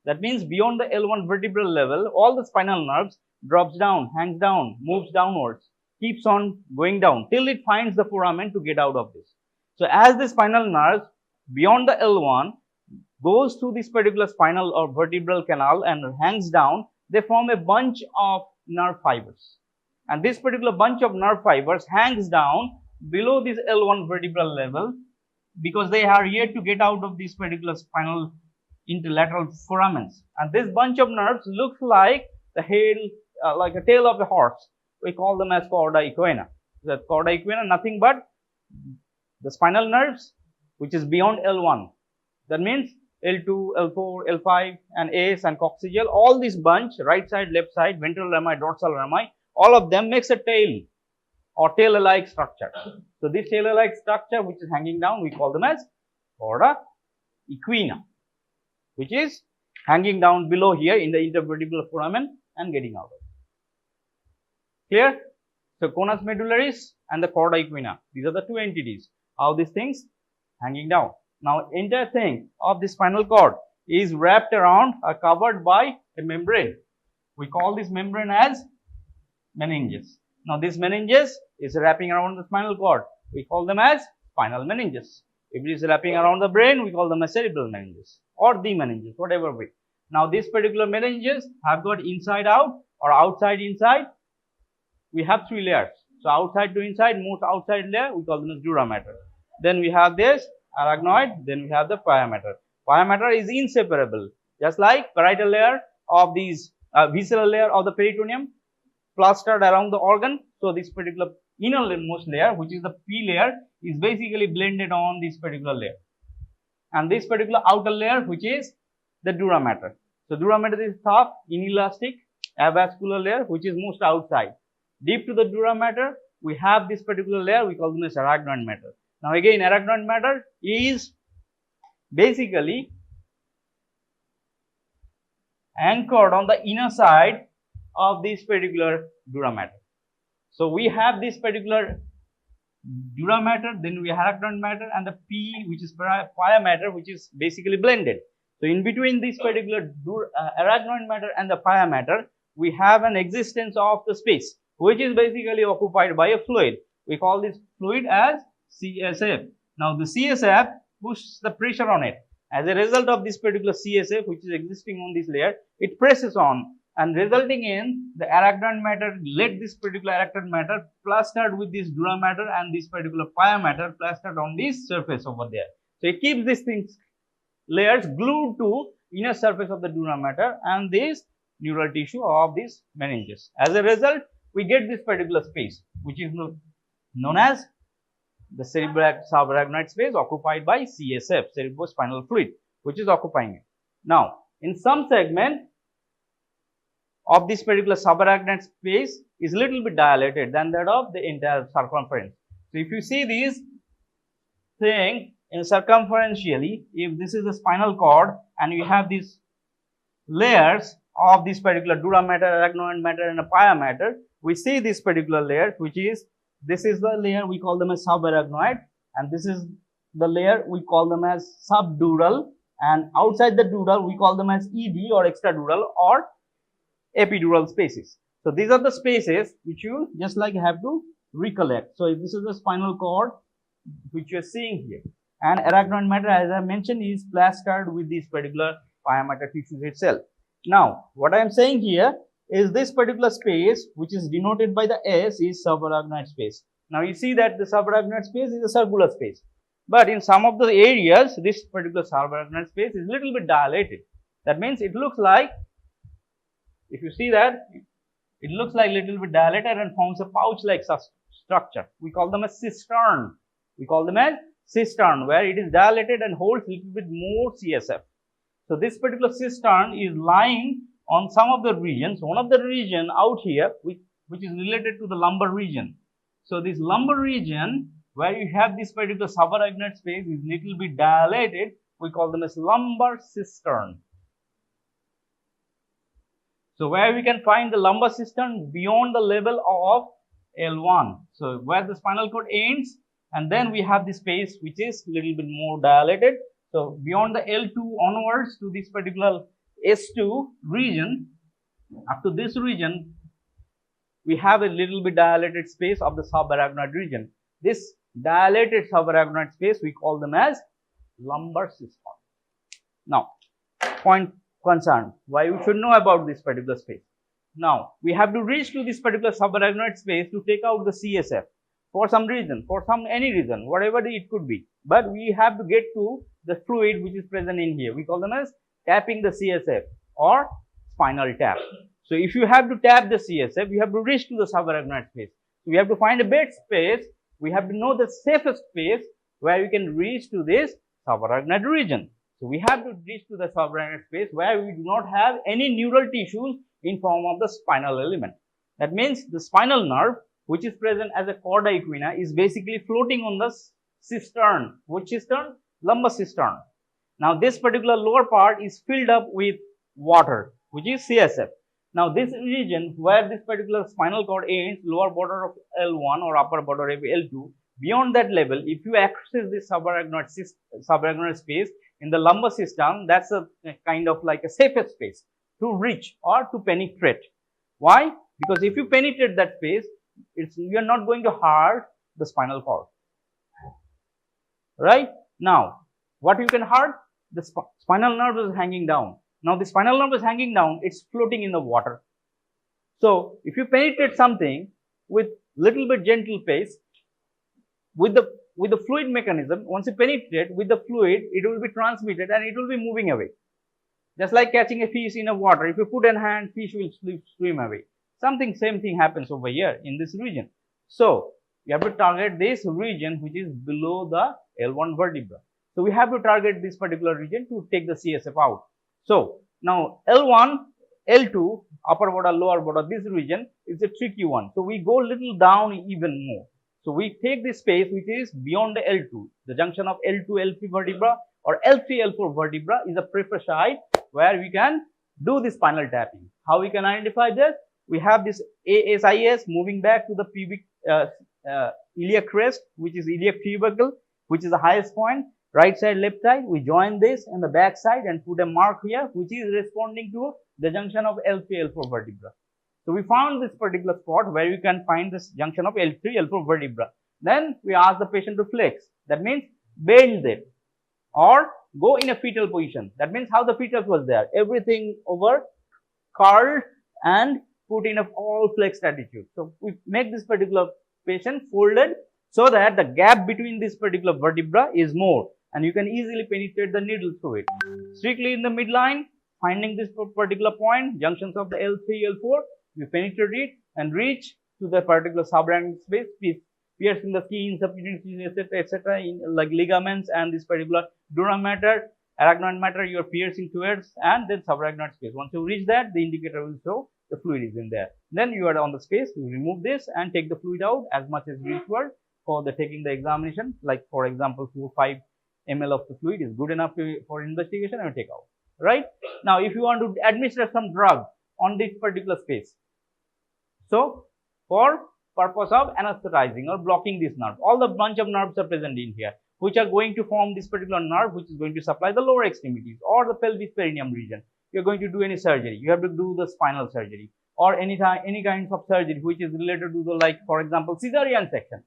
Speaker 3: that means beyond the L1 vertebral level, all the spinal nerves drops down, hangs down, moves downwards, keeps on going down till it finds the foramen to get out of this. So as the spinal nerves beyond the L1 goes through this particular spinal or vertebral canal and hangs down, they form a bunch of nerve fibers. And this particular bunch of nerve fibers hangs down below this L1 vertebral level, because they are yet to get out of this particular spinal interlateral foramens. And this bunch of nerves looks like the head, like a tail of a horse. We call them as chorda equina. The chorda equina, nothing but the spinal nerves which is beyond L1. That means L2, L4, L5 and AS and coccygeal, all this bunch, right side, left side, ventral rami, dorsal rami, all of them makes a tail or tail-like structure. So this tail-like structure which is hanging down, we call them as chorda equina, which is hanging down below here in the intervertebral foramen and getting out of it. Clear? So conus medullaris and the chorda equina, these are the two entities. How these things hanging down. Now entire thing of the spinal cord is wrapped around or covered by a membrane. We call this membrane as meninges. Now this meninges is wrapping around the spinal cord. We call them as spinal meninges. If it is wrapping around the brain, we call them as cerebral meninges or the meninges, whatever way. Now this particular meninges have got inside out or outside inside. We have three layers. So outside to inside, most outside layer, we call them as dura mater. Then we have this arachnoid, then we have the pia mater. Pia mater is inseparable, just like parietal layer of these visceral layer of the peritoneum plastered around the organ. So this particular innermost layer, which is the P layer, is basically blended on this particular layer, and this particular outer layer, which is the dura mater. So dura mater is tough, inelastic, avascular layer, which is most outside. Deep to the dura mater, we have this particular layer, we call them as arachnoid matter. Now again, arachnoid matter is basically anchored on the inner side of this particular dura mater. So we have this particular dura mater, then we have arachnoid matter, and the P, which is pia matter, which is basically blended. So in between this particular arachnoid matter and the pia matter, we have an existence of the space, which is basically occupied by a fluid. We call this fluid as CSF. Now the CSF pushes the pressure on it. As a result of this particular CSF, which is existing on this layer, it presses on, and resulting in the arachnoid matter, let this particular arachnoid matter plastered with this dura matter and this particular pia matter plastered on this surface over there. So it keeps these things layers glued to inner surface of the dura mater and this neural tissue of this meninges. As a result, we get this particular space, which is known as the cerebral subarachnoid space occupied by CSF, cerebrospinal fluid, which is occupying it. Now, in some segment of this particular subarachnoid space is little bit dilated than that of the entire circumference. So if you see this thing in circumferentially, if this is the spinal cord and you have these layers of this particular dura mater, arachnoid matter and a pia matter, we see this particular layer, which is, this is the layer we call them as subarachnoid, and this is the layer we call them as subdural, and outside the dural we call them as ED or extradural or epidural spaces. So these are the spaces which you just like have to recollect. So if this is the spinal cord which you are seeing here, and arachnoid matter, as I mentioned, is plastered with this particular pia mater tissues itself. Now what I am saying here is this particular space, which is denoted by the S, is subarachnoid space. Now you see that the subarachnoid space is a circular space, but in some of the areas this particular subarachnoid space is little bit dilated. That means it looks like, if you see that, it looks like little bit dilated and forms a pouch-like structure. We call them a cistern. We call them as cistern, where it is dilated and holds little bit more CSF. So this particular cistern is lying on some of the regions. One of the region out here, which is related to the lumbar region. So this lumbar region, where you have this particular subarachnoid space, is little bit dilated. We call them as lumbar cistern. So where we can find the lumbar cistern beyond the level of L1. So where the spinal cord ends, and then we have the space which is little bit more dilated. So beyond the L2 onwards to this particular S2 region, up to this region, we have a little bit dilated space of the subarachnoid region. This dilated subarachnoid space we call them as lumbar cistern. Now, point concern, why we should know about this particular space. Now, we have to reach to this particular subarachnoid space to take out the CSF for some reason, for any reason, whatever it could be. But we have to get to the fluid which is present in here. We call them as tapping the CSF or spinal tap. So if you have to tap the CSF, you have to reach to the subarachnoid space. So we have to find a bed space. We have to know the safest space where we can reach to this subarachnoid region. So we have to reach to the subarachnoid space where we do not have any neural tissues in form of the spinal element. That means the spinal nerve, which is present as a chorda equina, is basically floating on the cistern. Which cistern? Lumbar cistern. Now this particular lower part is filled up with water, which is CSF. Now this region where this particular spinal cord ends, lower border of L1 or upper border of L2, beyond that level, if you access this subarachnoid space in the lumbar system, that's a kind of like a safest space to reach or to penetrate. Why? Because if you penetrate that space, you are not going to hurt the spinal cord. Right? Now, what you can hurt? The spinal nerve is hanging down. Now, the spinal nerve is hanging down, it's floating in the water. So, if you penetrate something with little bit gentle pace, with the fluid mechanism, once you penetrate with the fluid, it will be transmitted and it will be moving away. Just like catching a fish in the water. If you put a hand, fish will swim away. Something same thing happens over here in this region. So you have to target this region which is below the L1 vertebra. So we have to target this particular region to take the CSF out. So now L1, L2, upper border, lower border, this region is a tricky one. So we go little down even more. So we take this space which is beyond the L2, the junction of L2, L3 vertebra or L3, L4 vertebra is a preferred site where we can do this spinal tapping. How we can identify this? We have this ASIS moving back to the pubic iliac crest, which is iliac tubercle, which is the highest point. Right side, left side, we join this and the back side and put a mark here, which is responding to the junction of L3, L4 vertebra. So we found this particular spot where you can find this junction of L3, L4 vertebra. Then we ask the patient to flex. That means bend it or go in a fetal position. That means how the fetus was there. Everything over curled and put in a all flexed attitude. So we make this particular patient folded so that the gap between this particular vertebra is more and you can easily penetrate the needle through it. Strictly in the midline, finding this particular point, junctions of the L3, L4, we penetrate it and reach to the particular subarachnoid space, piercing the skin, subcutaneous, etc., in like ligaments and this particular dura mater, arachnoid mater, you are piercing towards and then subarachnoid space. Once you reach that, the indicator will show the fluid is in there. Then you are on the space, you remove this and take the fluid out as much as required for the taking the examination. Like for example, 4-5 ml of the fluid is good enough for investigation and take out. Right now, if you want to administer some drug on this particular space, so for purpose of anesthetizing or blocking this nerve, all the bunch of nerves are present in here, which are going to form this particular nerve, which is going to supply the lower extremities or the pelvis perineum region. You're going to do any surgery, you have to do the spinal surgery or any kinds of surgery which is related to the, like for example, cesarean section.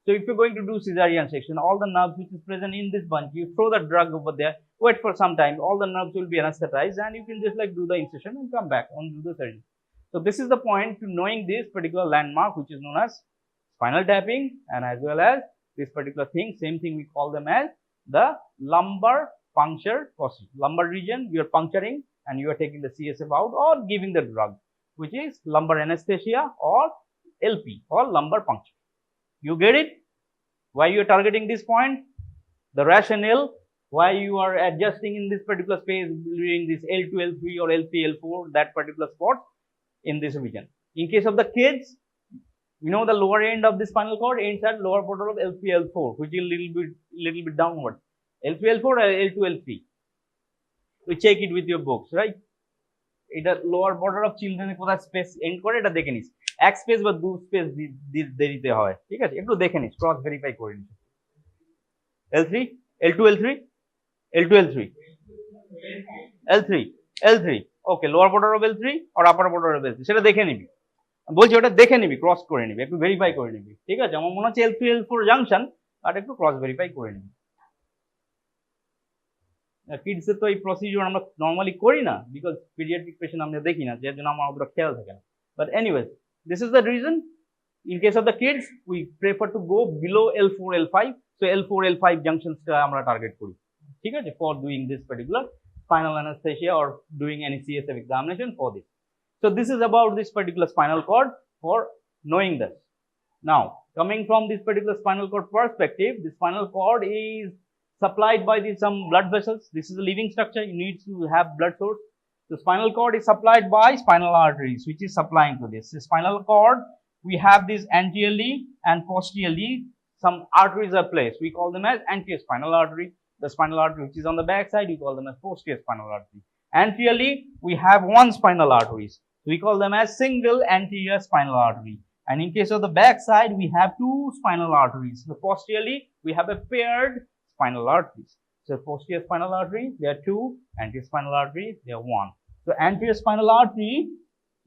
Speaker 3: So if you're going to do cesarean section, all the nerves which is present in this bunch, you throw the drug over there, wait for some time, all the nerves will be anesthetized and you can just like do the incision and come back and do the surgery. So this is the point to knowing this particular landmark which is known as spinal tapping, and as well as this particular thing, same thing we call them as the lumbar puncture process. Lumbar region you are puncturing and you are taking the CSF out or giving the drug, which is lumbar anesthesia or LP or lumbar puncture. You get it? Why you are targeting this point? The rationale why you are adjusting in this particular space during this L2, L3 or L3, L4, that particular spot in this region. In case of the kids, you know the lower end of the spinal cord ends at lower border of L3, L4, which is little bit downward. L3, L4 or L2, L3. We check it with your books, right? এটা lower border of children কোথায় space end করে এটা দেখে নিস, এক space বা দু space দিতে হয়, ঠিক আছে, একটু দেখে নিস, ক্রস ভেরিফাই করে নিস। L3, L2, L3, L2, L3, L3, L3, okay, lower border of L3 আর আপার বর্ডার অফ L3 সেটা দেখে নিবি, বলছি ওটা দেখে নিবি, ক্রস করে নিবি, একটু ভেরিফাই করে নিবি, ঠিক আছে? আমার মনে হচ্ছে L3, L4 জাংশন, আর একটু ক্রস ভেরিফাই করে নিবি। কিডসের তো এই প্রসিডিউর আমরা নর্মালি করি না, বিকজ পিডিয়াট্রিক পেশেন্ট আমরা দেখি না, যার জন্য আমার অতটা খেয়াল থাকে না। But anyways, this is the reason. In case of the kids we prefer to go below L4, L5, so L4, L5 জাংশনসটা আমরা টার্গেট করি, ঠিক আছে, for doing this particular spinal anesthesia or doing any CSF examination for this. So this is about this particular spinal cord for knowing this. Now, coming from this particular spinal cord perspective, the spinal cord is supplied by some blood vessels. This is a living structure, you need to have blood source. The spinal cord is supplied by spinal arteries, which is supplying to this. The spinal cord, we have this anteriorly and posteriorly, some arteries are placed. We call them as anterior spinal artery. The spinal artery which is on the back side, we call them as posterior spinal artery. Anteriorly, we have one spinal arteries. We call them as single anterior spinal artery. And in case of the back side, we have two spinal arteries. So posteriorly, we have a paired spinal arteries. So posterior spinal artery, there are two. Anterior spinal artery, there are one. So anterior spinal artery,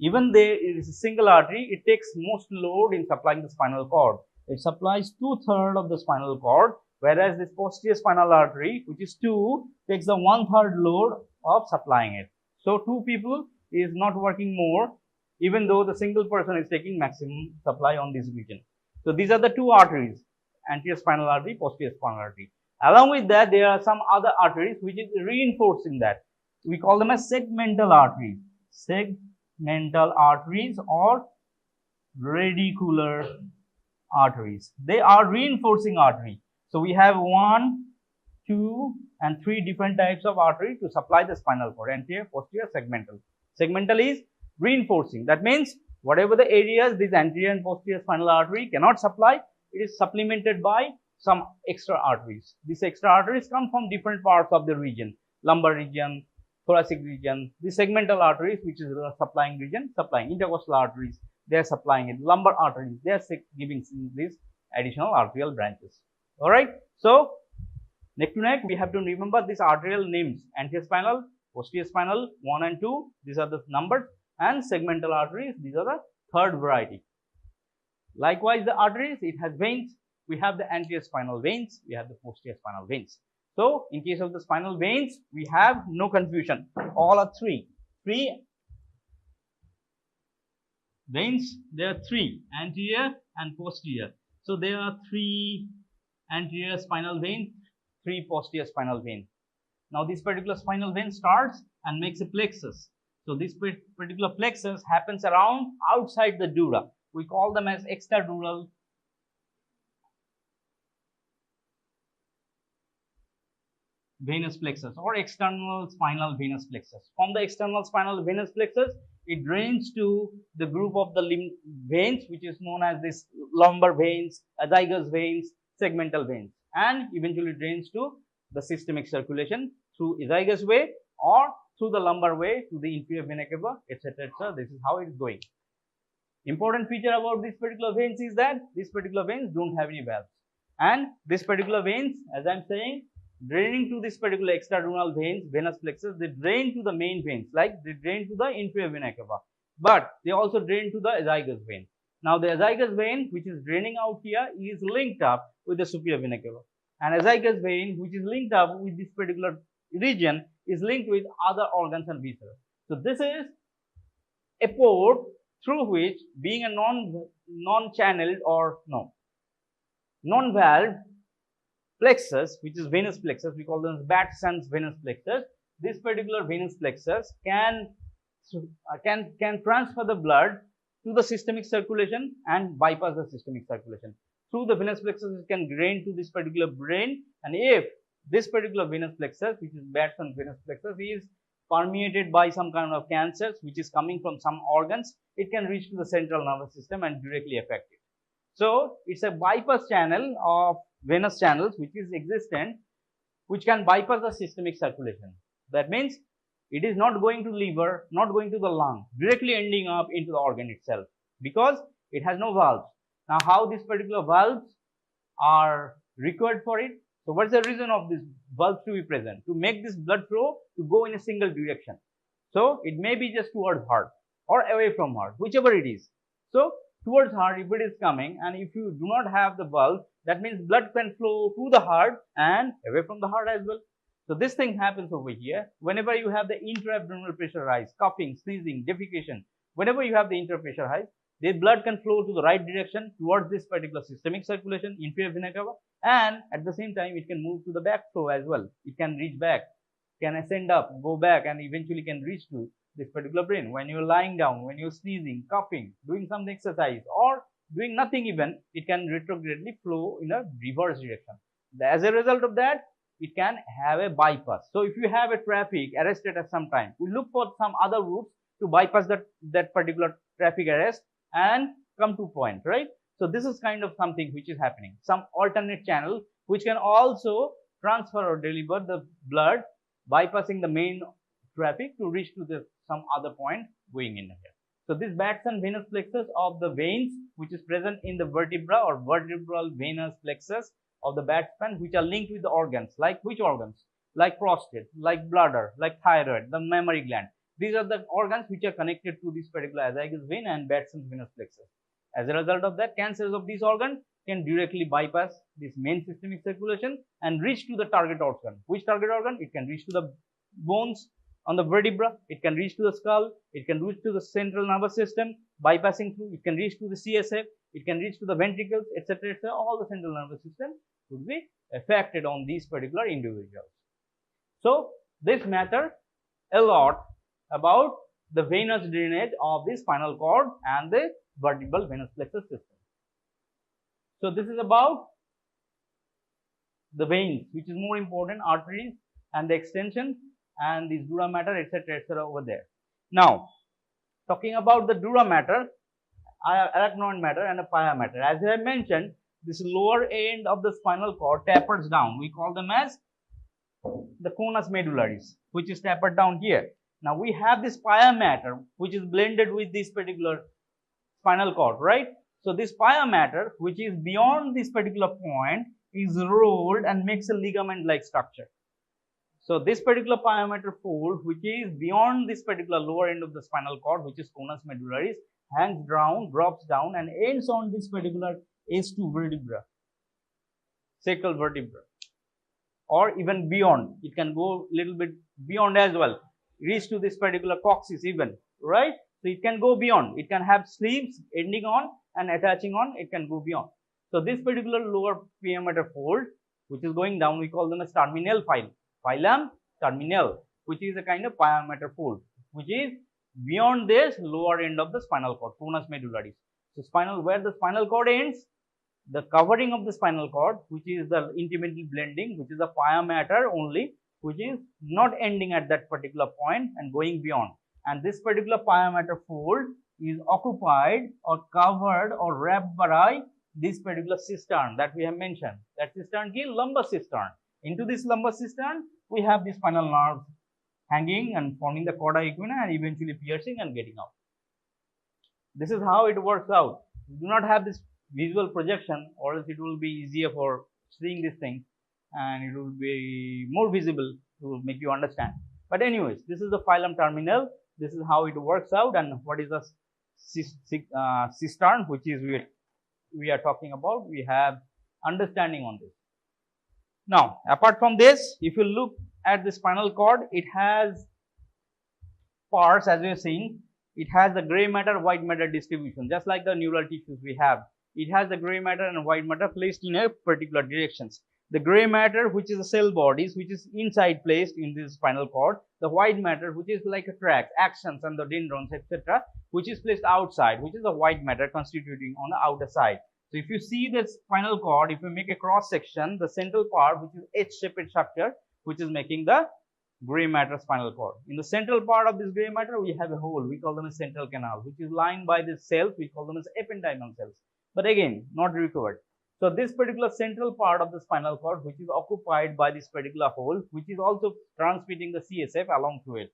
Speaker 3: even though it is a single artery, it takes most load in supplying the spinal cord. It supplies 2/3 of the spinal cord, whereas this posterior spinal artery, which is 2, takes the 1/3 load of supplying it. So two people is not working more, even though the single person is taking maximum supply on this region. So these are the two arteries, anterior spinal artery, posterior spinal artery. Along with that, there are some other arteries which is reinforcing that. We call them as segmental arteries. Segmental arteries or radicular arteries. They are reinforcing artery. So we have 1, 2 and 3 different types of artery to supply the spinal cord: anterior, posterior, segmental. Segmental is reinforcing. That means whatever the areas this anterior and posterior spinal artery cannot supply, it is supplemented by some extra arteries. These extra arteries come from different parts of the region: lumbar region, thoracic region. The segmental arteries, which is the supplying region, supplying intercostal arteries, they are supplying it. Lumbar arteries, they are giving these additional arterial branches. All right. So neck to neck, we have to remember these arterial names: anterior spinal, posterior spinal, 1 and 2. These are the numbers, and segmental arteries. These are the third variety. Likewise, the arteries, it has veins. We have the anterior spinal veins, we have the posterior spinal veins. So in case of the spinal veins, we have no confusion. All are three veins. There are 3, anterior and posterior. So there are 3 anterior spinal veins, 3 posterior spinal veins. Now this particular spinal vein starts and makes a plexus. So this particular plexus happens around outside the dura. We call them as extradural venous plexus or external spinal venous plexus. From the external spinal venous plexus, it drains to the group of the limb veins, which is known as this lumbar veins, azygous veins, segmental veins, and eventually drains to the systemic circulation through azygous way or through the lumbar way to the inferior vena cava, etc., etc. This is how it is going. Important feature about these particular veins is that these particular veins don't have any valves, and this particular veins, as I am saying, draining to this particular extradural veins, venous plexus, they drain to the main veins, like they drain to the inferior vena cava, but they also drain to the azygous vein. Now the azygous vein, which is draining out here, is linked up with the superior vena cava, and azygous vein, which is linked up with this particular region, is linked with other organs and viscera. So this is a port through which, being a non-channeled or non-valved plexus, which is venous plexus, we call them as Batson's venous plexus. This particular venous plexus can transfer the blood to the systemic circulation and bypass the systemic circulation. Through the venous plexus, it can drain to this particular brain, and if this particular venous plexus, which is Batson's venous plexus, is permeated by some kind of cancers which is coming from some organs, it can reach to the central nervous system and directly affect it. So it's a bypass channel of venous channels which is existent, which can bypass the systemic circulation. That means it is not going to liver, not going to the lung, directly ending up into the organ itself, because it has no valves. Now how these particular valves are required for it? So what is the reason of this valve to be present? To make this blood flow to go in a single direction. So it may be just towards heart or away from heart, whichever it is. So towards heart, if it is coming, and if you do not have the valve, that means blood can flow to the heart and away from the heart as well. So this thing happens over here. Whenever you have the intra-abdominal pressure rise, coughing, sneezing, defecation, whenever you have the intra-pressure rise, the blood can flow to the right direction towards this particular systemic circulation, inferior vena cava, and at the same time it can move to the back flow as well. It can reach back, can ascend up, go back, and eventually can reach to this particular brain. When you're lying down, when you're sneezing, coughing, doing some exercise, or doing nothing even, it can retrogradely flow in a reverse direction. As a result of that, it can have a bypass. So if you have a traffic arrested at some time, we look for some other routes to bypass that particular traffic arrest and come to point, right? So this is kind of something which is happening. Some alternate channel which can also transfer or deliver the blood, bypassing the main traffic to reach to some other point going in here. So this Batson venous plexus of the veins, which is present in the vertebra or vertebral venous plexus of the Batson, which are linked with the organs. Like which organs? Like prostate, like bladder, like thyroid, the mammary gland. These are the organs which are connected to this particular azygous vein and Batson's venous plexus. As a result of that, cancers of these organs can directly bypass this main systemic circulation and reach to the target organ. Which target organ? It can reach to the bones on the vertebra, it can reach to the skull, it can reach to the central nervous system, bypassing through, it can reach to the CSF, it can reach to the ventricles, etc., etc. All the central nervous system would be affected on these particular individuals. So this matter a lot about the venous drainage of the spinal cord and the vertebral venous plexus system. So this is about the veins, which is more important, arteries and the extension and this dura mater, etc. over there. Now, talking about the dura mater, arachnoid matter and the pia mater. As I mentioned, this lower end of the spinal cord tapers down. We call them as the conus medullaris, which is tapered down here. Now we have this pia mater, which is blended with this particular spinal cord, right? So this pia mater, which is beyond this particular point, is rolled and makes a ligament-like structure. So this particular pia mater fold, which is beyond this particular lower end of the spinal cord, which is conus medullaris, hangs down, drops down, and ends on this particular S2 vertebra, sacral vertebra, or even beyond. It can go a little bit beyond as well, reach to this particular coccyx even, right? So it can go beyond. It can have sleeves ending on and attaching on. It can go beyond. So this particular lower pia mater fold, which is going down, we call them as terminal phylum terminal, which is a kind of pia mater fold, which is beyond this lower end of the spinal cord, conus medullaris. So where the spinal cord ends, the covering of the spinal cord, which is the intimately blending, which is the pia mater only, which is not ending at that particular point and going beyond. And this particular pia mater fold is occupied or covered or wrapped by this particular cistern that we have mentioned. That cistern is lumbar cistern. Into this lumbar cistern, we have the spinal nerves hanging and forming the chorda equina and eventually piercing and getting out. This is how it works out. You do not have this visual projection, or else it will be easier for seeing these things and it will be more visible to make you understand. But anyways, this is the phylum terminal. This is how it works out, and what is the cistern, which is we are talking about. We have understanding on this. Now, apart from this, if you look at the spinal cord, it has parts, as we have seen. It has the gray matter, white matter distribution, just like the neural tissues we have. It has the gray matter and white matter placed in a particular directions. The gray matter, which is the cell bodies, which is inside placed in this spinal cord. The white matter, which is like a tract, axons and the dendrons, etc., which is placed outside, which is the white matter constituting on the outer side. So if you see the spinal cord, if you make a cross section, the central part, which is H-shaped structure, which is making the gray matter spinal cord. In the central part of this gray matter, we have a hole. We call them a central canal, which is lined by the cells. We call them as ependymal cells. But again, not recovered. So this particular central part of the spinal cord, which is occupied by this particular hole, which is also transmitting the CSF along to it.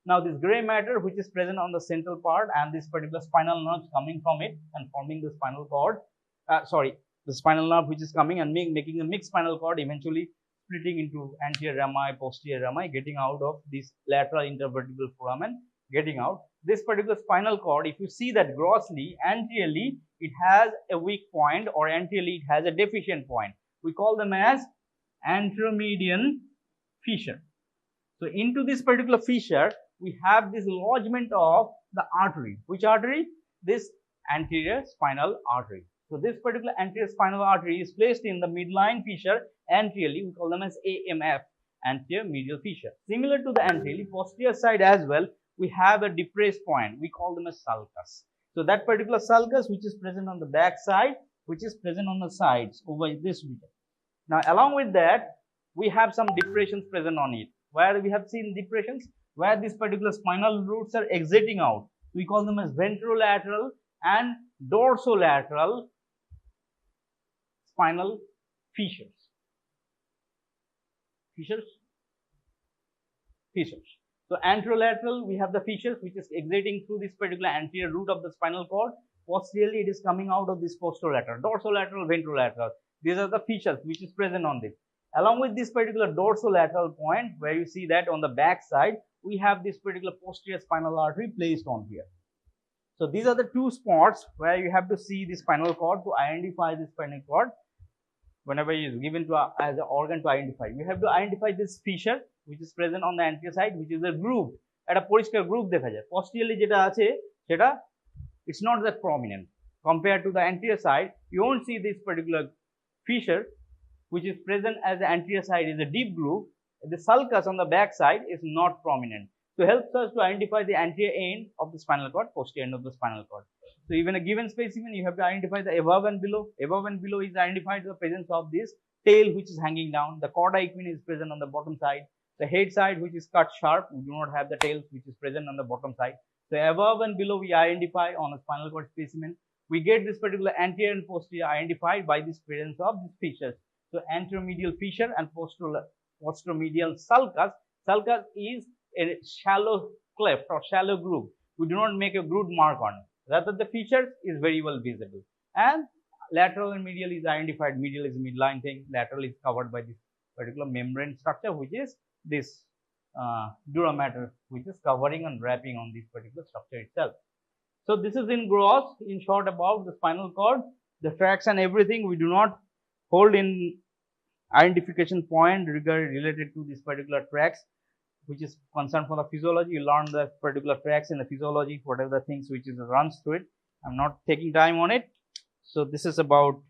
Speaker 3: Now this gray matter, which is present on the central part, and this particular spinal nerve coming from it and forming the spinal cord, the spinal nerve which is coming and making a mixed spinal cord, eventually splitting into anterior rami, posterior rami, getting out of this lateral intervertebral foramen, getting out. This particular spinal cord, if you see that grossly, anteriorly, it has a weak point, or anteriorly it has a deficient point. We call them as anteromedian fissure. So into this particular fissure, we have this lodgement of the artery. Which artery? This anterior spinal artery. So this particular anterior spinal artery is placed in the midline fissure anteriorly. We call them as AMF, anterior medial fissure. Similar to the anteriorly, posterior side as well, we have a depressed point. We call them as sulcus. So that particular sulcus, which is present on the back side, which is present on the sides over this region. Now along with that, we have some depressions present on it. Where we have seen depressions, where these particular spinal roots are exiting out. We call them as ventrolateral and dorsolateral spinal fissures. Fissures. So anterolateral, we have the fissures which is exiting through this particular anterior root of the spinal cord. Posteriorly, it is coming out of this posterolateral, dorsolateral, ventrolateral. These are the fissures which is present on this. Along with this particular dorsolateral point, where you see that on the back side, we have this particular posterior spinal artery placed on here. So these are the two spots where you have to see the spinal cord to identify the spinal cord. Whenever it is given to as an organ to identify, you have to identify this fissure which is present on the anterior side, which is a groove. At a পরিষ্কার groove দেখা যায়. Posteriorly যেটা আছে সেটা it's not that prominent. Compared to the anterior side, you won't see this particular fissure which is present as the anterior side is a deep groove. The sulcus on the back side is not prominent. So helps us to identify the anterior end of the spinal cord, posterior end of the spinal cord. So even a given specimen, you have to identify the above and below. Above and below is identified the presence of this tail which is hanging down. The chorda equina is present on the bottom side. The head side which is cut sharp, we do not have the tail which is present on the bottom side. So above and below we identify on a spinal cord specimen. We get this particular anterior and posterior identified by this presence of these features. So anteromedial fissure and posteromedial sulcus. Sulcus is a shallow cleft or shallow groove. We do not make a groove mark on it. Rather, the feature is very well visible. And lateral and medial is identified. Medial is midline thing. Lateral is covered by this particular membrane structure, which is this dura mater, which is covering and wrapping on this particular structure itself. So this is in gross, in short, about the spinal cord, the tracks and everything. We do not hold in identification point related to this particular tracks, which is concerned for the physiology. You learn the particular tracks in the physiology, whatever the things which is runs through it. I'm not taking time on it. So this is about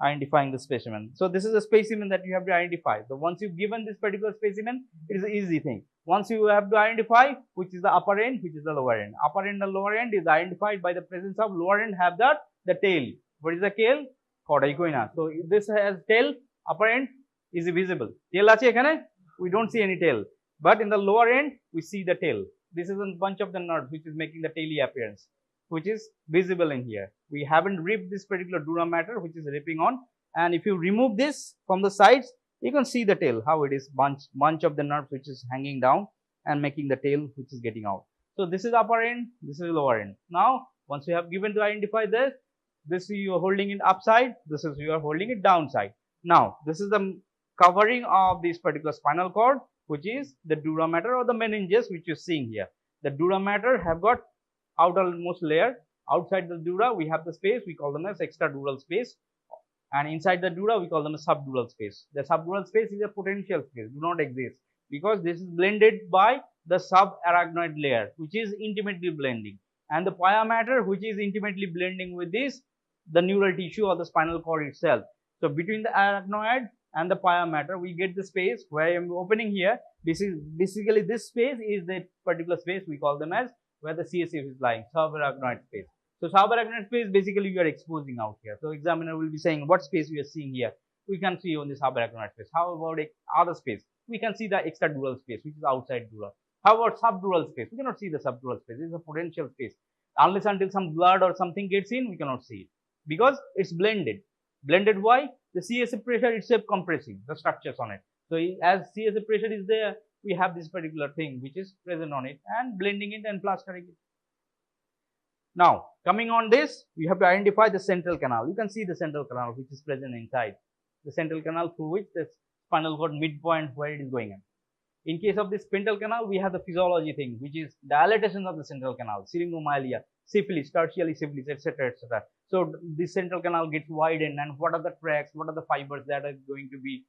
Speaker 3: identifying the specimen. So this is a specimen that you have to identify. So once you've given this particular specimen, it is an easy thing. Once you have to identify which is the upper end, which is the lower end. Upper end and lower end is identified by the presence of lower end have the tail. What is the tail? Chorda equina. So if this has tail, upper end is visible. Tail ache ekhane? We don't see any tail. But in the lower end, we see the tail. This is a bunch of the nerves which is making the taily appearance, which is visible in here. We haven't ripped this particular dura mater, which is ripping on. And if you remove this from the sides, you can see the tail, how it is bunch of the nerves which is hanging down and making the tail which is getting out. So this is upper end, this is lower end. Now, once you have given to identify this you are holding it upside, this is you are holding it downside. Now, this is the covering of this particular spinal cord, which is the dura mater or the meninges which you're seeing here. The dura mater have got outermost layer. Outside the dura, we have the space, we call them as extradural space. And inside the dura, we call them a subdural space. The subdural space is a potential space, do not exist, because this is blended by the subarachnoid layer, which is intimately blending. And the pia mater, which is intimately blending with this, the neural tissue or the spinal cord itself. So between the arachnoid and the pia mater, we get the space where I am opening here. This is basically this space is the particular space we call them as where the CSF is lying, subarachnoid space. So subarachnoid space basically you are exposing out here. So examiner will be saying what space we are seeing here. We can see on the subarachnoid space. How about other space? We can see the extradural space, which is outside dura. How about subdural space? We cannot see the subdural space. This is a potential space. Unless until some blood or something gets in, we cannot see it because it's blended. Blended why? The CSF pressure itself compressing the structures on it. So as CSF pressure is there, we have this particular thing which is present on it and blending it and plastering it. Now, coming on this, we have to identify the central canal. You can see the central canal which is present inside. The central canal through which the spinal cord midpoint where it is going in. In case of the spinal canal, we have the physiology thing, which is dilatation of the central canal, syringomyelia, syphilis, tertiary syphilis, etc., etc. So this central canal gets widened, and what are the tracks, what are the fibers that are going to be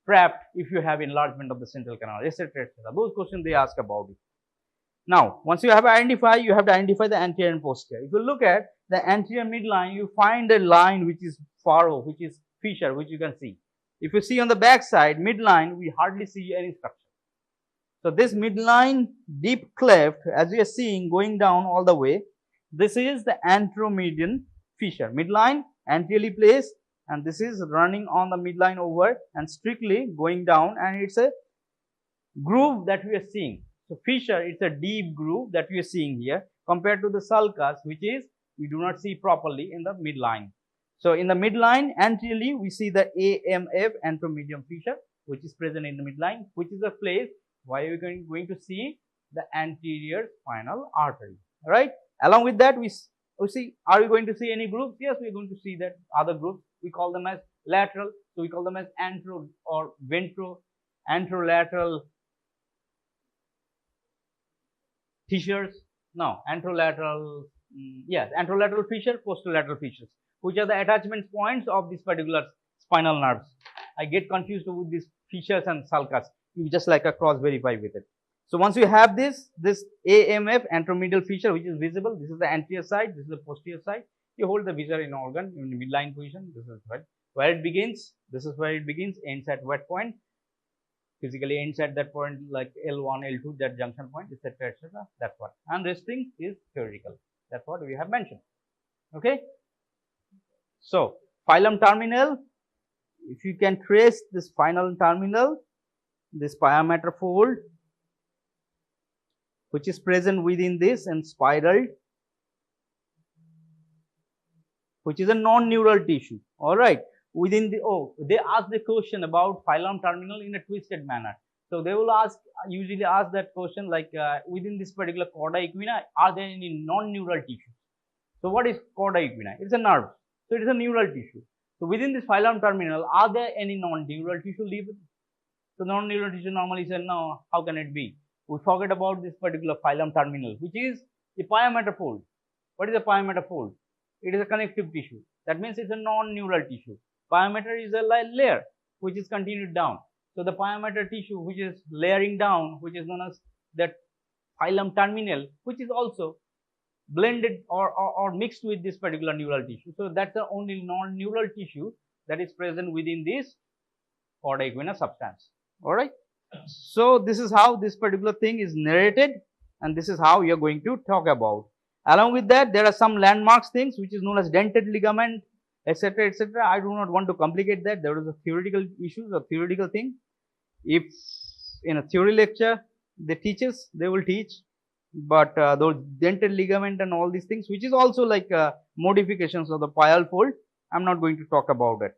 Speaker 3: trapped if you have enlargement of the central canal, etc., etc. Those questions they ask about it. Now, once you have identified, you have to identify the anterior and posterior. If you look at the anterior midline, you find a line which is furrow, which is fissure, which you can see. If you see on the back side, midline, we hardly see any structure. So this midline deep cleft, as we are seeing going down all the way, this is the anteromedian fissure. Midline anteriorly placed, and this is running on the midline over and strictly going down, and it's a groove that we are seeing. So fissure, it's a deep groove that we are seeing here compared to the sulcus, which is we do not see properly in the midline. So in the midline anteriorly, we see the AMF, anteromedian fissure, which is present in the midline, which is a place where we are going to see the anterior spinal artery. Right? Along with that, we see, are we going to see any groups? Yes, we are going to see that other groups. We call them as lateral. So we call them as antero or anterolateral fissures. No, anterolateral, yes, anterolateral fissure, posterolateral fissures, which are the attachment points of this particular spinal nerves. I get confused with these fissures and sulcus. You just like a cross verify with it. So once you have this AMF, anteromedial fissure, which is visible, this is the anterior side, this is the posterior side. You hold the viscer in organ in the midline position. This is where it begins. This is where it begins. Ends at what point? Physically ends at that point like L1, L2, that junction point, etc., etc. That's what. And resting is theoretical. That's what we have mentioned. Okay. So phylum terminal, if you can trace this final terminal, this pyometer fold, which is present within this and spiraled, which is a non-neural tissue. All right. Within the, they ask the question about phylum terminal in a twisted manner. So they will usually ask that question like within this particular chorda equina, are there any non-neural tissues? So what is chorda equina? It's a nerve. So it is a neural tissue. So within this phylum terminal, are there any non-neural tissue living? So non-neural tissue normally say no. How can it be? We forget about this particular phylum terminal, which is a pyometer fold. What is a pyometer fold? It is a connective tissue. That means it's a non-neural tissue. Pyometer is a layer which is continued down. So the pyometer tissue which is layering down, which is known as that phylum terminal, which is also blended or mixed with this particular neural tissue. So that's the only non-neural tissue that is present within this chorda equina substance. All right. So this is how this particular thing is narrated, and this is how you are going to talk about. Along with that, there are some landmarks things which is known as dentate ligament, etc., etc. I do not want to complicate that. There is a theoretical issues, a theoretical thing. If in a theory lecture they will teach, but those dentate ligament and all these things, which is also like modifications of the pyal fold, I'm not going to talk about it.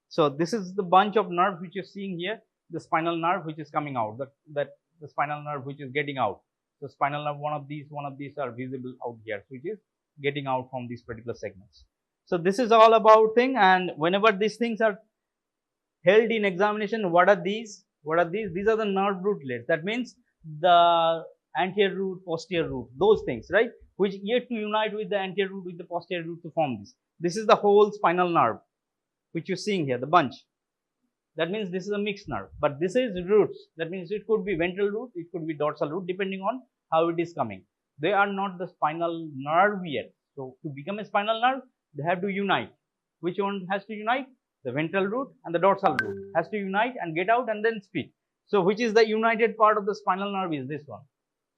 Speaker 3: So this is the bunch of nerve which you're seeing here, the spinal nerve which is coming out, the spinal nerve which is getting out. So spinal nerve, one of these are visible out here, which is getting out from these particular segments. So this is all about thing, and whenever these things are held in examination, what are these? What are these? These are the nerve rootlets. That means the anterior root, posterior root, those things, right? Which yet to unite with the anterior root with the posterior root to form this. This is the whole spinal nerve, which you're seeing here, the bunch. That means this is a mixed nerve, but this is roots. That means it could be ventral root, it could be dorsal root, depending on how it is coming. They are not the spinal nerve yet. So to become a spinal nerve, they have to unite. Which one has to unite? The ventral root and the dorsal root has to unite and get out and then split. So which is the united part of the spinal nerve is this one.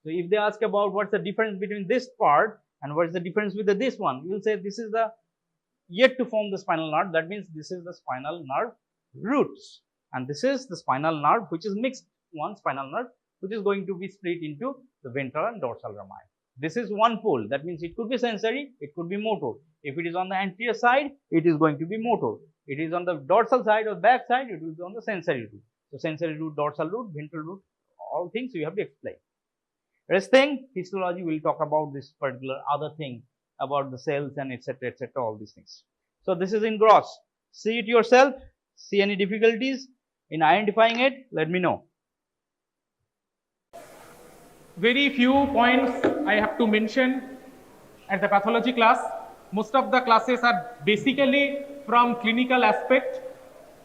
Speaker 3: So if they ask about what's the difference between this part and what's the difference with this one, you will say this is the yet to form the spinal nerve. That means this is the spinal nerve roots, and this is the spinal nerve which is mixed one spinal nerve which is going to be split into the ventral and dorsal rami. This is one pole. That means it could be sensory, it could be motor. If it is on the anterior side, it is going to be motor. It is on the dorsal side or back side, it will be on the sensory root. So sensory root, dorsal root, ventral root, all things you have to explain. Rest thing, histology will talk about this particular other thing about the cells and etc., all these things. So this is in gross. See it yourself. See any difficulties in identifying it, let me know.
Speaker 4: Very few points I have to mention at the pathology class. Most of the classes are basically from clinical aspect.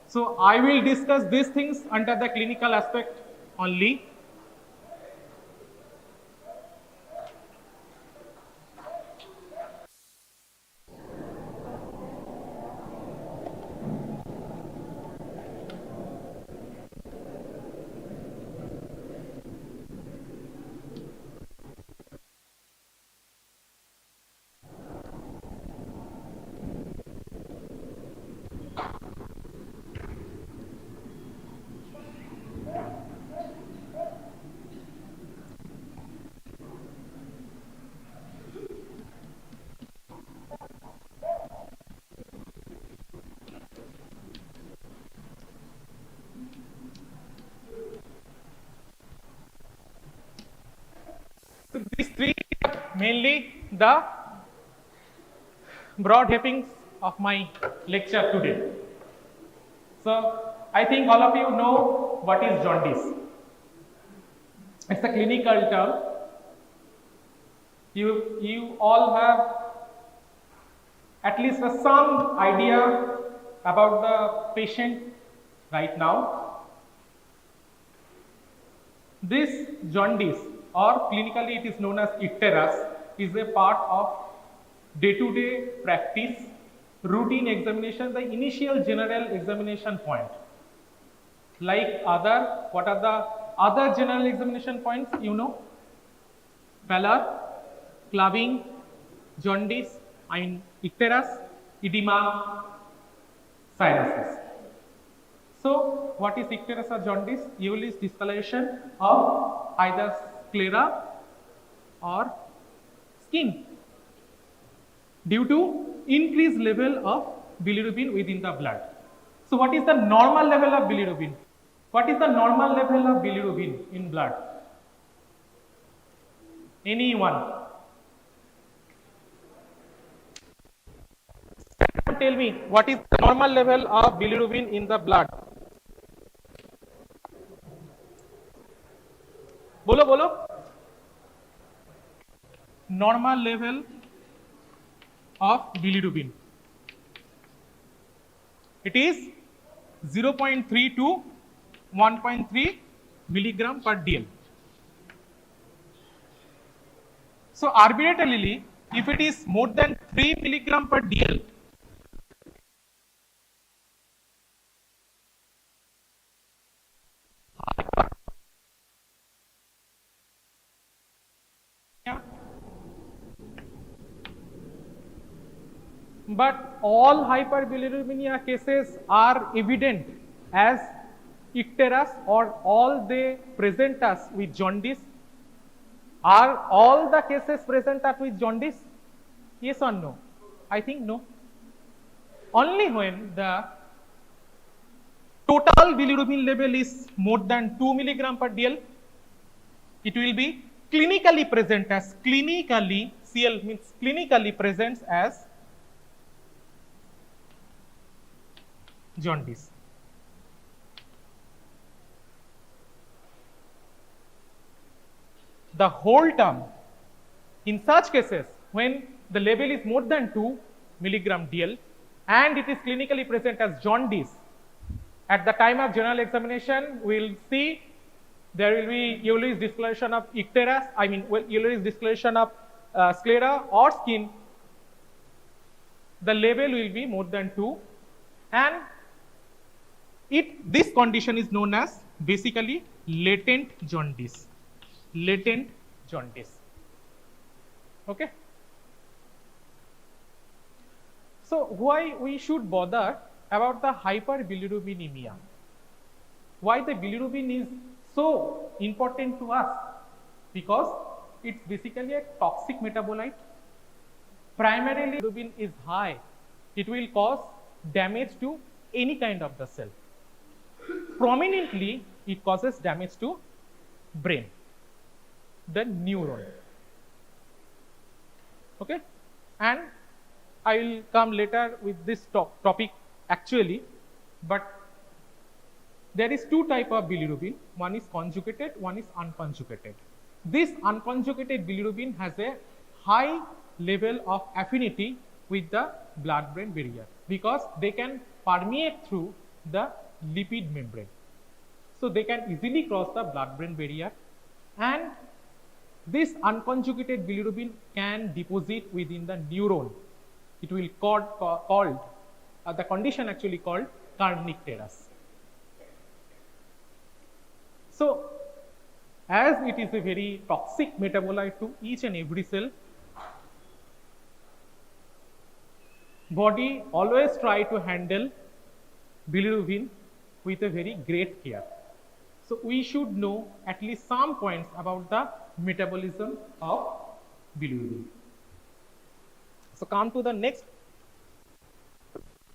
Speaker 4: So I will discuss these things under the clinical aspect only. So these three are mainly the broad headings of my lecture today. So I think all of you know what is jaundice. It's a clinical term. You all have at least some idea about the patient right now. This jaundice, or clinically it is known as icterus, is a part of day-to-day practice, routine examination, the initial general examination point. Like what are the other general examination points, you know? pallor, clubbing, jaundice, icterus, edema, cyanosis. So, what is icterus or jaundice? Usually is discoloration of either sclera or skin due to increased level of bilirubin within the blood. So, what is the normal level of bilirubin? What is the normal level of bilirubin in blood? Anyone? Tell me, what is the normal level of bilirubin in the blood? Bolo, bolo. Normal level of bilirubin. It is 0.3 to 1.3 milligram per dl. So arbitrarily, if it is more than 3 milligram per dl, but all hyperbilirubinemia cases are evident as icterus, or all they present us with jaundice. Are all the cases present us with jaundice? Yes or no? I think no. Only when the total bilirubin level is more than 2 milligram per dl, it will be clinically present as, clinically, CL means clinically presents as jaundice. The whole term, in such cases when the level is more than 2 milligram dl and it is clinically present as jaundice, at the time of general examination we will see there will be Euler's discoloration of icterus, Euler's discoloration of sclera or skin. The level will be more than 2, and this condition is known as basically latent jaundice. Latent jaundice. Okay. So why we should bother about the hyperbilirubinemia? Why the bilirubin is so important to us? Because it's basically a toxic metabolite. Primarily, bilirubin is high. It will cause damage to any kind of the cell. Prominently, it causes damage to brain, the neuron. Okay, and I will come later with this topic actually, but there is two type of bilirubin. One is conjugated, one is unconjugated. This unconjugated bilirubin has a high level of affinity with the blood-brain barrier because they can permeate through the lipid membrane. So they can easily cross the blood-brain barrier, and this unconjugated bilirubin can deposit within the neuron. It will called the condition actually called kernicterus. So as it is a very toxic metabolite to each and every cell, body always try to handle bilirubin with a very great care. So we should know at least some points about the metabolism of bilirubin. So come to the next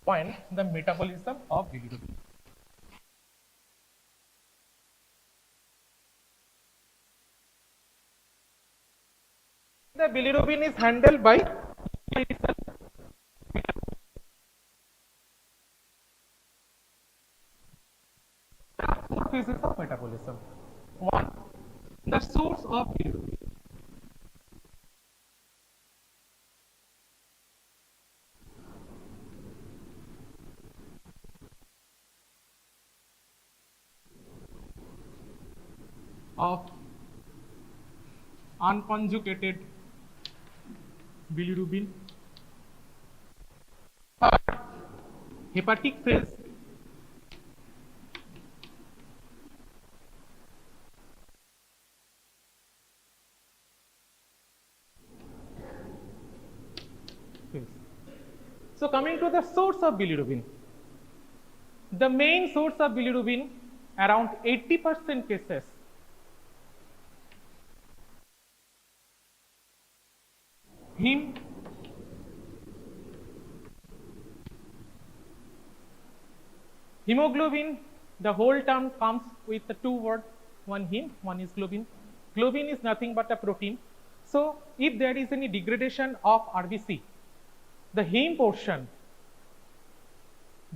Speaker 4: point, the metabolism of bilirubin. The bilirubin is handled by four phases of metabolism. One, the source of bilirubin. Of unconjugated bilirubin. Hepatic phase. So coming to the source of bilirubin, the main source of bilirubin, around 80% cases, heme, hemoglobin. The whole term comes with the two words, one heme, one is globin. Globin is nothing but a protein. So if there is any degradation of RBC, the heme portion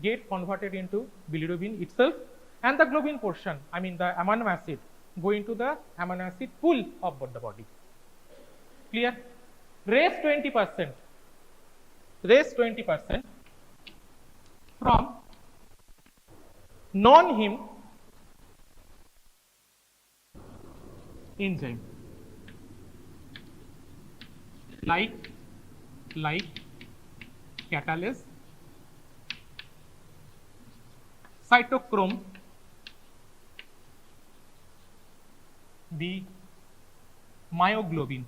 Speaker 4: get converted into bilirubin itself, and the globin portion, I mean the amino acid, go into the amino acid pool of the body. Clear? Rest 20% from non-heme enzyme like catalase, cytochrome, the myoglobin,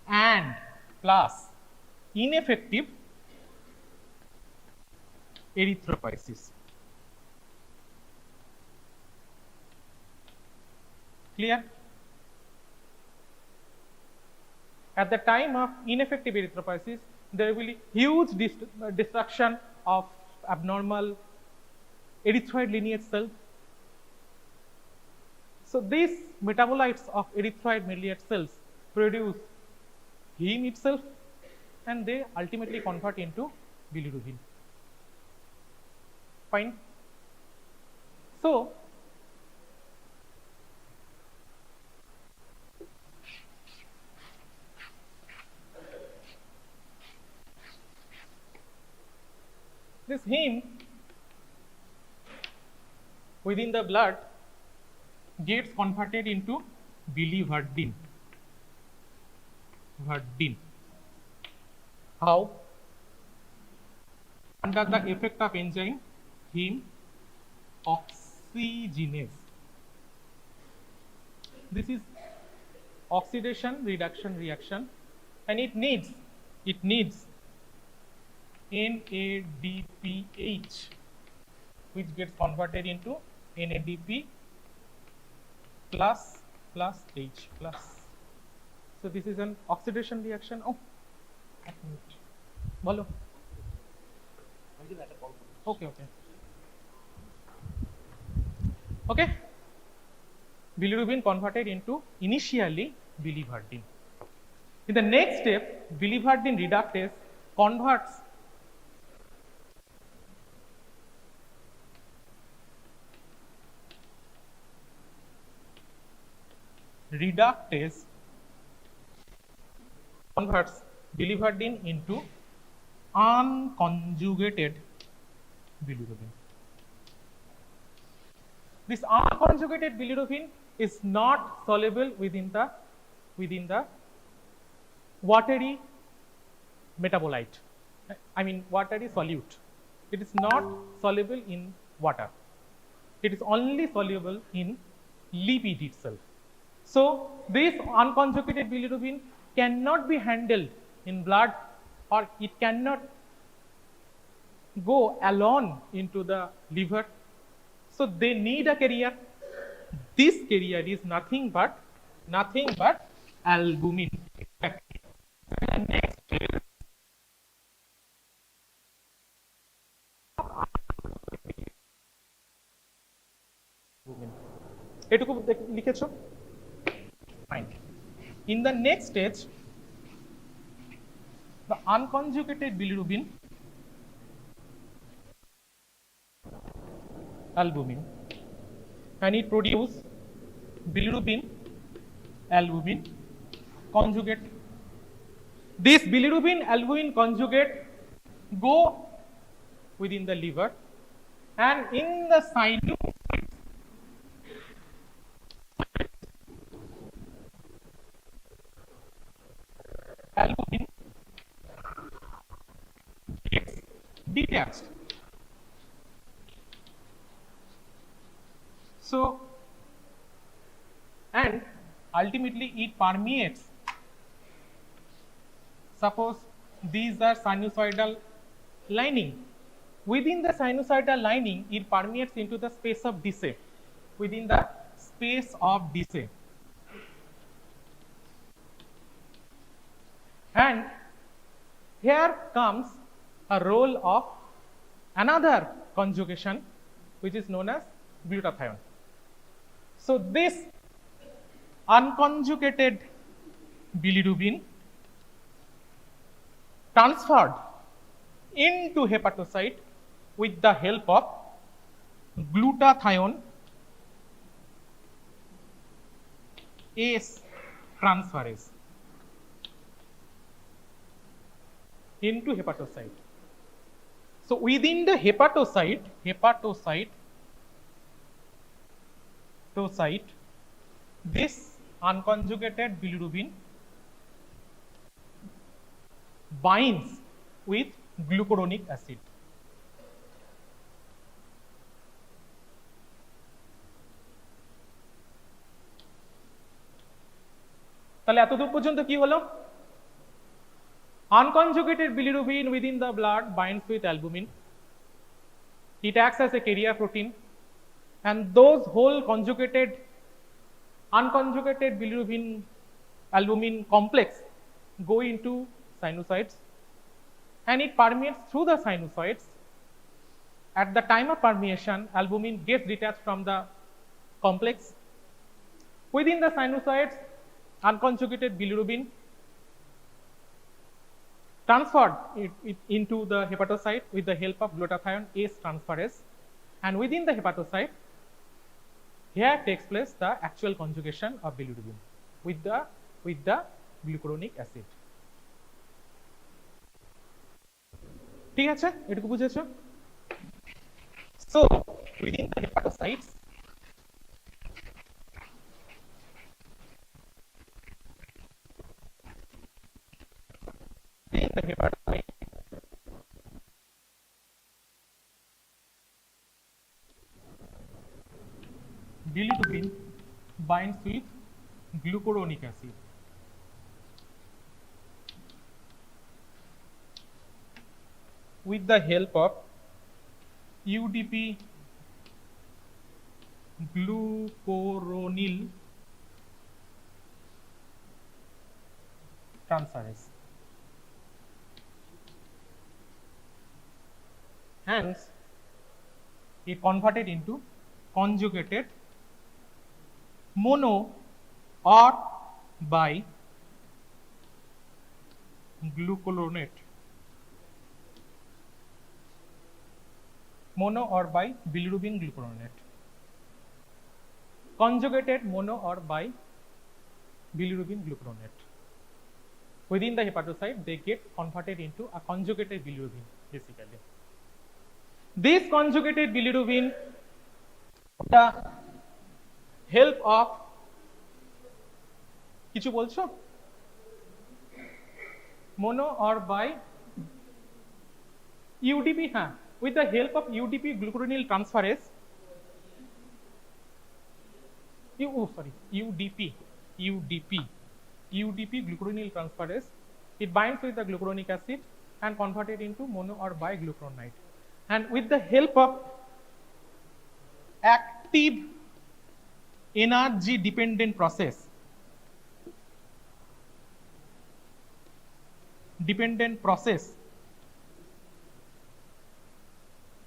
Speaker 4: and plus ineffective erythropoiesis. Clear? At the time of ineffective erythropoiesis, there will be huge destruction of abnormal erythroid lineage cells. So these metabolites of erythroid lineage cells produce heme itself, and they ultimately convert into bilirubin. Fine. So this heme within the blood gets converted into biliverdin. How? Under the effect of enzyme heme oxygenase. This is oxidation reduction reaction, and it needs NADPH, which gets converted into NADP plus H plus. So this is an oxidation reaction. Oh, bolo. Okay. Bilirubin converted into initially biliverdin. In the next step, biliverdin reductase converts biliverdin into unconjugated bilirubin. This unconjugated bilirubin is not soluble within the watery metabolite. I mean watery solute. It is not soluble in water. It is only soluble in lipid itself. So this unconjugated bilirubin cannot be handled in blood, or it cannot go alone into the liver. So they need a carrier. This carrier is nothing but albumin. এটুকু লিখেছো? Fine. In the next stage, the unconjugated bilirubin, albumin, and it produces bilirubin albumin conjugate. This bilirubin albumin conjugate go within the liver, and in the sinusoid albumin gets detached. So, and ultimately it permeates. Suppose these are sinusoidal lining. Within the sinusoidal lining, it permeates into the space of Disse. Within the space of Disse. And here comes a role of another conjugation which is known as glutathione. So this unconjugated bilirubin transferred into hepatocyte with the help of glutathione S transferase into hepatocyte. So within the hepatocyte, this unconjugated bilirubin binds with glucuronic acid. তাহলে এতদূর পর্যন্ত কি হলো? Unconjugated bilirubin within the blood binds with albumin. It acts as a carrier protein, and those whole unconjugated bilirubin albumin complex go into sinusoids, and it permeates through the sinusoids. At the time of permeation, albumin gets detached from the complex. Within the sinusoids, unconjugated bilirubin transferred it into the hepatocyte with the help of glutathione S transferase, and within the hepatocyte, here takes place the actual conjugation of bilirubin with the glucuronic acid. ঠিক আছে, এটুকু বুঝেছো? So within the hepatocytes, bilirubin binds with glucuronic acid. With the help of UDP glucuronyl transferase. Hence, it converted into conjugated mono or bi glucuronate. Mono or bi bilirubin glucuronate. Conjugated mono or bi bilirubin glucuronate. Within the hepatocyte, they get converted into a conjugated bilirubin basically. This conjugated bilirubin, the help of কিছু বলছো? Mono or bi UDP, হ্যাঁ, with the help of UDP glucuronyl transferase, UDP glucuronyl transferase, it binds with the glucuronic acid and converted into mono or bi glucuronide. And with the help of active energy dependent process,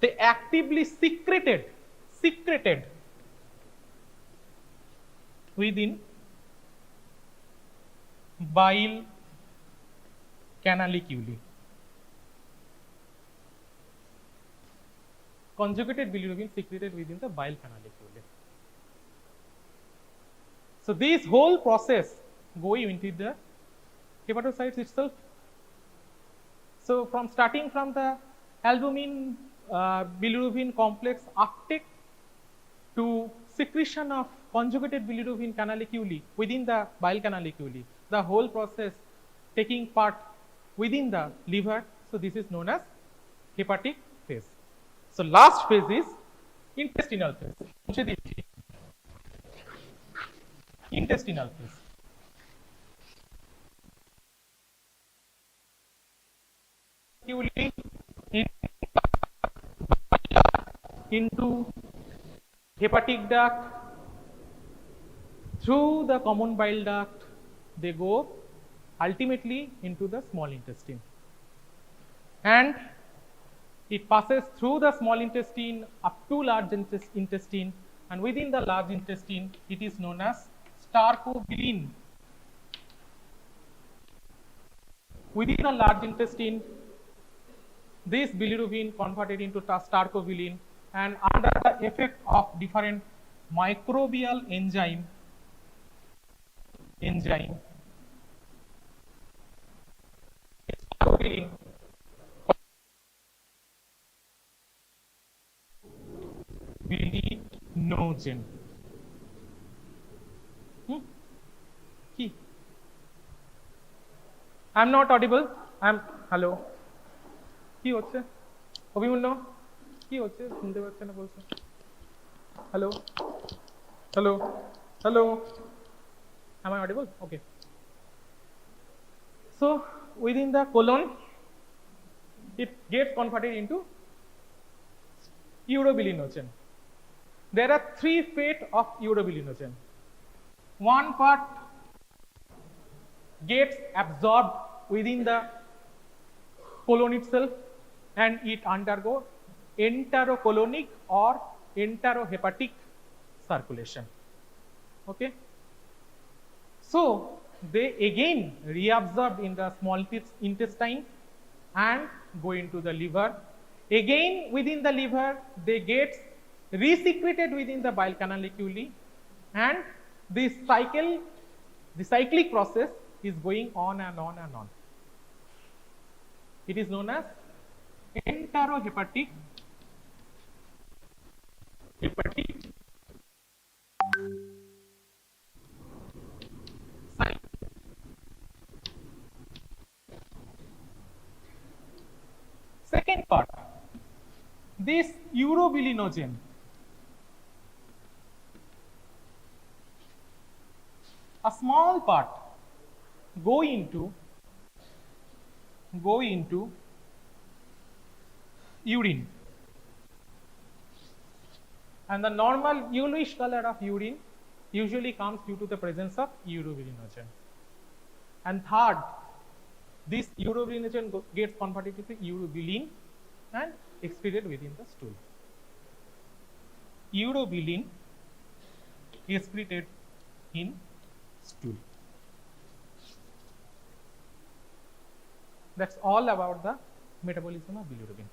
Speaker 4: they actively secreted within bile canaliculi. Conjugated bilirubin secreted within the bile canaliculi. So this whole process going into the hepatocytes itself. So starting from the albumin bilirubin complex uptake to secretion of conjugated bilirubin canaliculi within the bile canaliculi, the whole process taking part within the liver. So this is known as hepatic phase. So last phase is intestinal phase. Intestinal phase. into hepatic duct, through the common bile duct, they go ultimately into the small intestine, and it passes through the small intestine up to large intestine, and within the large intestine it is known as starcobilin. Within the large intestine, this bilirubin converted into starcobilin, and under the effect of different microbial enzyme starcobilin bilinogen. Ki? I'm not audible. Hello. কি হচ্ছে অভিমন্য কি হচ্ছে শুনতে পাচ্ছে না বলছো hello hello hello am I audible? Okay. So within the colon it gets converted into urobilinogen. There are three fate of urobilinogen. One part gets absorbed within the colon itself and it undergo enterocolonic or enterohepatic circulation. Okay. So they again reabsorbed in the small intestine and go into the liver. Again within the liver they get resecreted within the bile canaliculi, and this the cyclic process is going on and on and on. It is known as enterohepatic cycle. Second part, this urobilinogen a small part go into urine, and the normal yellowish color of urine usually comes due to the presence of urobilinogen. And third, this urobilinogen gets converted into urobilin and excreted within the stool. Urobilin excreted in stool. That's all about the metabolism of bilirubin.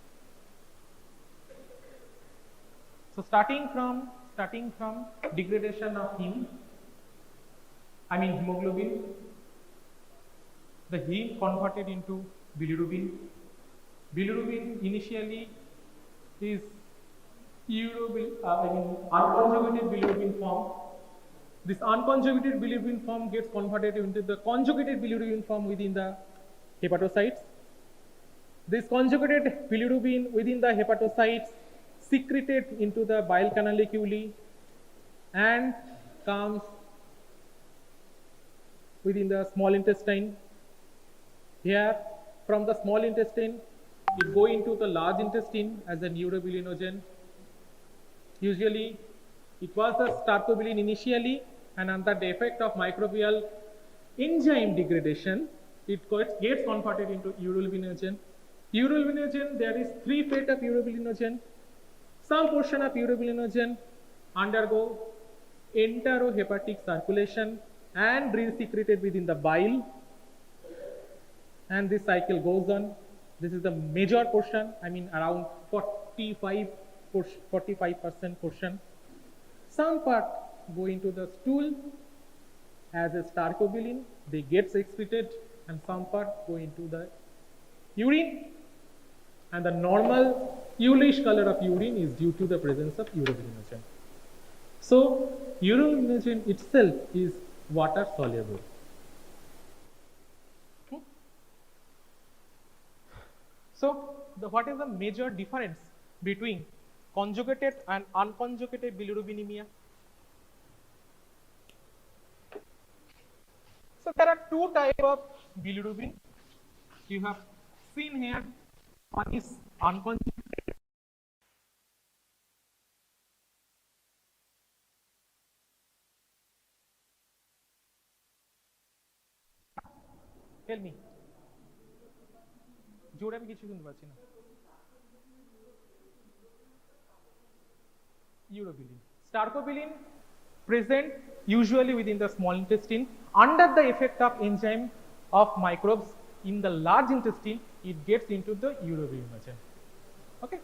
Speaker 4: So starting from degradation of hemoglobin, the heme converted into bilirubin. Bilirubin initially is unconjugated bilirubin form. This unconjugated bilirubin form gets converted into the conjugated bilirubin form within the hepatocytes. This conjugated bilirubin within the hepatocytes secreted into the bile canaliculi and comes within the small intestine. Here from the small intestine it go into the large intestine as a urobilinogen. Usually it was a starcobilin initially, and under the effect of microbial enzyme degradation it gets converted into urobilinogen. Urobilinogen, there is three fate of urobilinogen. Some portion of urobilinogen undergo enterohepatic circulation and resecreted within the bile, and this cycle goes on. This is the major portion, around 45% portion. Some part go into the stool as a starcobilin, they get excreted, and some part go into the urine, and the normal yellowish color of urine is due to the presence of urobilinogen. So urobilinogen itself is water soluble. So what is the major difference between conjugated and unconjugated bilirubinemia? So there are two types of bilirubin. You have seen here one is unconjugated. Tell me. জোরে আমি কিছু শুনতে পাচ্ছি না। Urobilin. Stercobilin present usually within the small intestine. Under the effect of enzyme of microbes in the large intestine, it gets into the urobilin region. Okay.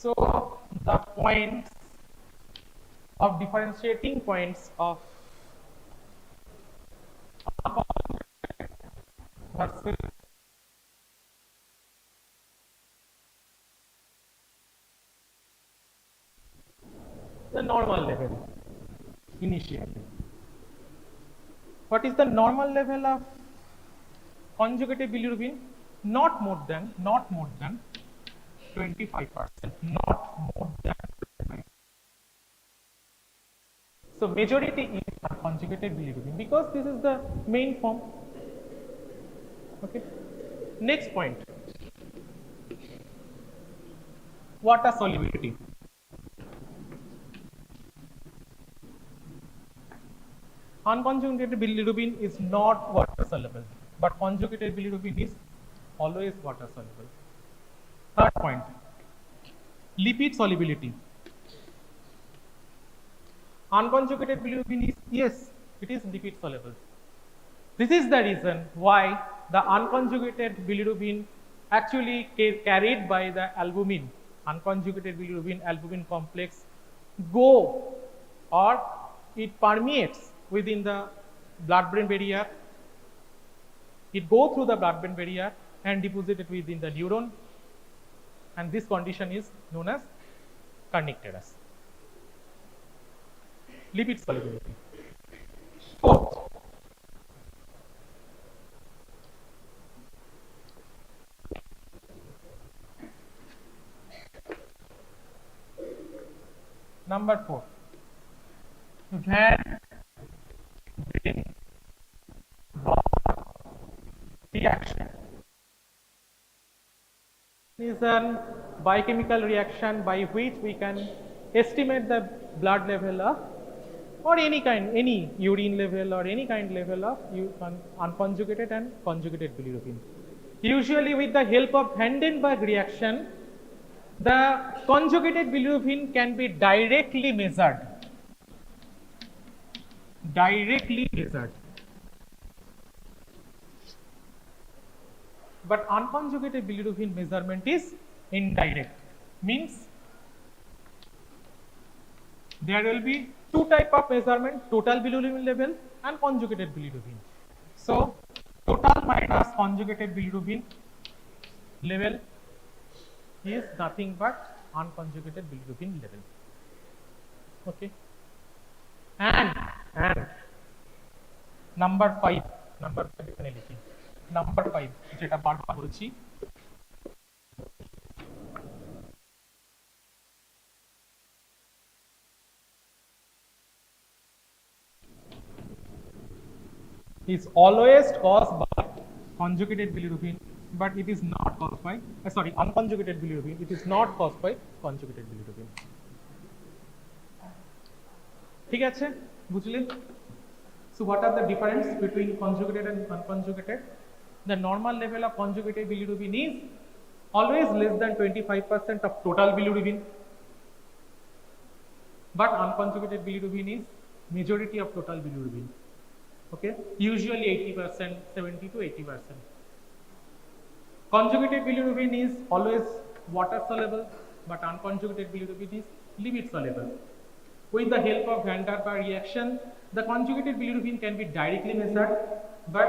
Speaker 4: So the points of differentiating points of versus the normal level initially. What is the normal level of conjugated bilirubin? Not more than 25%. Not more than 25%. So majority is conjugated bilirubin because this is the main form. Okay. Next point. Water solubility. Unconjugated bilirubin is not water soluble, but conjugated bilirubin is always water soluble. Third point, lipid solubility. Unconjugated bilirubin is, yes, it is lipid soluble. This is the reason why the unconjugated bilirubin actually carried by the albumin, unconjugated bilirubin albumin complex go or it permeates within the blood-brain barrier. It goes through the blood-brain barrier and deposited within the neuron, and this condition is known as kernicterus. Lipid solubility. Fourth, number 4, Van reaction is a biochemical reaction by which we can estimate the blood level of or any urine level or any kind level of unconjugated and conjugated bilirubin. Usually with the help of Vandenberg reaction, the conjugated bilirubin can be directly measured. But unconjugated bilirubin measurement is indirect, means there will be two type of measurement, total bilirubin level and conjugated bilirubin. So total minus conjugated bilirubin level is nothing but unconjugated bilirubin level. Okay. And number 5 এখানে লিখি, number 5 যেটা বারবার বলছি, is always caused by conjugated bilirubin, but it is not caused by unconjugated bilirubin. It is not caused by conjugated bilirubin. ঠিক আছে, বুঝলে? So what are the difference between conjugated and unconjugated? The normal level of conjugated bilirubin is always less than 25% of total bilirubin, but unconjugated bilirubin is majority of total bilirubin. Okay, usually 80%, 70 to 80%. Conjugated bilirubin is always water soluble, but unconjugated bilirubin is lipid soluble. With the help of Vandenberg reaction, the conjugated bilirubin can be directly measured, but